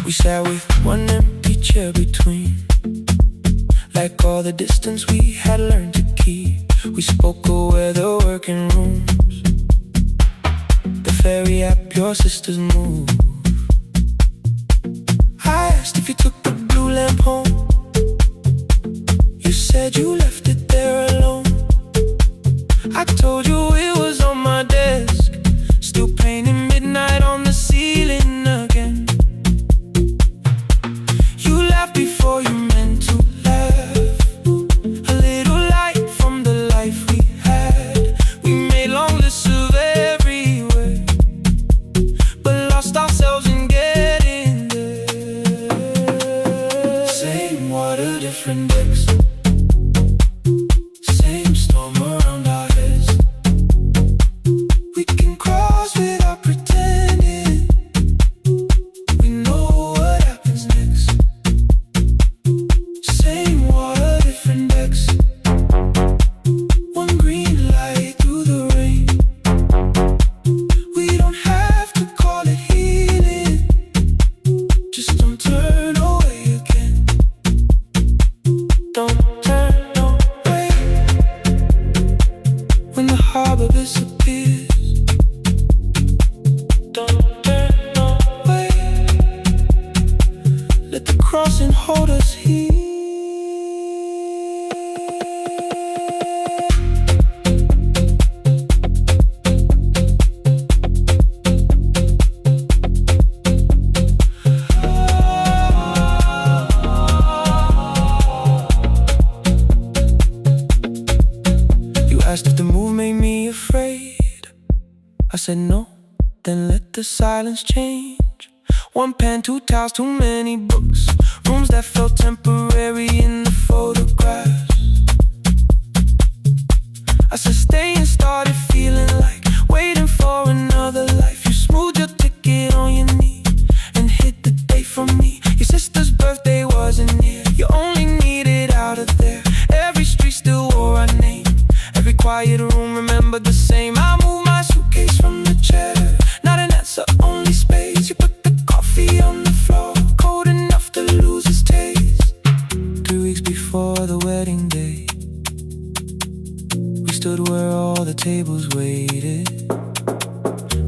We sat with one empty chair between, like all the distance we had learned to keep. We spoke of weather, working rooms, the ferry app your sisters move. I asked if you took the blue lamp home. You said you left it there alone. I told you it was on my desk, still painting midnight on the ceiling again. You laughed before you meant to laugh, a little light from the life we had. We made long lists of everywhere, but lost ourselves in getting there. Same water, different decks, same storm around our heads. longer disappears. Don't turn away. Let the crossing hold us here. Asked if the move made me afraid. I said no, then let the silence change. One pen, two towels, too many books. Rooms that felt temporary in the photographs. I said stay and started feeling like waiting for another life. You smoothed your ticket on your knee and hid the date from me. Your sister's birthday wasn't near. You only needed out of there. Every street still wore our name. Every quiet room remembered the same. I moved my suitcase from the chair. Not an answer, only space. You put the coffee on the floor, cold enough to lose its taste. 3 weeks before the wedding day, we stood where all the tables waited.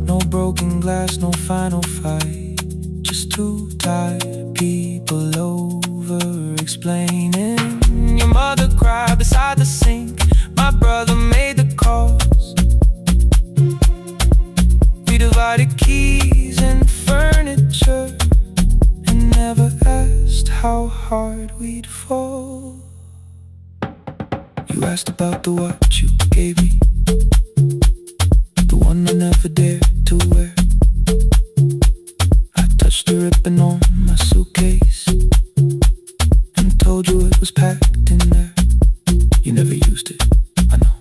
No broken glass, no final fight. Just two tired people over-explaining. Your mother cried beside the sink. My brother made the calls. We divided keys and furniture and never asked how hard we'd fall. You asked about the watch you gave me, the one I never dared to wear. I touched the ribbon on my suitcase and told you it was packed in there. You never used it, I know.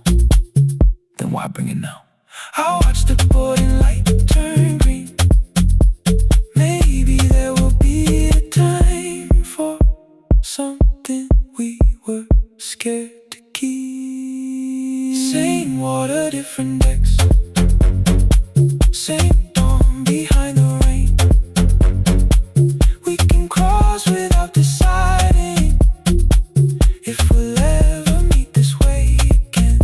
Then why bring it now? I watched the boarding light turn green. Maybe there will be a time for something we were scared to keep. Same water, different decks. Same dawn behind the rain. We can cross without deciding if we'll ever meet this way again.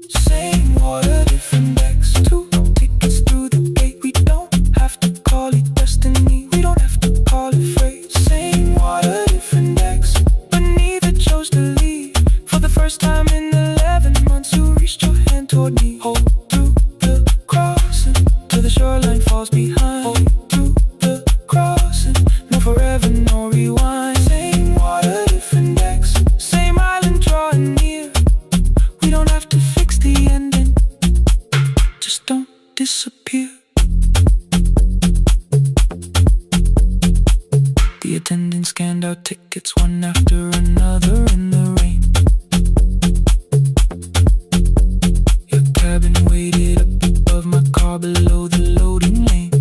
Same water, different decks. 2 tickets through the gate. We don't have to call it destiny. We don't have to call it fate. Same water, different decks. But neither chose to leave. For the first time in 11 months, you reached your hand toward me. Hold through the crossing till the shoreline falls behind. Hold through the crossing. No forever, no rewind. Same water, different decks. Same island drawing near. We don't have to fix the ending. Just don't disappear. The attendant scanned our tickets one after another in the rain. Your cabin waited up above my car below the loading lane.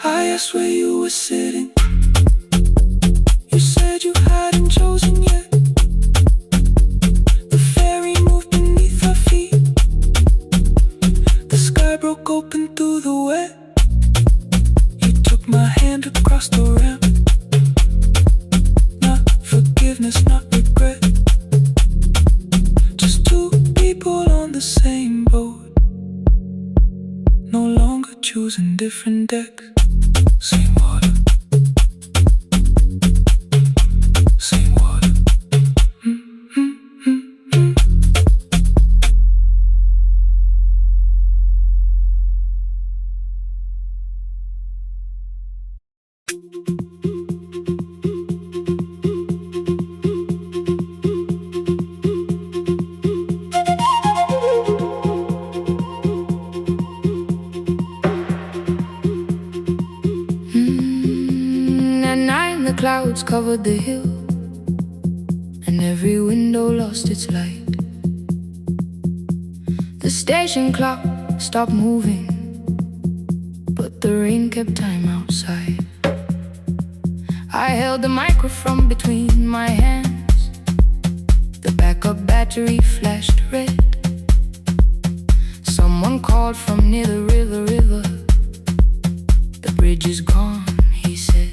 I asked where you were sitting. You said you hadn't chosen yet. The ferry moved beneath our feet. The sky broke open through the wet. You took my hand across the ramp. Not forgiveness, not regret. Just two people on the same boat. No longer choosing different decks. Same water. Same water. At night the clouds covered the hill, and every window lost its light. The station clock stopped moving, but the rain kept time outside. I held the microphone between my hands. The backup battery flashed red. Someone called from near the river. The bridge is gone, he said.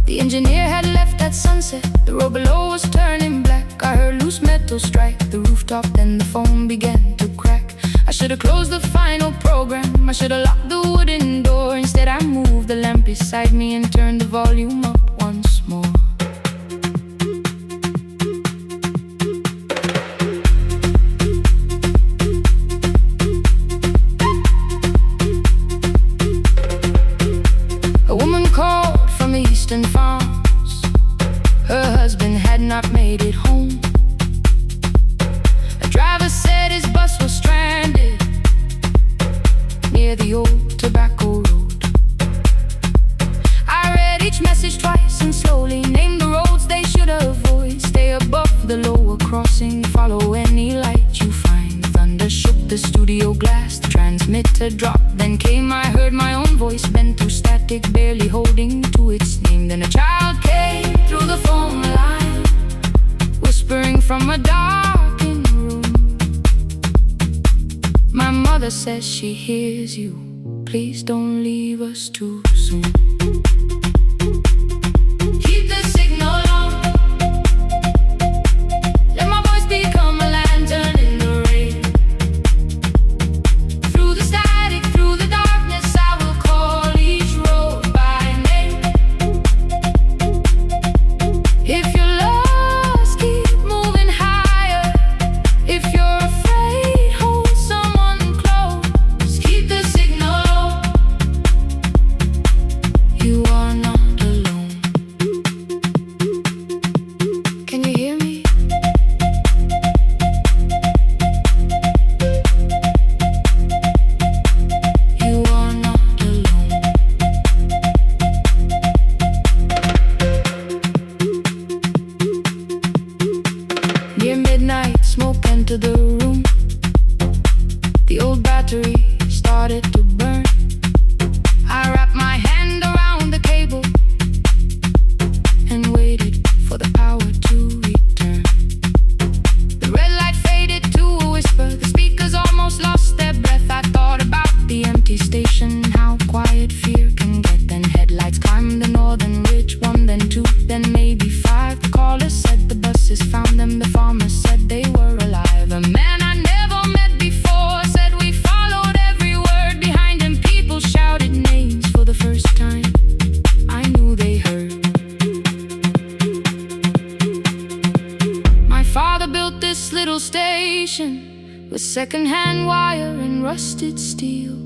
The engineer had left at sunset. The road below was turning black. I heard loose metal whistle strike the rooftop, then the phone began to crack. I should have closed the final program, I should have locked the wooden door. Instead I moved the lamp beside me and turned the volume up once more. A woman called from the eastern farms. Her husband had not made it home. A driver said his bus was stranded near the old tobacco road. I read each message twice and slowly named the roads they should avoid. Stay above the lower crossing, follow any light you find. Thunder shook the studio glass, the transmitter dropped. Then came, I heard my own voice bent through static, barely holding to its name. Then a child came through the phone line, whispering from a darkened room. My mother says she hears you, please don't leave us too soon. Keep the signal on, let my voice become a lantern in the rain. Through the static, through the darkness, I will call each road by name. If you're lost, keep moving higher. If you're afraid, hold someone close. Keep the signal on, you are not alone. Can you hear me? You are not alone. Near midnight, smoke entered the room. The old battery started to burn. I wrapped my hand around the cable and waited for the power to return. The red light faded to a whisper, the speakers almost lost their breath. I thought about the empty station, how quiet fear can get. Then headlights climbed the northern ridge, one, then two, then maybe five. The caller said the buses found them, the farmer said they were alive. A man I never met before said we followed every word. Behind him people shouted names for the first time. I knew they heard. My father built this little station with second-hand wire and rusted steel.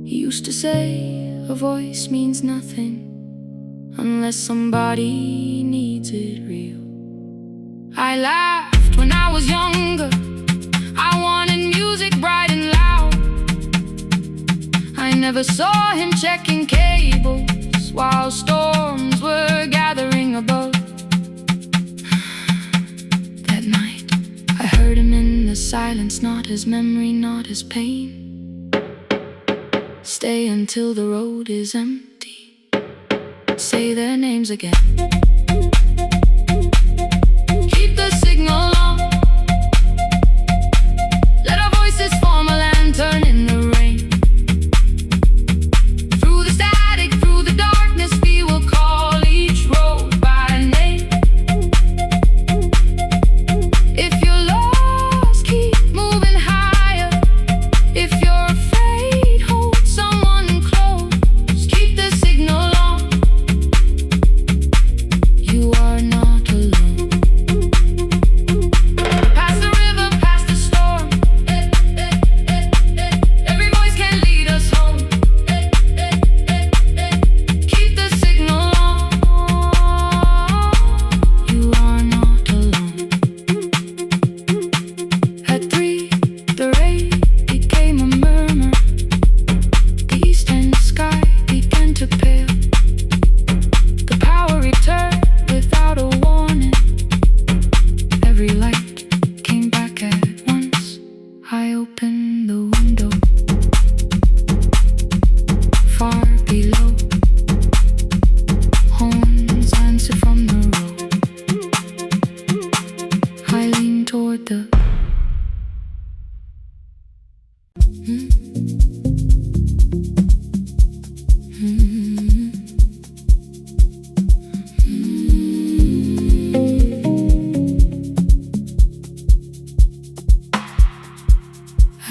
He used to say a voice means nothing unless somebody needs it real. I laughed when I was younger, I wanted music bright and loud. I never saw him checking cables while storms were gathering above. That night I heard him in the silence, not his memory, not his pain. Stay until the road is empty, say their names again. Keep the signal on, let our voices form a lantern in the rain. Through the static, through the darkness, we will call each road by name. If you're lost, keep moving higher. If you're afraid, hold someone close. Keep the signal on,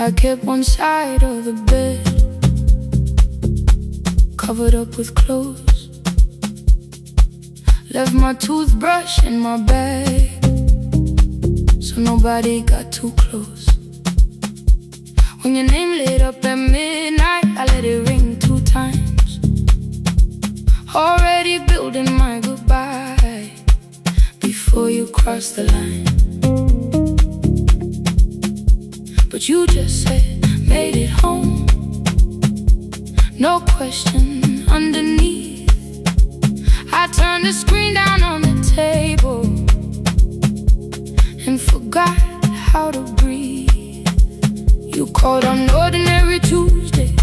I kept one side of the bed covered up with clothes. Left my toothbrush in my bag so nobody got too close. When your name lit up at midnight, I let it ring 2 times. Already building my goodbye before you cross the line. But you just said, made it home. No question underneath. I turned the screen down on the table and forgot how to breathe. You called on ordinary Tuesdays.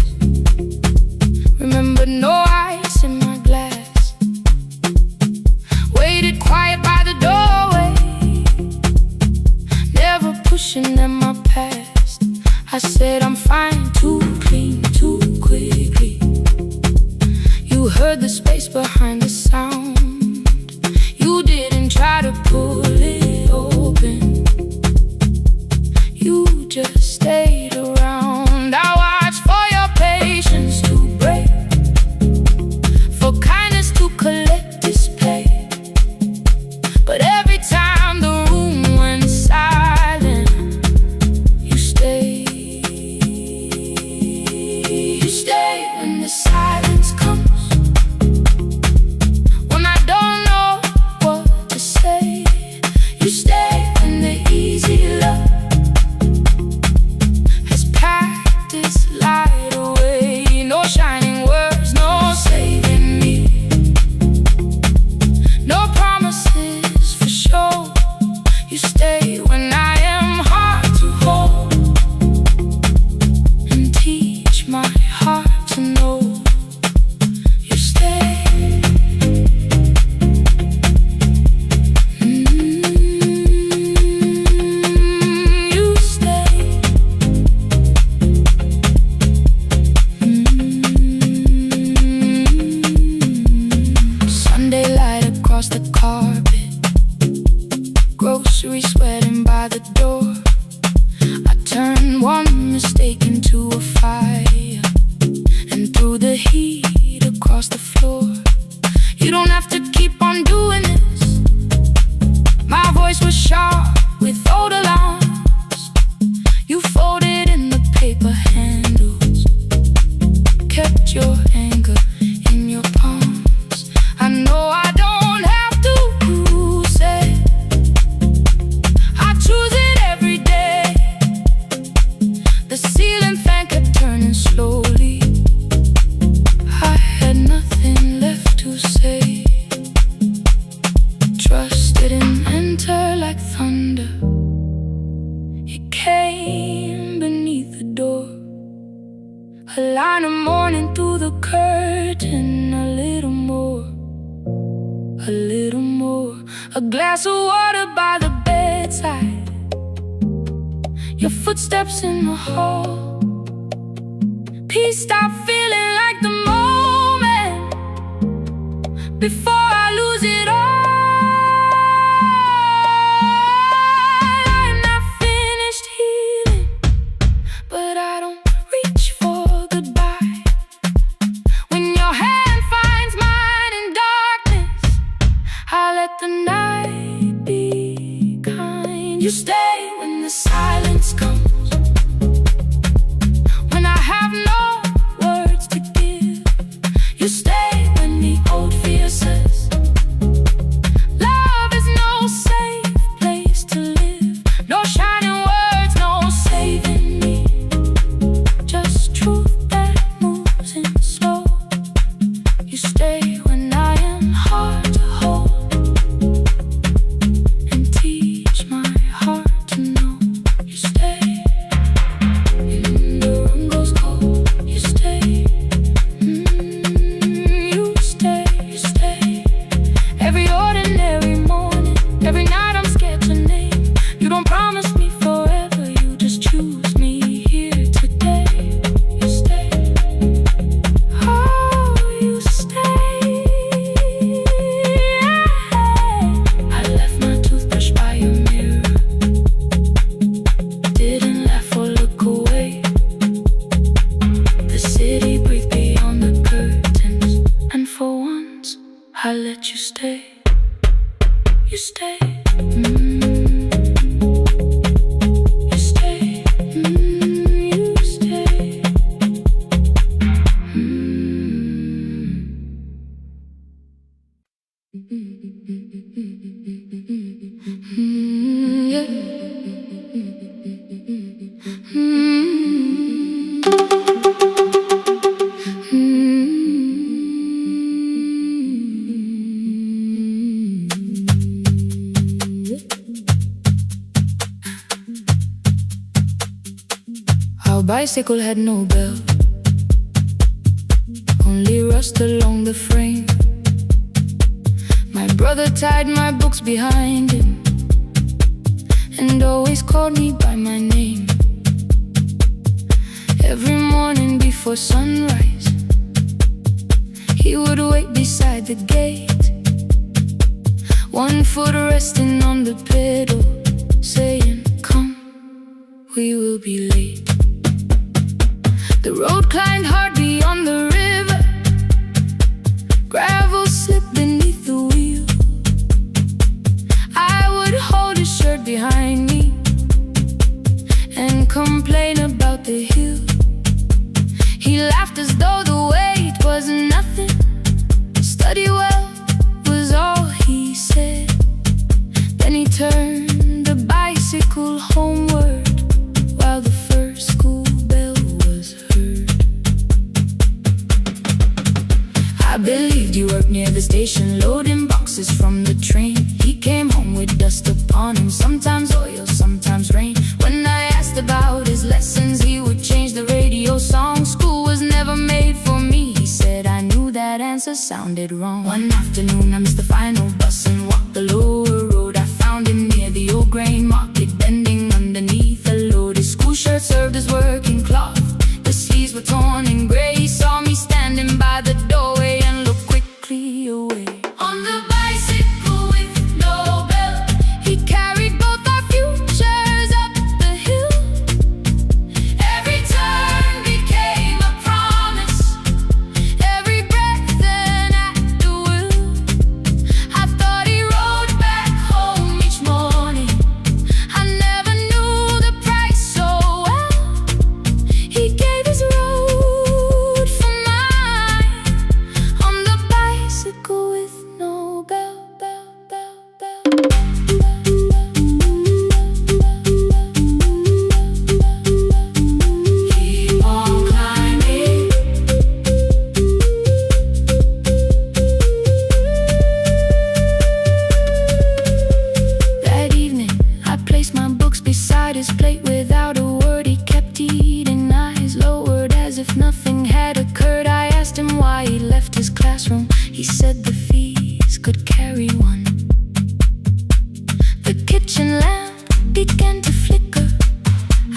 Remember, no ice in my glass. Waited quiet by the doorway, never pushing at my past. I said I'm fine, too clean, too quickly. You heard the space behind the sound. You didn't try to pull it open. You just stayed around. I watched for your patience to break, for kindness to collect display. But every time the room went silent, you stayed. You stay when the silence comes, when I don't know what to say. You stay when the easy love has packed its light away. No shining words, no saving me, no promises for sure. You stay when I am hard to hold and teach my heart to know. You stay. You stay. Sunday light across the carpet, groceries sweating by the door. I turned one mistake into a fire and threw the heat across the floor. You don't have to keep on doing this. My voice was sharp with old alarms. You folded in the paper handles, kept your anger in your palms. I know I don't have to say I choose it every day. The ceiling fan kept turning slowly. I had nothing left to say. Trust didn't enter like thunder. It came beneath the door. A line of morning through the curtain. A little more, a little more. A glass of water by the bedside. Your footsteps in the hall. Peace stopped feeling like the moment before I lose it all. I'm not finished healing, but I don't reach for goodbye. When your hand finds mine in darkness, I let the night be kind. You stay when the silence comes, when I have no words to give. You stay when the old fear says love is no safe place to live. No shining words, no saving me, just truth that moves in slow. You stay when I am hard to hold and teach my heart to know. You stay, you stay. Yeah. Our bicycle had no bell, only rust along the frame. My brother tied my books behind him and always called me by my name. Every morning before sunrise, he would wait beside the gate, one foot resting on the pedal, saying, "Come, we will be late." The road climbed hard beyond the river, gravel slipped beneath the wheel. I would hold his shirt behind me and complain about the hill. He laughed as though the weight was nothing. Study well was all he said. Then he turned the bicycle homeward while the first school bell was heard. I believed you worked near the station, loading boxes from the train. He came home with dust upon him, sometimes oil, sometimes rain. When I asked about his lessons, he would change the radio song. School was never made for me, he said. I knew that answer sounded wrong. One afternoon I missed the final bus and walked the lower road. I found him near the old grain market, bending underneath a load. His school shirt served as working cloth, the sleeves were torn and gray. He saw me standing by the doorway and looked quickly away. On the bicycle with no bell, he carried both our futures up the hill. Every turn became a promise, every breath an act of will. I thought he rode back home each morning, I never knew the price so well. He gave his road for mine, on the bicycle with no bell, bell, bell, bell. Keep on climbing. That evening, I placed my books beside his plate without a word. He kept eating, eyes lowered as if nothing had occurred. I asked him why he left his classroom. He said the fees could carry one. The kitchen lamp began to flicker.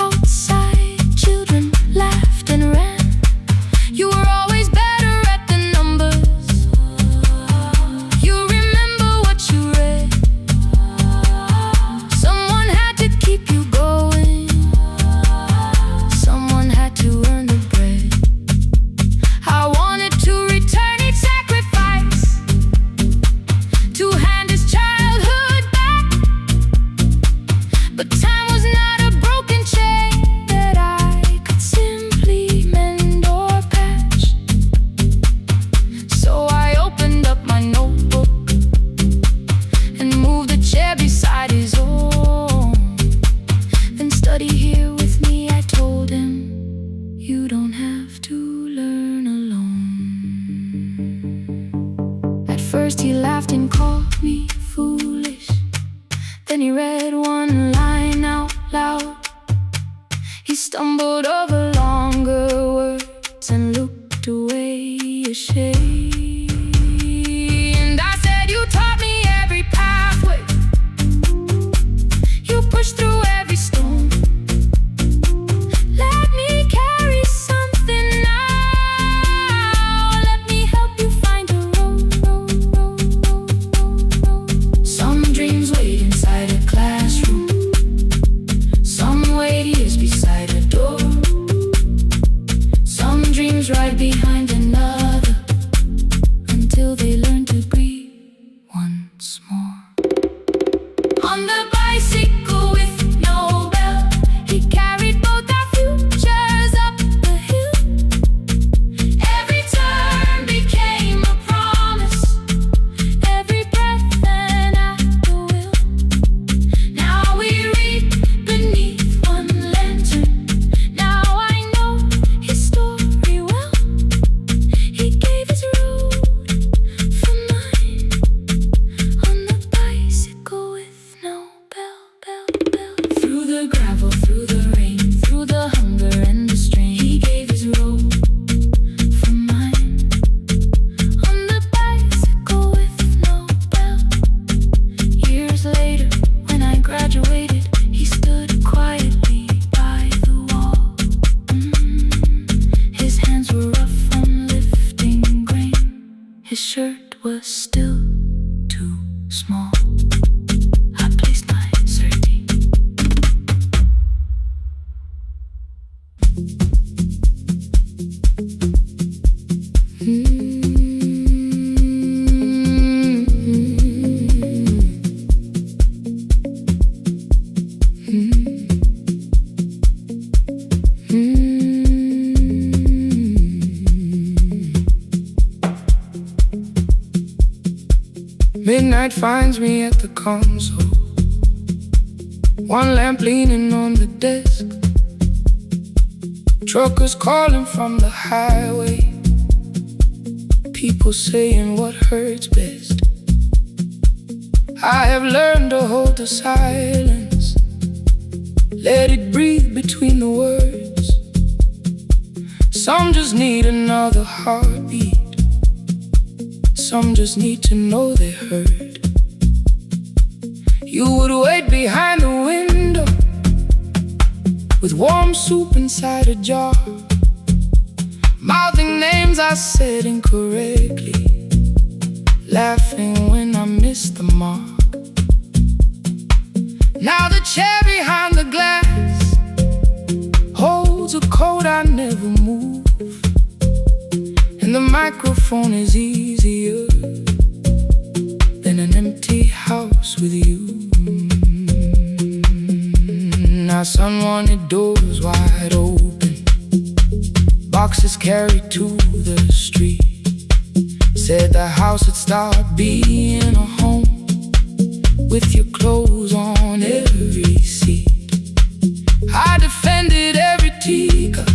Outside, children laughed and ran. You were always better at the numbers. You remember what you read. Someone had to keep you going, someone had to earn the bread. I wanted to return each sacrifice, to hand his childhood back. But time was not a broken chain that I could simply mend or patch. So I opened up my notebook and moved the chair beside his own. Then study here with me, I told him. You don't have to learn alone. At first he laughed and called me foolish. Then he read one line out loud. He stumbled over longer words and looked away ashamed. And I said, you taught me every pathway, you pushed through every stone. Let me carry something now, let me help you find a road. Some dreams wait inside a classroom, some wait years beside a door. Some dreams right behind another, On the bicycle with no bell, he carried both our futures up the hill. Every turn became a promise, every breath an act of will. Now we read beneath one lantern. Now I know his story well. He gave his road for mine, on the bicycle with no bell. Through the gravel, through the rain, through the hunger and the strain, he gave his road for mine, on the bicycle with no bell. Years later, when I graduated, he stood quietly by the wall. His hands were rough from lifting grain. His shirt was still too small. I placed my sardine. Midnight finds me at the console, one lamp leaning on the desk. Truckers calling from the highway, people saying what hurts best. I have learned to hold the silence, let it breathe between the words. Some just need another heartbeat, some just need to know they heard. You would wait behind the window with warm soup inside a jar, mouthing names I said incorrectly, laughing when I missed the mark. Now the chair behind the glass holds a coat I never move, and the microphone is easier than an empty house with you. Now son wanted doors wide open, boxes carried to the street. Said the house would start being a home, with your clothes on every seat. I defended every teacup,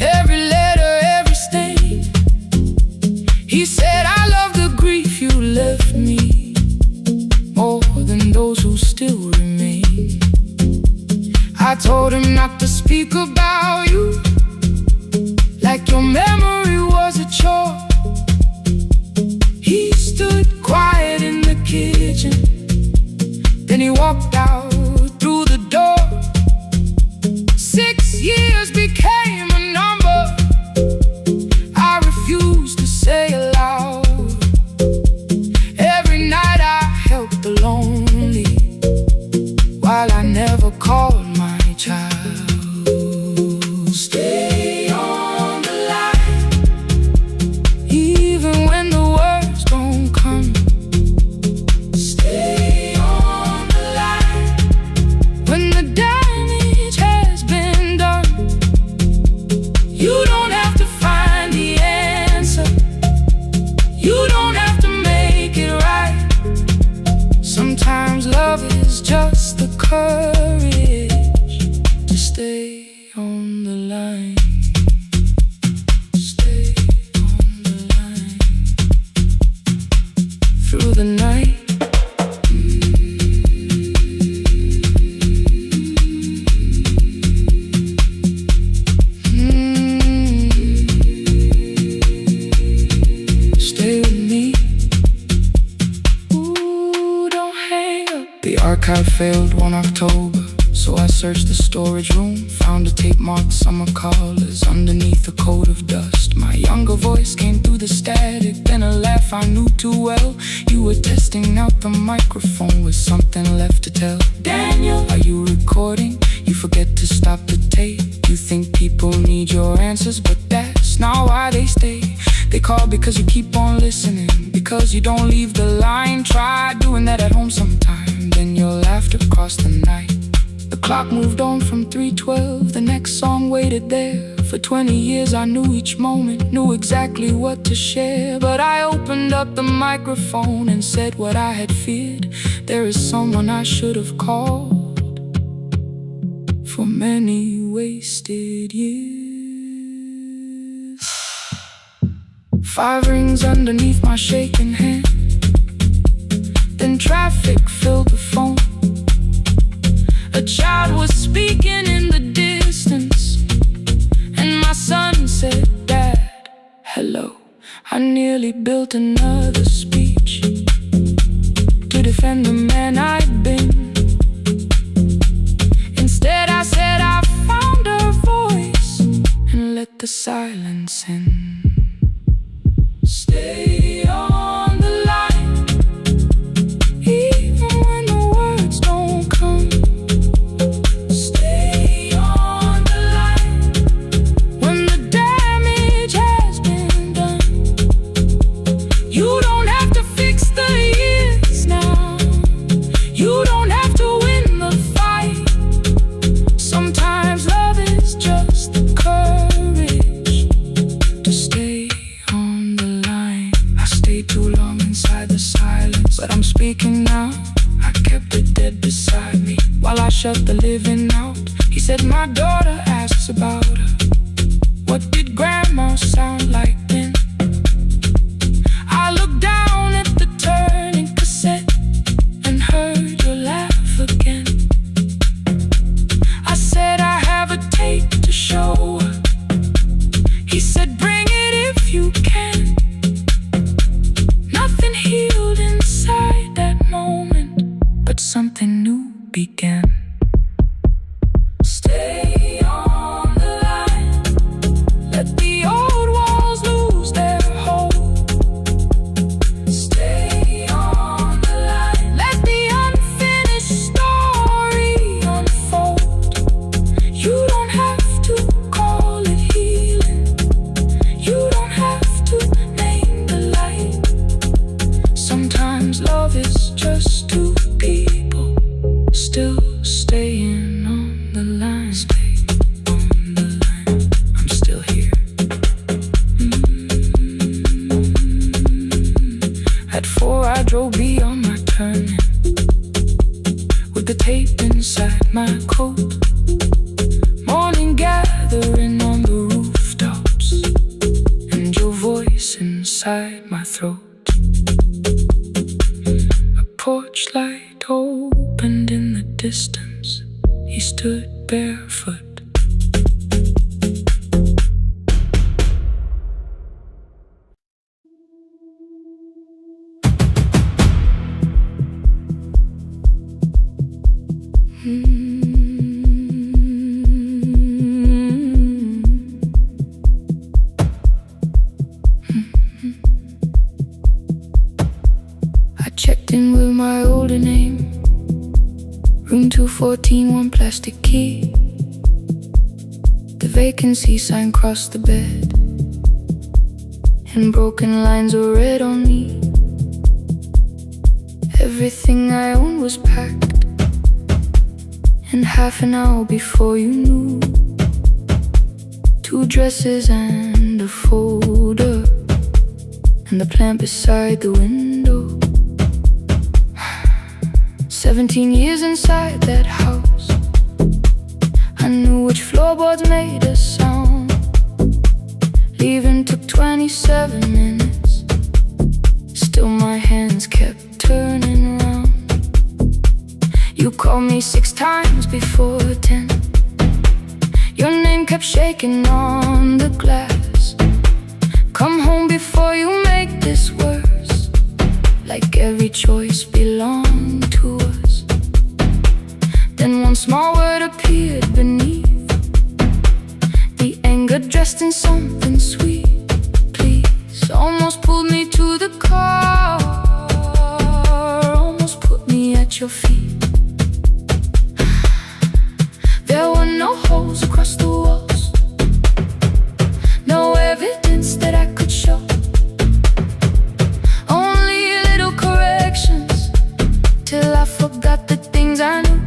every letter, every stain. He said I love the grief you left me more than those who still remain. I told him not to speak about you like your memory was a chore. He stood quiet in the kitchen, then he walked out through the door. 6 years became a number I refused to say aloud. Every night I helped the lonely, while I never called my child. Stay on the line, even when the words don't come. Stay on the line, when the damage has been done. You don't have to find the answer, you don't have to make it right. Sometimes love is just the courage to stay on the line. Stay on the line through the night. Stay with me. Ooh, don't hang up. The archive failed one October, so I searched the storage room, found a tape marked summer callers underneath a coat of dust. My younger voice came through the static, then a laugh I knew too well. You were testing out the microphone with something left to tell. Daniel, are you recording? You forget to stop the tape. You think people need your answers, but that's not why they stay. They call because you keep on listening, because you don't leave the line. Try doing that at home sometime. clock moved on from 3:12. The next song waited there. For 20 years I knew each moment, knew exactly what to share. But I opened up the microphone and said what I had feared. There is someone I should have called for many wasted years. 5 rings underneath my shaking hand. Then traffic filled the phone. A child was speaking in the distance, and my son said, "Dad, hello." I nearly built another speech to defend the man I'd been. Instead I said I found a voice and let the silence in. Stay on the line, even when the words don't come. Stay on the line when the damage has been done. You don't have to fix the years now. You don't have to win the fight. Sometimes love is just the courage to stay on the line. I stayed too long inside the silence, but I'm speaking now. I kept it dead beside me while I shut the living out. He said, "My daughter asks about her. What did grandma sound like then?" I looked down at the turning cassette and heard your laugh again. I said, "I have a tape to show her." He said, "Bring it if you can." Nothing healed inside that moment, but something new began. Stay on the line, let the old walls lose their hold. Stay on the line, let the unfinished story unfold. You don't have to call it healing. You don't have to name the light. Sometimes love is just two people still staying on the line. Stay on the line, I'm still here. At 4 I drove beyond my turning, with the tape inside my coat. Morning gathering on the rooftops, and your voice inside my throat. A porch light opened in the distance. He stood barefoot. I checked in with my older name. Room 214, 1 plastic key. The vacancy sign crossed the bed, and broken lines were read on me. Everything I owned was packed, and half an hour before you knew, 2 dresses and a folder, and the plant beside the window. 17 years inside that house, I knew which floorboards made a sound. Leaving took 27 minutes, still my hands kept turning round. You called me 6 times before 10. Your name kept shaking on the glass. Come home before you make this worse, like every choice belonged to us. Then one small word appeared beneath, the anger dressed in something sweet. Please, almost pulled me to the car, almost put me at your feet. There were no holes across the walls, no evidence that I could show. Only little corrections, till I forgot the things I knew.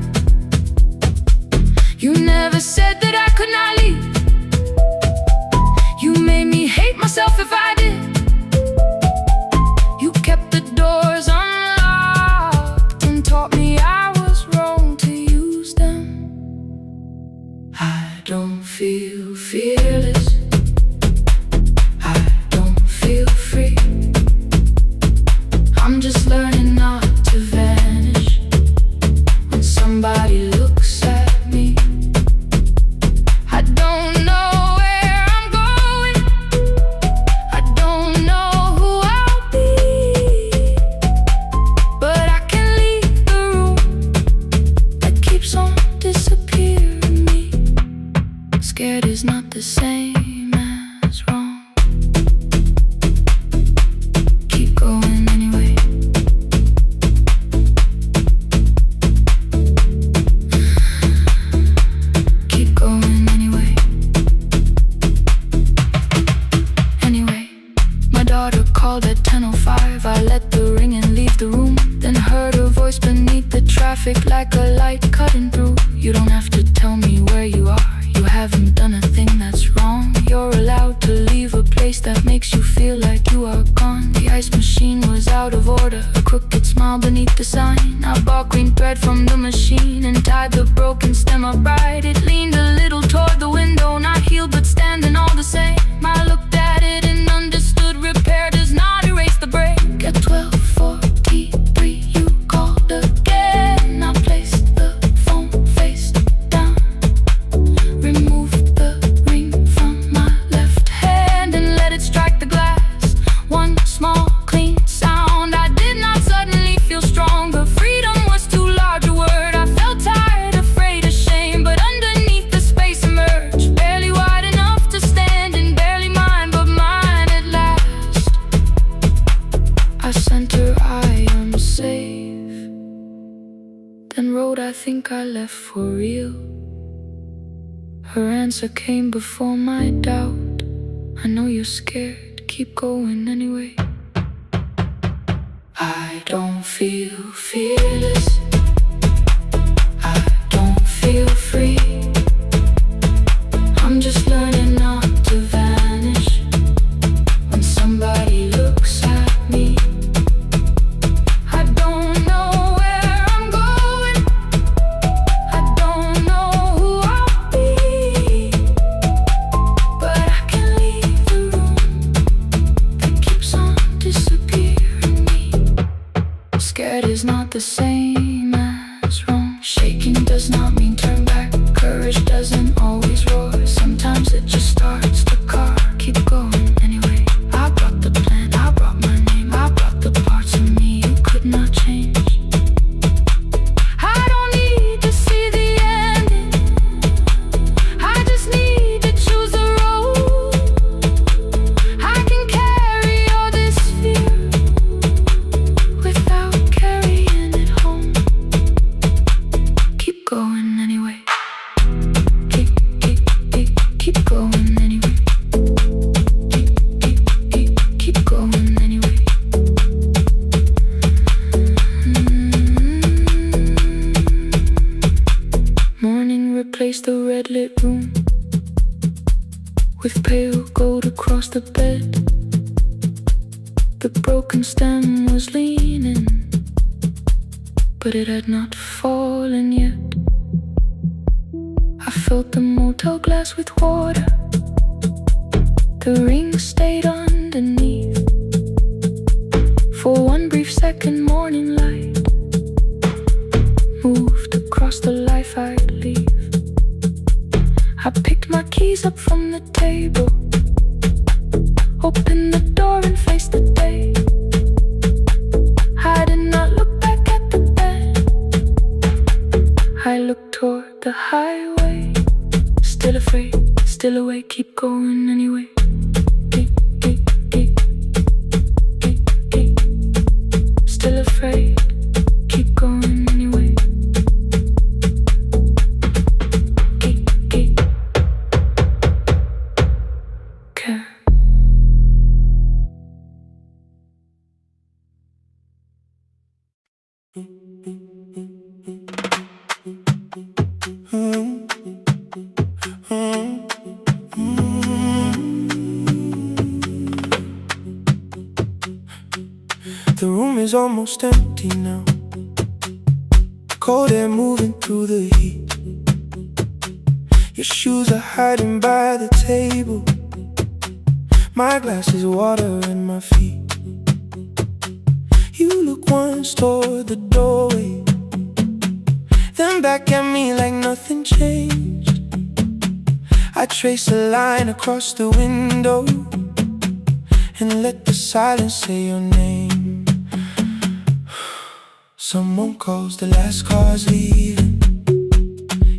somebody looks at me. I don't know where I'm going, I don't know who I'll be, but I can leave the room that keeps on disappearing me. Scared is not the same as wrong. Keep going anyway. Keep going anyway. Anyway, my daughter called at 10:05. I let the ring and leave the room, then heard her voice beneath the traffic like a light cutting through. You don't have to tell me where you are, you haven't done a thing that's wrong. You're allowed to leave a place that makes you feel like you are gone. The ice machine was out of order, a crooked smile beneath the sign. I bought green thread from the machine and tied the broken stem upright. It leaned a little toward the window, not healed but standing all the same. I looked at it and understood repair does not erase the break. At 12:43 you called again. I placed the phone face down, removed the ring from my left hand and let it strike the glass. One small clean sound. I did not suddenly feel stronger. Freedom was too large a word. I felt tired, afraid, ashamed, but underneath the space emerged, barely wide enough to stand and barely mine, but mine at last. I sent her, I am safe, then wrote, I think I left for real. Her answer came before my doubt. I know you're scared, keep going anyway. I don't feel fearless, I don't feel free. I'm just learning not to vanish when somebody looks at me. I don't know where I'm going, I don't know who I'll be, but I can leave the room that keeps on disappearing me. Scared is not the same as wrong. Shaking does not mean turn back. Courage doesn't always roar. Sometimes it just starts the car. Keep going anyway. I brought the plan, I brought my name, I brought the parts of me you could not change. I don't need to see the ending, I just need to choose a road. I can carry all this fear without carrying it home. Keep going anyway. Keep going anyway. Keep going anyway. Morning replaced the red lit room with pale gold across the bed. The broken stem was leaning, but it had not fallen yet. I filled the motel glass with water, the ring stayed underneath. For one brief second, morning light moved across the life I'd leave. I picked my keys up from the table, opened the door and faced the day. I did not look back at the bed, I looked toward the highway. Still afraid, still awake, keep going anyway. Still afraid, keep going anyway. Care. The room is almost empty now, cold air moving through the heat. Your shoes are hiding by the table, my glass is water in my feet. You look once toward the doorway, then back at me like nothing changed. I trace a line across the window and let the silence say your name. Someone calls, the last car's leaving.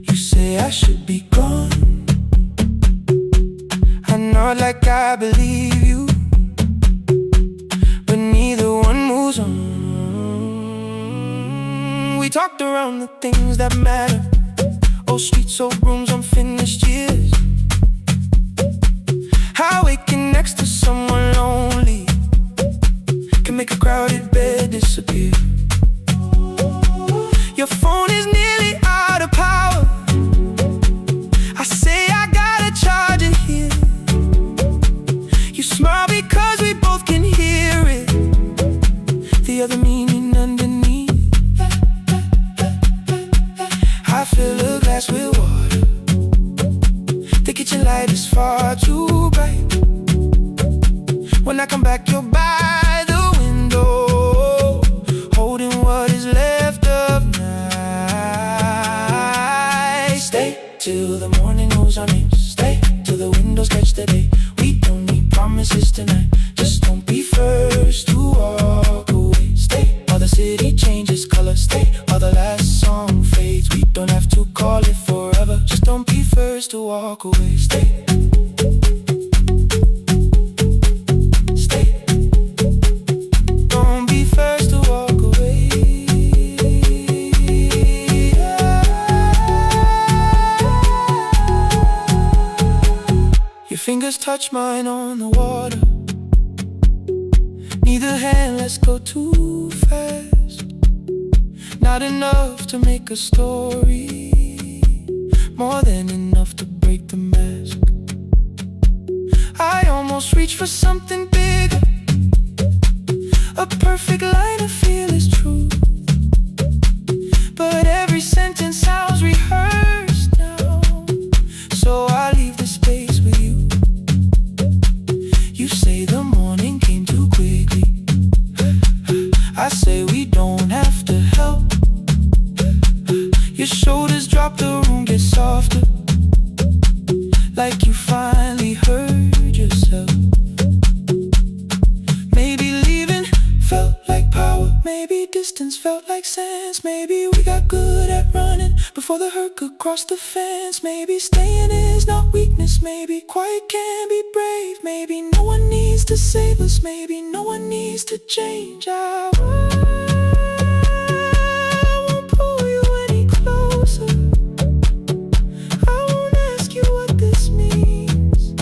You say I should be gone. I nod like I believe you, but neither one moves on. We talked around the things that matter. Old streets, old rooms, unfinished years. How waking next to someone lonely can make a crowded bed disappear. Your phone is nearly out of power. I say I gotta charge it here. You smile because we both can hear it, the other meaning underneath. I fill a glass with water. The kitchen light is far too bright. When I come back, you're by the window, holding what is left of night. Stay till the morning knows our names. Stay till the windows catch the day. We don't need promises tonight. Just don't be first to walk away. Stay while the city changes color. Stay while the last song fades. We don't have to call it forever. Just don't be first to walk away. Stay. Don't be first to walk away. Your fingers touch mine on the water. Neither hand lets go too fast. Not enough to make a story, more than enough to break the mask. I almost reach for something bigger, a perfect line of fearless truth. But every sentence sounds rehearsed now, so I leave the space with you. You say the morning came too quickly. I say we don't have to help. Your shoulders drop, the room gets softer, like you finally heard yourself. Maybe leaving felt like power. Maybe distance felt like sense. Maybe we got good at running before the hurt could cross the fence. Maybe staying is not weakness. Maybe quiet can be brave. Maybe no one needs to save us. Maybe no one needs to change. I won't pull you any closer. I won't ask you what this means.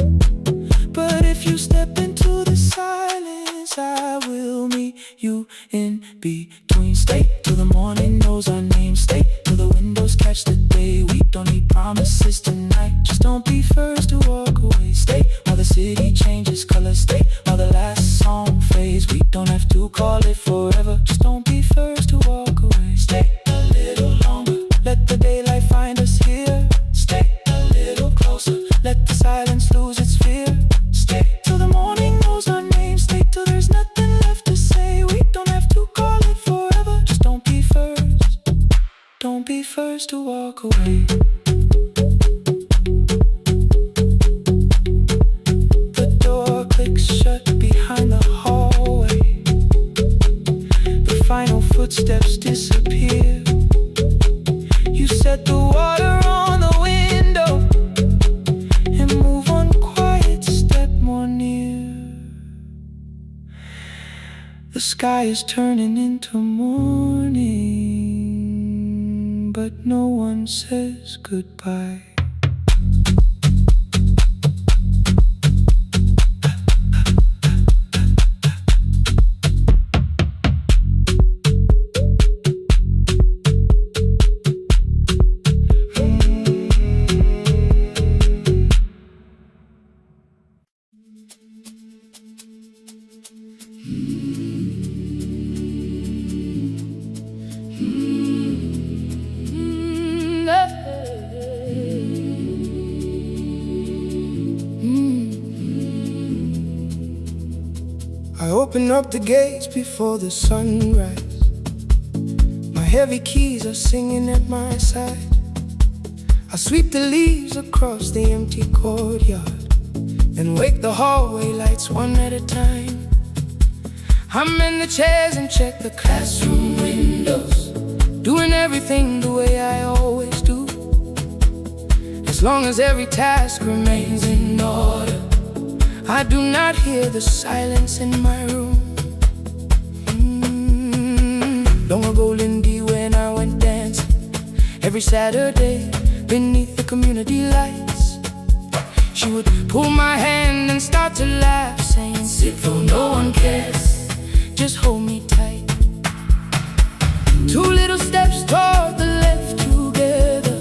But if you step into the silence, I will meet you in between. Stay till the morning knows our names. Stay till the windows catch the day. We don't need promises tonight. Just don't be first to walk away. Stay while the city changes color. Stay while the last song fades. We don't have to call it forever. Just don't be first to walk away. Stay a little longer. Let the daylight find us here. Stay a little closer. Let the silence lose its fear. Stay till the morning knows our name. Stay till there's nothing left to say. We don't have to call it forever. Just don't be first. Don't be first to walk away. The door clicks shut behind the hallway. The final footsteps disappear. You set the water on the window and move one quiet step more near. The sky is turning into morning, but no one says goodbye. I open up the gates before the sunrise. My heavy keys are singing at my side. I sweep the leaves across the empty courtyard and wake the hallway lights one at a time. I'm in the chairs and check the classroom windows, doing everything the way I always do. As long as every task remains in order, I do not hear the silence in my room. Long ago, Lindy, when I went dancing every Saturday beneath the community lights, she would pull my hand and start to laugh, saying, "Sit though no one cares, just hold me tight." Two little steps toward the left together,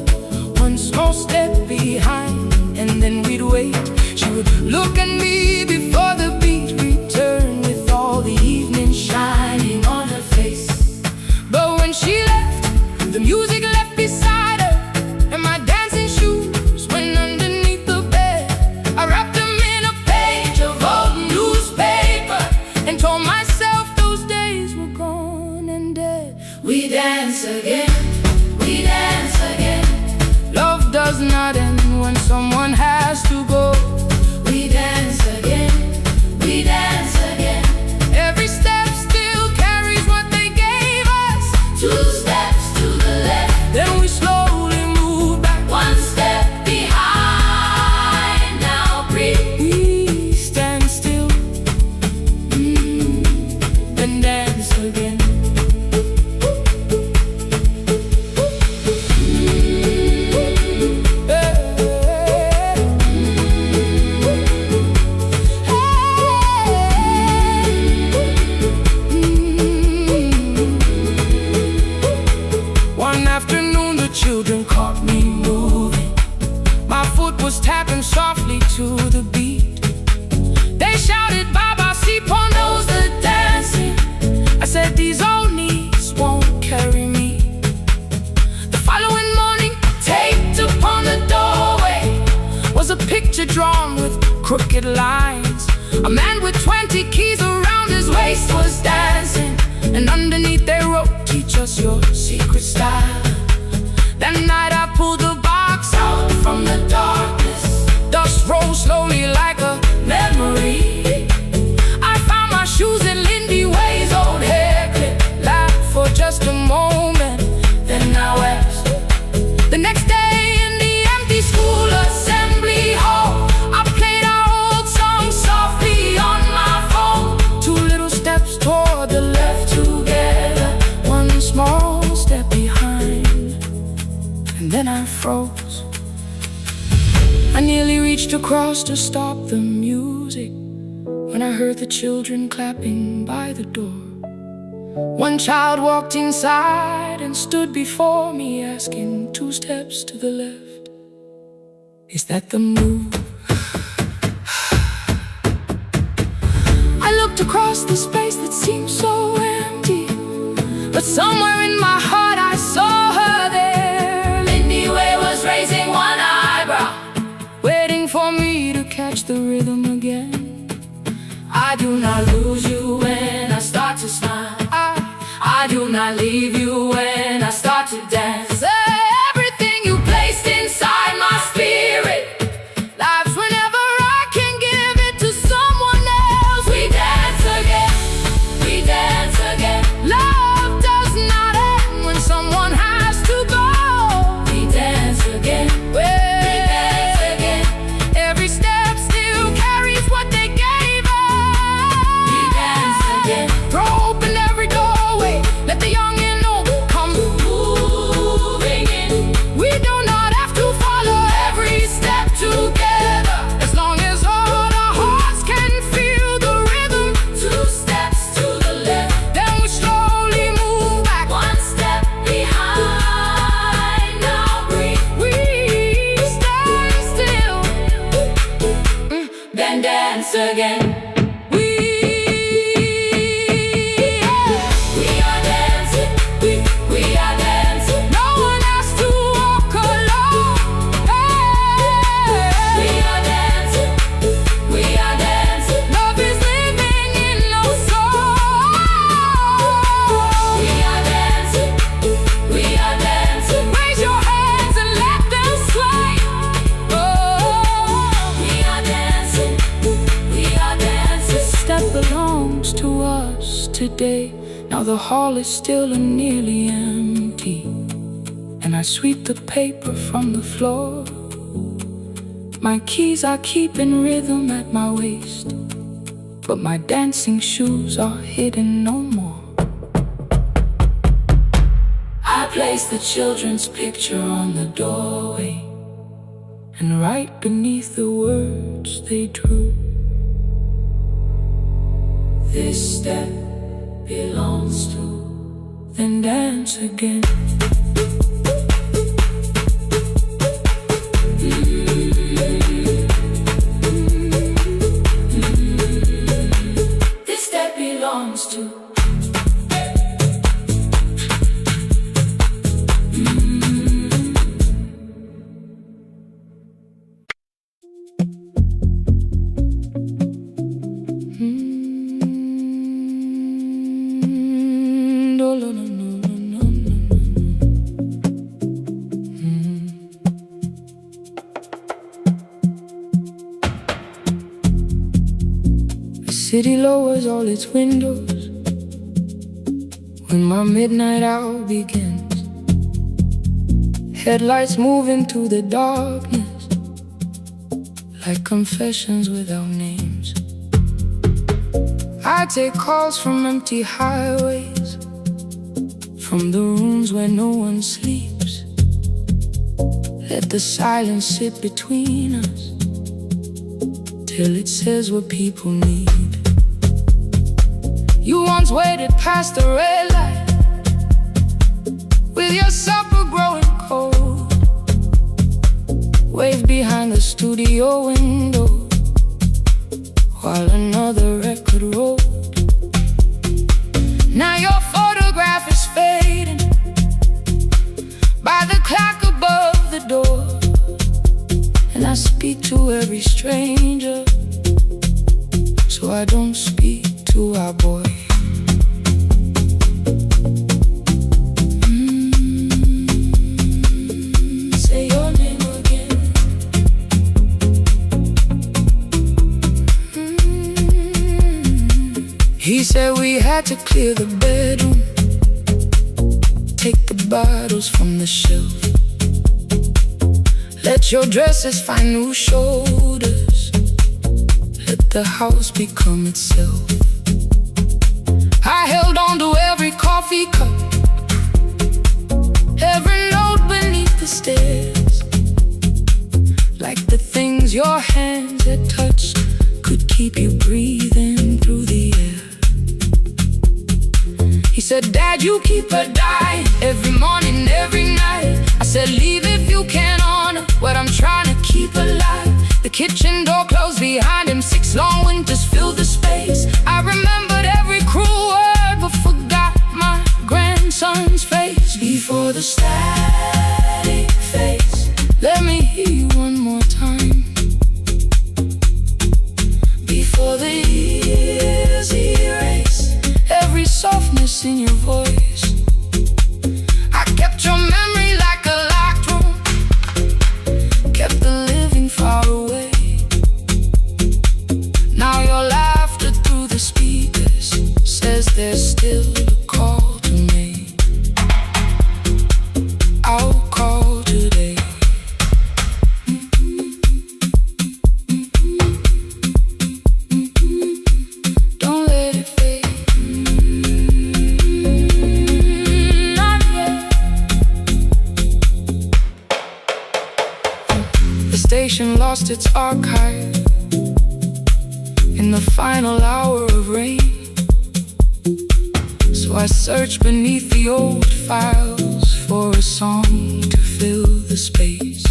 one small step behind, and then we'd wait. She would look at me before the beat returned, with all the evening shining on her face. But when she left, the music left beside her, and my dancing shoes went underneath the bed. I wrapped them in a page of old newspaper and told myself those days were gone and dead. We dance again, we dance again. Love does not end when someone has to go. We dance again, we dance again. Every step still carries what they gave us. Two steps to the left, then we slowly move back. One step behind, now breathe. We stand still, and dance again. One afternoon the children caught me moving. My foot was tapping softly to the beat. They shouted, "Baba, Sipo knows the dancing." I said, "These old knees won't carry me." The following morning, taped upon the doorway was a picture drawn with crooked lines. A man with 20 keys around his waist was dancing, and underneath they wrote, "Teach us your secret style." That night I pulled the box out from the darkness. Dust rolled slowly like a memory. I found my shoes in Lindy Way's old hair clip. Laughed for just a moment, then I wept. The next day in the empty school assembly hall, I played our old song softly on my phone. Two little steps toward the left together, one small step behind, and then I froze. I nearly reached across to stop the music when I heard the children clapping by the door. One child walked inside and stood before me, asking, "Two steps to the left, is that the move?" I looked across the space that seemed so empty, but somewhere in my heart I saw her there. Lindy Way was raising one eyebrow, waiting for me to catch the rhythm again. I do not lose you when I start to smile. I do not leave you when I start to dance. Everything you placed inside my spirit lives whenever I can give it to someone else. We dance again, we dance again. Love does not end when someone has to go. We dance again, we dance again. Every step still carries what they gave us. We dance again. Throw open every doorway, let the young and old come moving in. We do not have to follow every step together, as long as all our hearts can feel the rhythm. Two steps to the left, then we slowly move back. One step behind, now breathe. We stand still, then dance again. We are dancing, we are dancing. No one has to walk alone. Hey. We are dancing, we are dancing. Love is living in our soul. We are dancing, day. Now the hall is still and nearly empty, and I sweep the paper from the floor. My keys I keep in rhythm at my waist, but my dancing shoes are hidden no more. I place the children's picture on the doorway, and right beneath the words they drew, this step belongs to, then dance again. This step belongs to. The city lowers all its windows when my midnight hour begins. Headlights moving through the darkness like confessions without names. I take calls from empty highways, from the rooms where no one sleeps. Let the silence sit between us till it says what people need. You once waited past the red light with your supper growing cold, waved behind the studio window while another record rolled. Now your photograph is fading by the clock above the door, and I speak to every stranger, so I don't speak to our boy. Say your name again. He said we had to clear the bedroom, take the bottles from the shelf, let your dresses find new shoulders, let the house become itself. I held on to every coffee cup, every note beneath the stairs, like the things your hands had touched could keep you breathing through the air. He said, Dad, you keep her dying every morning, every night. I said, leave if you can honor what I'm trying to keep alive. The kitchen door closed behind him, 6 long winters filled the space. I remembered every cruel word but forgot my grandson's face. Before the static fades, let me hear you one more time. Before the years erase every softness in your voice, I kept your memory like a locked room, kept the living far away. Now your laughter through the speakers says there's still a call to me. I'll call today. Don't let it fade. Not yet. The station lost its archive in the final hour of rain, so I searched beneath the old files for a song to fill the space.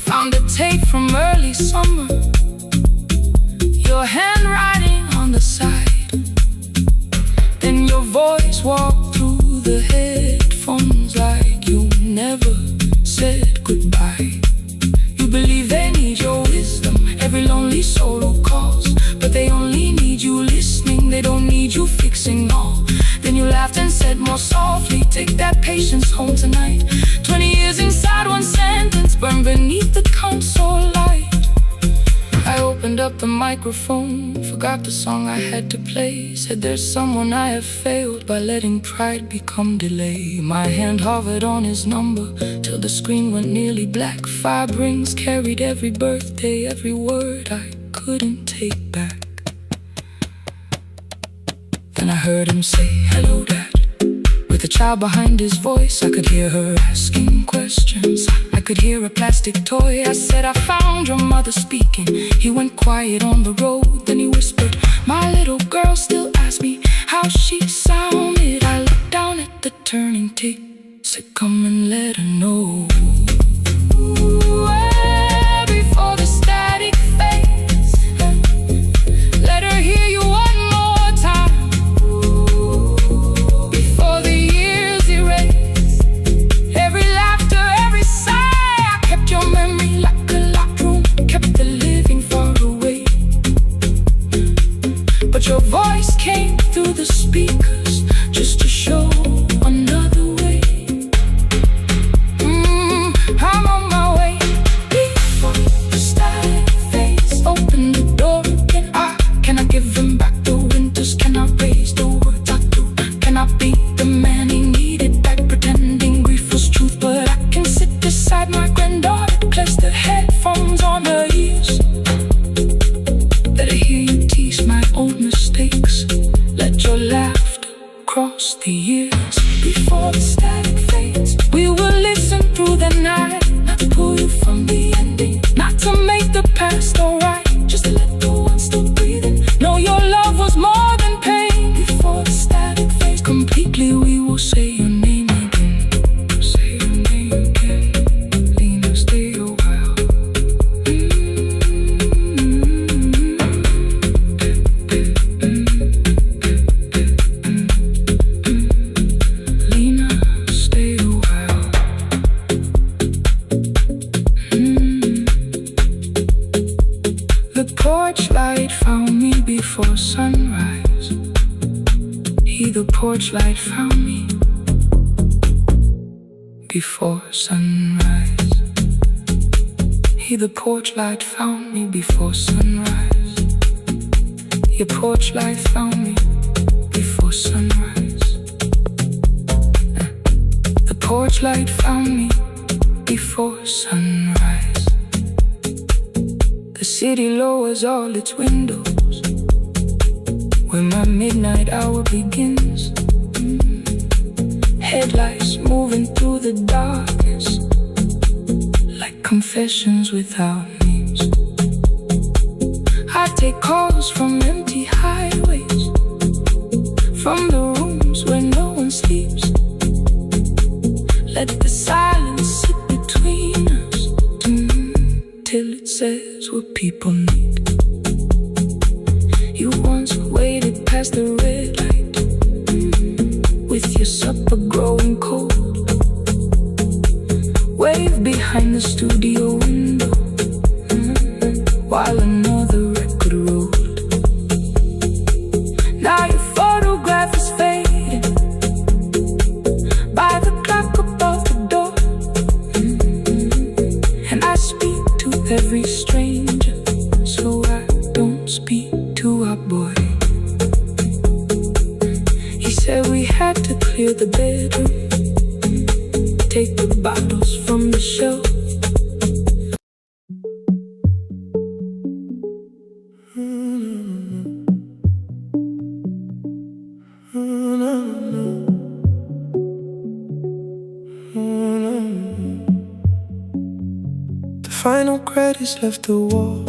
Found a tape from early summer, your handwriting on the side, then your voice walked through the headphones like you never said goodbye. You believe they need your wisdom, every lonely soul who calls, but they only need you listening, they don't need you fixing all. Then you laughed and said more softly, take that patience home tonight. 20 years inside one sentence, burned beneath the console light. I opened up the mic microphone, forgot the song I had to play. Said there's someone I have failed by letting pride become delay. My hand hovered on his number till the screen went nearly black. 5 rings carried every birthday, every word I couldn't take back. Then I heard him say, "Hello, Dad." With a child behind his voice, I could hear her asking questions. I could hear a plastic toy. I said, "I found your mother speaking." He went quiet on the road, then he whispered, "My little girl still asks me how she sounded." I looked down at the turning tape, said, "Come and let her know." Before the static fades, let her hear you one more time. Before the years erase every laughter, every sigh, I kept your memory like a locked room, kept the living far away. But your voice came through the speakers just to show another way. I'm on my way. Before the static fades, open the door again. Can I give him back the winters? Can I raise the words I do? Can I be the man he needed back, pretending grief was truth? But I can sit beside my granddaughter, place the headphones on her ears. Let her hear you tease my old mistakes. Let your laughter cross the years. Before the static fades, we will listen through the night, not to pull you from the ending, not to make the past alright, just to let the one still breathing know your love was more than pain. Before the static fades completely, we will say your name again. Say your name again. Lena, stay a while. Lena, stay a while. The porch light found me before sunrise. The porch light found me before sunrise. The porch light found me before sunrise. Your porch light found me before sunrise. The porch light found me before sunrise. The city lowers all its windows when my midnight hour begins. Headlights moving through the darkness like confessions without names. I take calls from empty highways, from the rooms where no one sleeps. Let the silence sit between us till it says what people need. You once waited past the red light with your supper growing cold. Wave behind the studio window while another record rolled. Now your photograph is fading by the clock above the door. And I speak to every stranger, so I don't speak to our boy. He said we had to clear the bedroom, take the bottles from the shelf. The final credits left the wall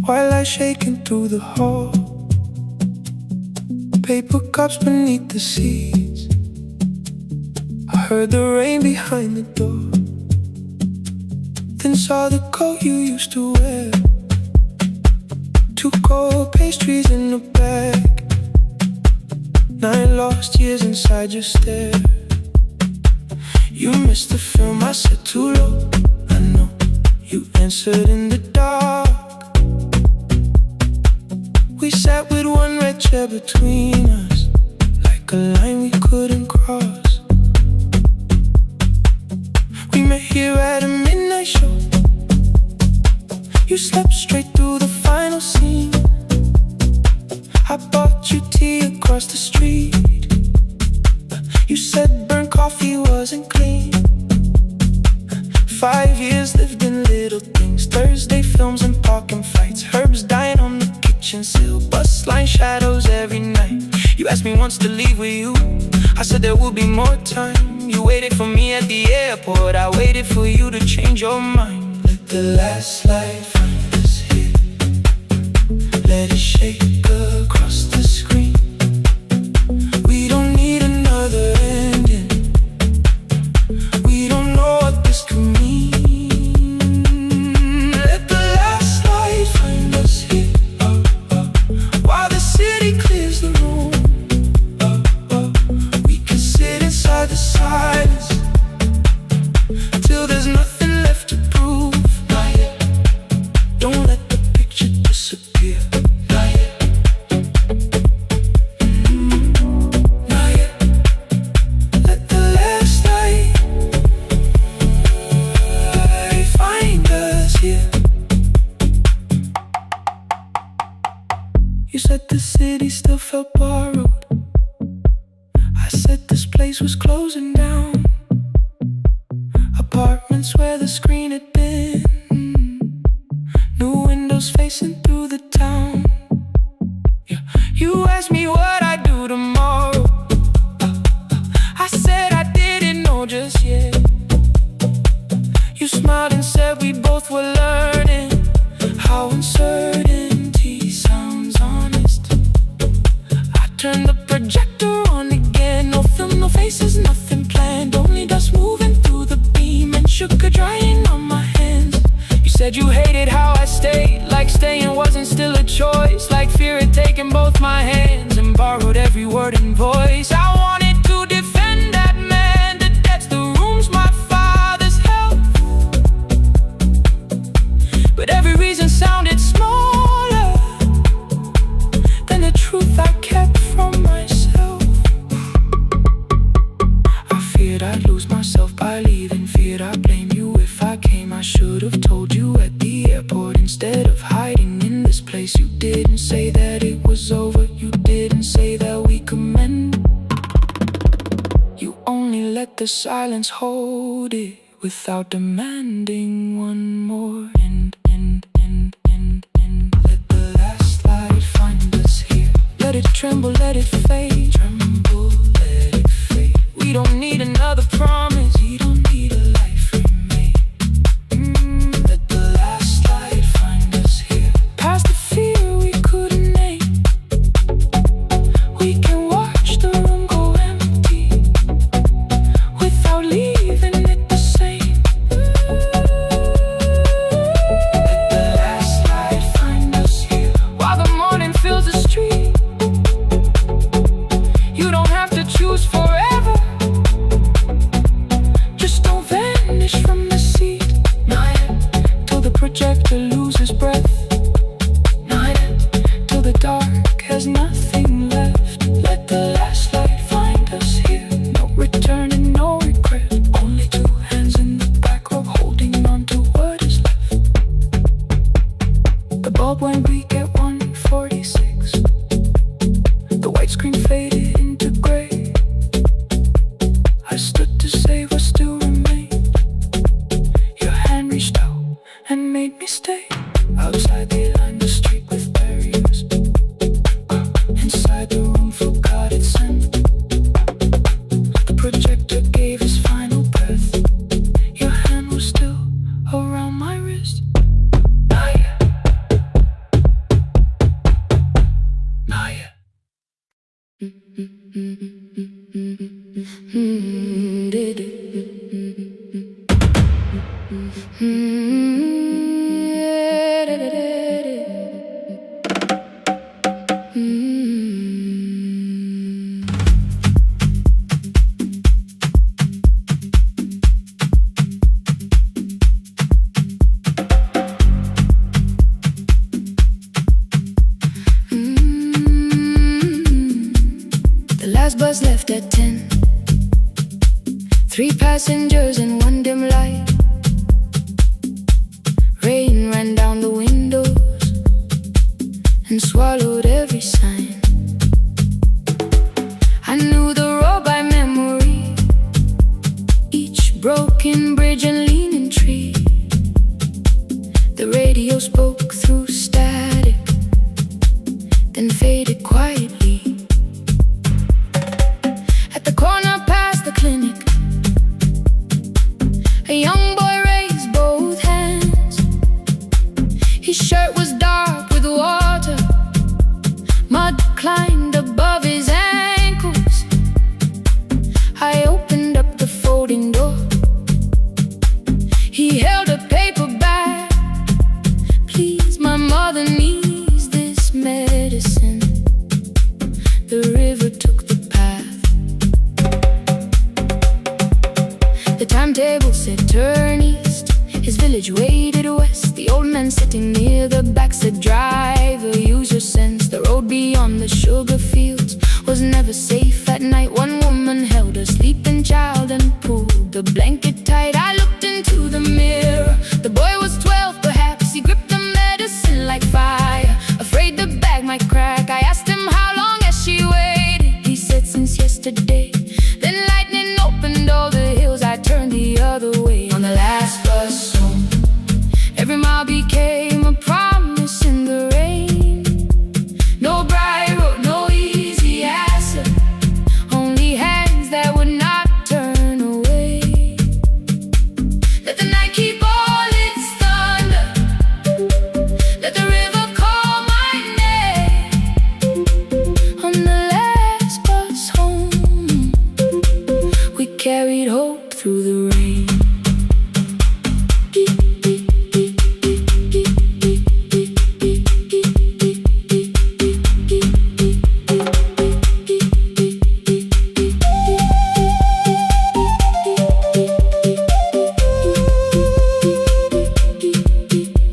while I shaking through the hall. Paper cups beneath the seats. I heard the rain behind the door, then saw the coat you used to wear. 2 cold pastries in a bag, 9 lost years inside your stare. You missed the film, I said too low. I know you answered in the dark. We sat with one red chair between us, like a line we couldn't cross. We met here at a midnight show. You slept straight through the final scene. I bought you tea across the street. You said burnt coffee wasn't clean. 5 years lived in little things. Thursday films and parking fights. Herbs dying on the kitchen sill. Bus line shadows every night. You asked me once to leave with you. I said there would be more time. You waited for me at the airport. I waited for you to change your mind. Let the last light find us here. Let it shake across the screen. We don't need another ending. We don't know what this could mean. Let the last light find us here, while the city clears the room. We can sit inside the silence till there's nothing left to prove. Not yet. Don't let the picture disappear. Not yet. Not yet. Let the last light find us here. You said the city still felt borrowed. I said this place was closing down. Apartments where the screen had been. New windows facing through the town. Yeah. You asked me what I'd do tomorrow. I said I didn't know just yet. You smiled and said we both were learning how uncertainty sounds honest. I turned the projector on again. No film, no faces, nothing planned. Only dust moving through the beam and sugar drying on my hands. You said you hated how I stayed, like staying wasn't still a choice, like fear had taken both my hands and borrowed every word and voice. I wanted to defend that man, the debts, the rooms my father's held, but every reason sounded smaller than the truth I kept from myself. I feared I'd lose myself by leaving, feared I'd blame you if I came. I should have told you at the airport instead of hiding in this place. You didn't say that it was over. You didn't say that we could mend. You only let the silence hold it without demanding one more. Let the last light find us here. Let it tremble, let it fade. Tremble, let it fade. We don't need another promise. We don't need a life remade. Let the last light find us here. Past the fear we couldn't name. We can watch the room go empty without leaving it the same. Let the last light find us here, while the morning fills the street. You don't have to choose forever. Just don't vanish from the seat. Not yet. Till the projector loses breath. Not yet. Till the dark has nothing left. Let the last light find us here. No return and no regret. Only two hands in the back row holding on to what is left. The bulb went weak at 1:46. The white screen faded into gray. I stood to save what still remained. Your hand reached out and made me stay. Outside they lined the street with barriers. Inside the room forgot its scent. The projector gave his final breath. Your hand was still around my wrist. Not yet. Not yet. The last bus left at 10. 3 passengers and one dim light. Rain ran down the window. and swallowed every sign. I knew the road by memory, each broken bridge and leaning tree. The radio spoke through static, then faded quietly. At the corner past the clinic, a young boy raised both hands. His shirt was dark with water, mud climbed above his ankles. I opened up the folding door. He held a paper bag. Please, my mother needs this medicine. The river took the path. The timetable said turn east. His village waded west. The old man sitting near the back said, driver, use your sense. The road beyond the sugar fields was never safe at night. One woman held a sleeping child and pulled the blanket tight. I looked into the mirror. The boy was 12 perhaps. He gripped the medicine like fire, afraid the bag might crack. I asked him how long has she waited. He said since yesterday. Then lightning opened all the hills. I turned the other way on the last bus home. Every mile became a promise in the rain. No bright road, no easy answer, only hands that would not turn away. Let the night keep all its thunder, let the river call my name. On the last bus home, we carried hope through the rain.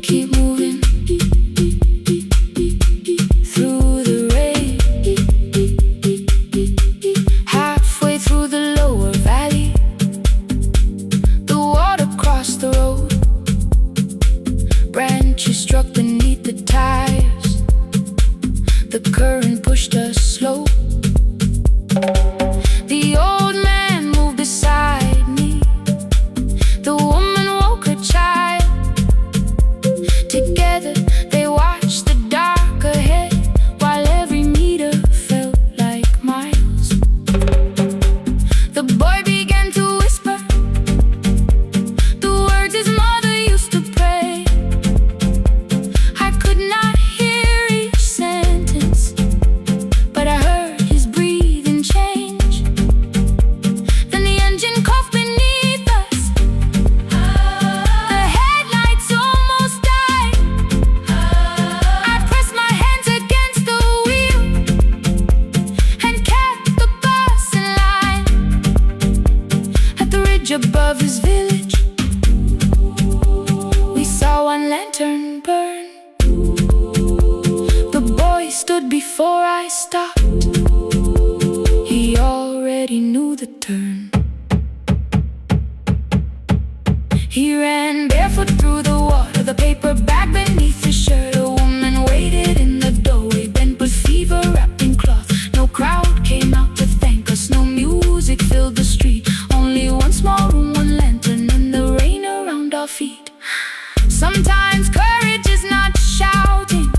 Keep moving through the rain. Halfway through the lower valley, the water crossed the road. Branches struck beneath the tires. The current pushed us slow. The old man moved beside me. The woman woke her child. Together they watched the dark ahead, while every meter felt like miles. The boy began to whisper the words his mother used to pray. I could not hear each sentence, but I heard his breathing change. Then the engine coughed beneath us. The headlights almost died. I pressed my hands against the wheel and kept the bus in line. At the ridge above his village, we saw one lantern burn. The boy stood before I stopped. He already knew the turn. He ran barefoot through the water, the paper bag beneath his shirt. A woman waited in the doorway, bent with fever wrapped in cloth. No crowd came out to thank us, no music filled the street. Only one small room, one lantern, and the rain around our feet. Sometimes courage is not shouting.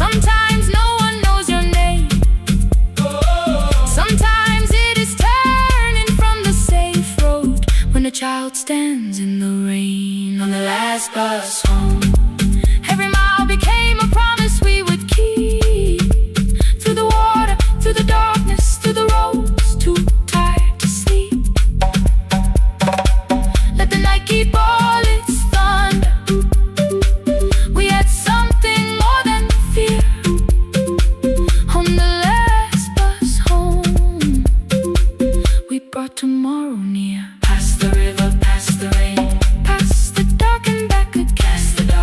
Sometimes no one knows your name. Sometimes it is turning from the safe road when a child stands in the rain. On the last bus home, every mile became a promise we would keep. Through the water, through the darkness, through the roads too tired to sleep. Let the night keep all its thunder. We had something more than fear. On the last bus home, we brought tomorrow near. Past the river, past the rain, past the dark and back again. Past the dark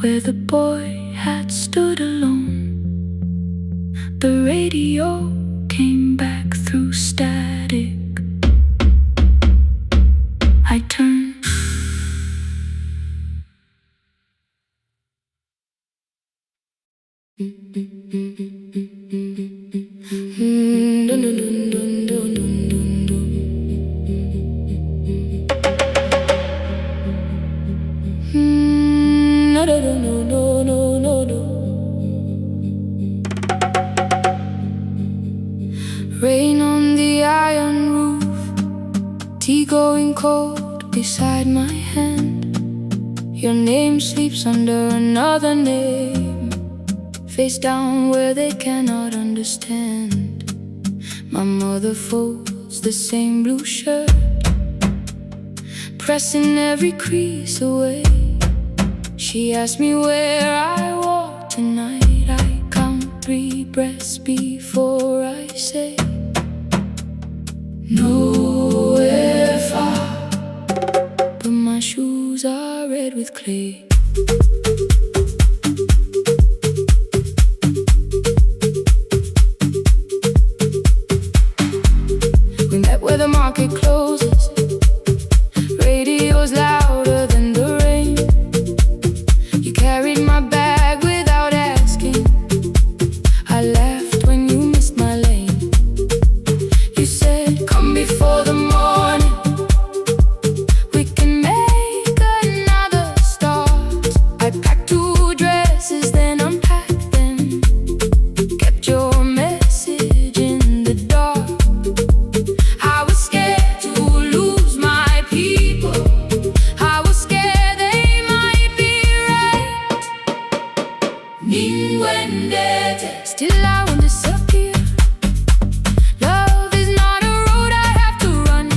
where the boy had stood alone. The radio came back through static. I turned. Rain on the iron roof, tea going cold beside my hand. Your name sleeps under another name, face down where they cannot understand. My mother folds the same blue shirt, pressing every crease away. She asked me where I walk tonight. I count 3 breaths before I say nowhere far, but my shoes are red with clay. We met where the market closes, radio's louder than the rain. You carried my bag without asking. I laughed when you missed my lane. You said, come before the morning, we can make another start. I packed 2 dresses, then unpacked them, kept your message in the dark. I was scared to lose my people, I was scared they might be right. Unwinding, still I won't disappear. Love is not a road I have to run.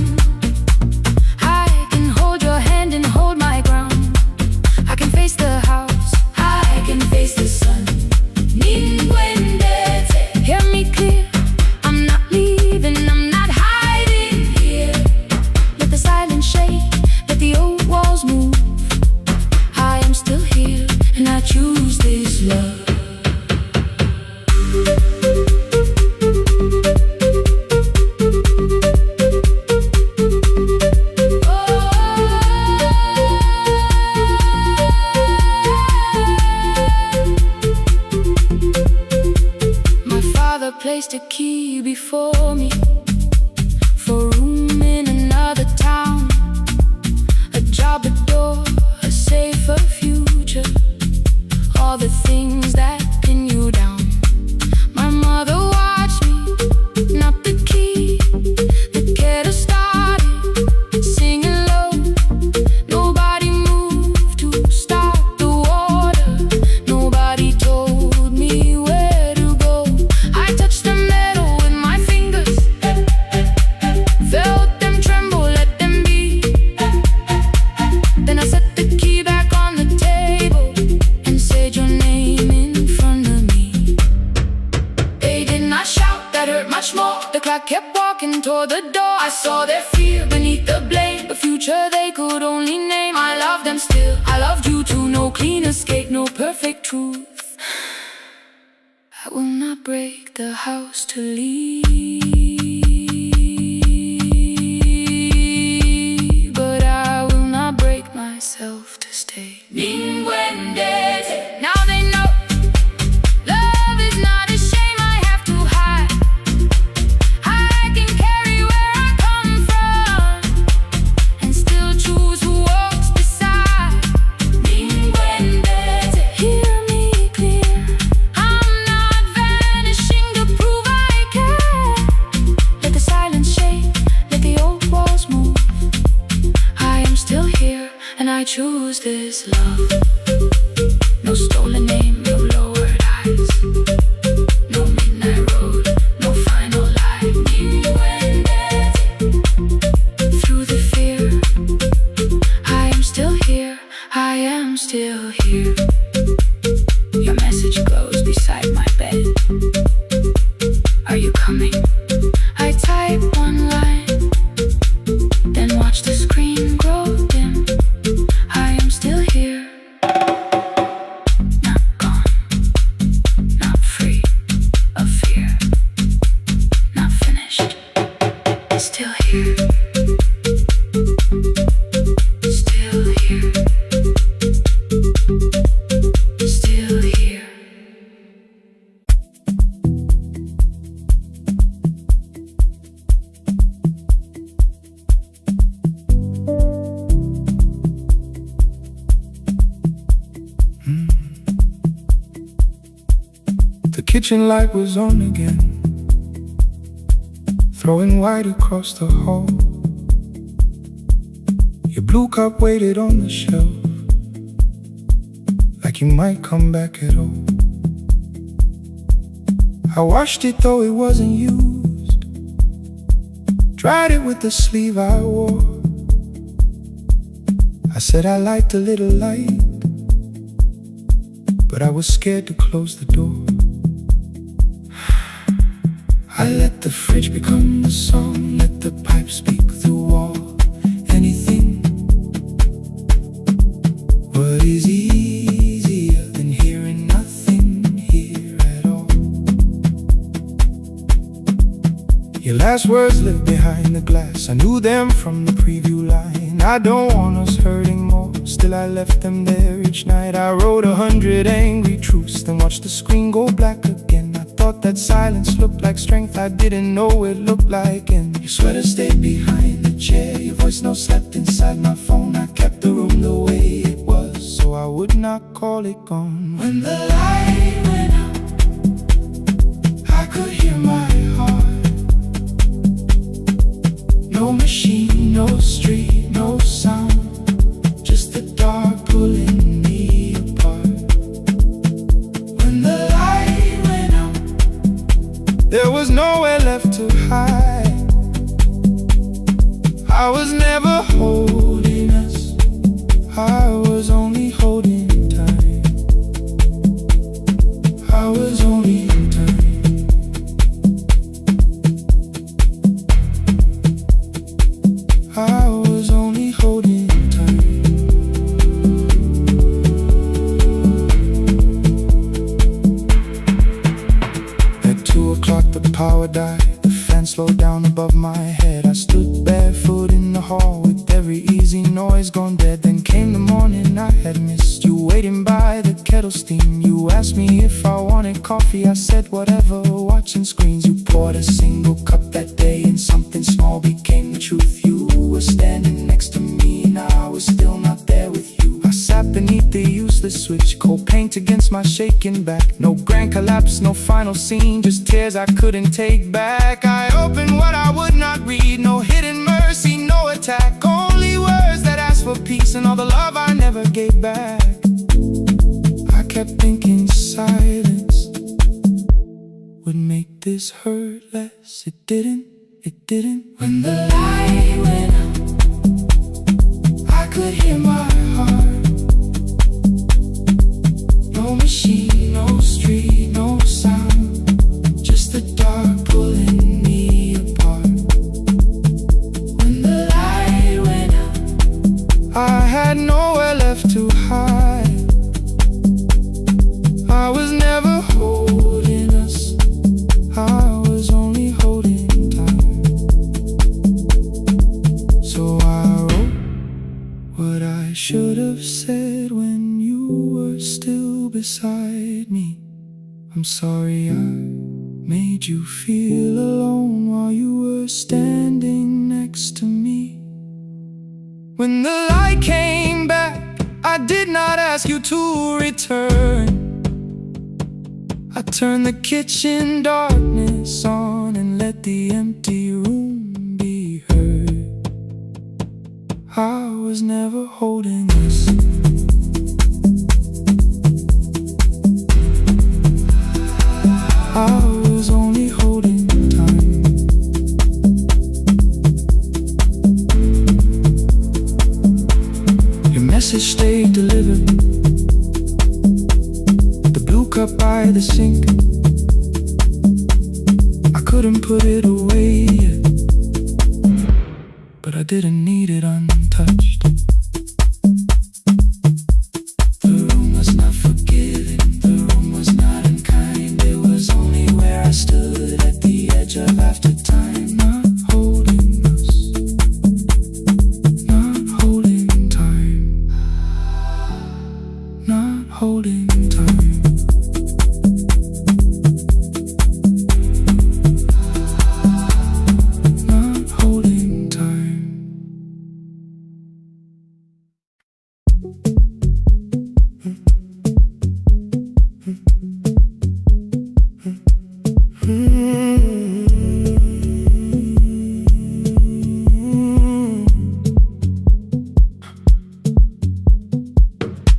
I can hold your hand and hold my ground. I can face the house, I can face the sun. Unwinding, hear me clear, I'm not leaving, I'm not hiding here. Let the silence shake, let the old walls move. I am still here, and I choose this love. My father placed a key before me for room in another town, a job, a door, a safer future, all the things that pin you down. My mother watched me knock the key, the kettle started singing low. Nobody moved to stop the water, nobody told me where to go. I touched the metal with my fingers, felt them tremble, let them be. Then I set the key back on the table and said your name in front of me. They did not shout, that hurt much more. The clock kept walking toward the door. I saw their fear beneath the blame, a future they could only name. I loved them still, I loved you too. No clean escape, no perfect truth. I will not break the house to leave, but I will not break myself to stay. Now they know love is not a shame I have to hide. I can carry where I come from and still choose who walks beside. Hear me clear, I'm not vanishing to prove I care. Let the silence shake, let the old walls move. I am still here, and I choose this love. No stolen name, no lowered eyes, no midnight road, no final lie. Through the fear, I am still here, I am still here. Your message glows beside my bed. Are you coming? I type one line, then watch the screen grow dim. I am still here. kitchen light was on again, throwing white across the hall. Your blue cup waited on the shelf, like you might come back at all. I washed it though it wasn't used, dried it with the sleeve I wore. I said I liked a little light, but I was scared to close the door. I let the fridge become the song, let the pipe speak through wall. Anything, what is easier than hearing nothing here at all? Your last words lived behind the glass, I knew them from the preview line. I don't want us hurting more, still I left them there each night. I wrote 100 angry truths, then watched the screen go black again. I thought that silence looked like strength, I didn't know it looked like end. Your sweater stayed behind the chair, your voice note slept inside my phone. I kept the room the way it was, so I would not call it gone. When the light went out, I could hear my heart. No machine, no street, no sound, just the dark pulling me apart. When the light went out, there was nowhere left to hide. I was never holding us, I was only holding time. I was only in time. I was only holding time. At 2 o'clock the power died, the fan slowed down above my head. I stood barefoot in the hall with every easy noise gone dead. Then came the morning I had missed, you waiting by the kettle steam. You asked me if I wanted coffee, I said whatever, watching screens. You poured a single cup that day and something small became the truth. You were standing next to me and I was still not there with you. I sat beneath the useless switch, cold paint against my shaking back. No grand collapse, no final scene, just tears I couldn't take back. I opened what I would not read, no hidden mercy, no attack, only words that asked for peace and all the love I never gave back. I kept thinking silence would make this hurt less. It didn't, it didn't. When the light went out, I could hear my heart. No machine, no street, no sound, just the dark pulling me apart. When the light went out, I had nowhere left to hide. I was never holding us, I was only holding time. So I wrote what I should have said when you were still beside me. I'm sorry I made you feel alone while you were standing next to me. When the light came back, I did not ask you to return. I turned the kitchen darkness on and let the empty room be heard. I was never holding us, I was only holding time. Your message stayed delivered, the blue cup by the sink. I couldn't put it away yet, but I didn't need it untouched. The room was not forgiving, the room was not unkind. It was only where I stood at the edge of after time. Not holding us, not holding time, not holding time. Not holding time.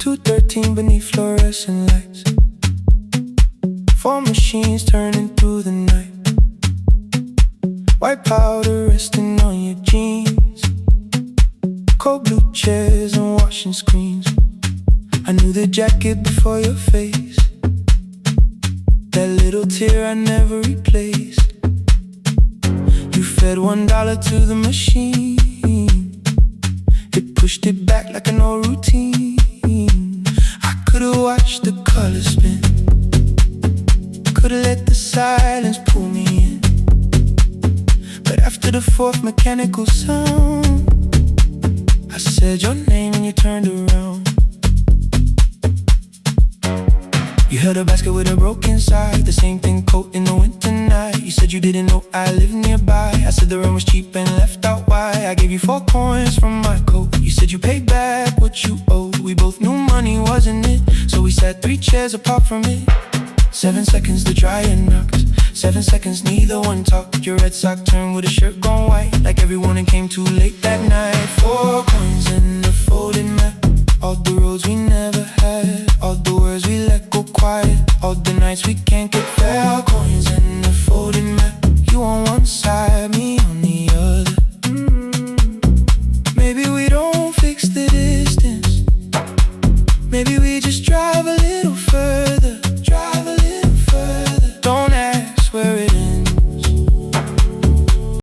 213 beneath fluorescent lights. 4 machines turning through the night. White powder resting on your jeans. Cold blue chairs and washing screens. I knew the jacket before your face. That little tear I never replaced. You fed $1 to the machine. It pushed it back like an old routine. I could've watched the colors spin. Could've let the silence pull me in. But after the 4th mechanical sound, I said your name and you turned around. You held a basket with a broken side, the same thing coat in the winter night. You said you didn't know I lived nearby. I said the rent was cheap and left out why. I gave you 4 coins from my coat. You said you paid back what you owed. We both knew money wasn't it, so we sat 3 chairs apart from it. 7 seconds to dry your knocks. 7 seconds, neither one talked. Your red sock turned with a shirt gone white, like everyone came too late that night. 4 coins and a folded map. All the roads we never had, all the words we let go quiet, all the nights we can't get fair. Coins and a folded map. You on one side,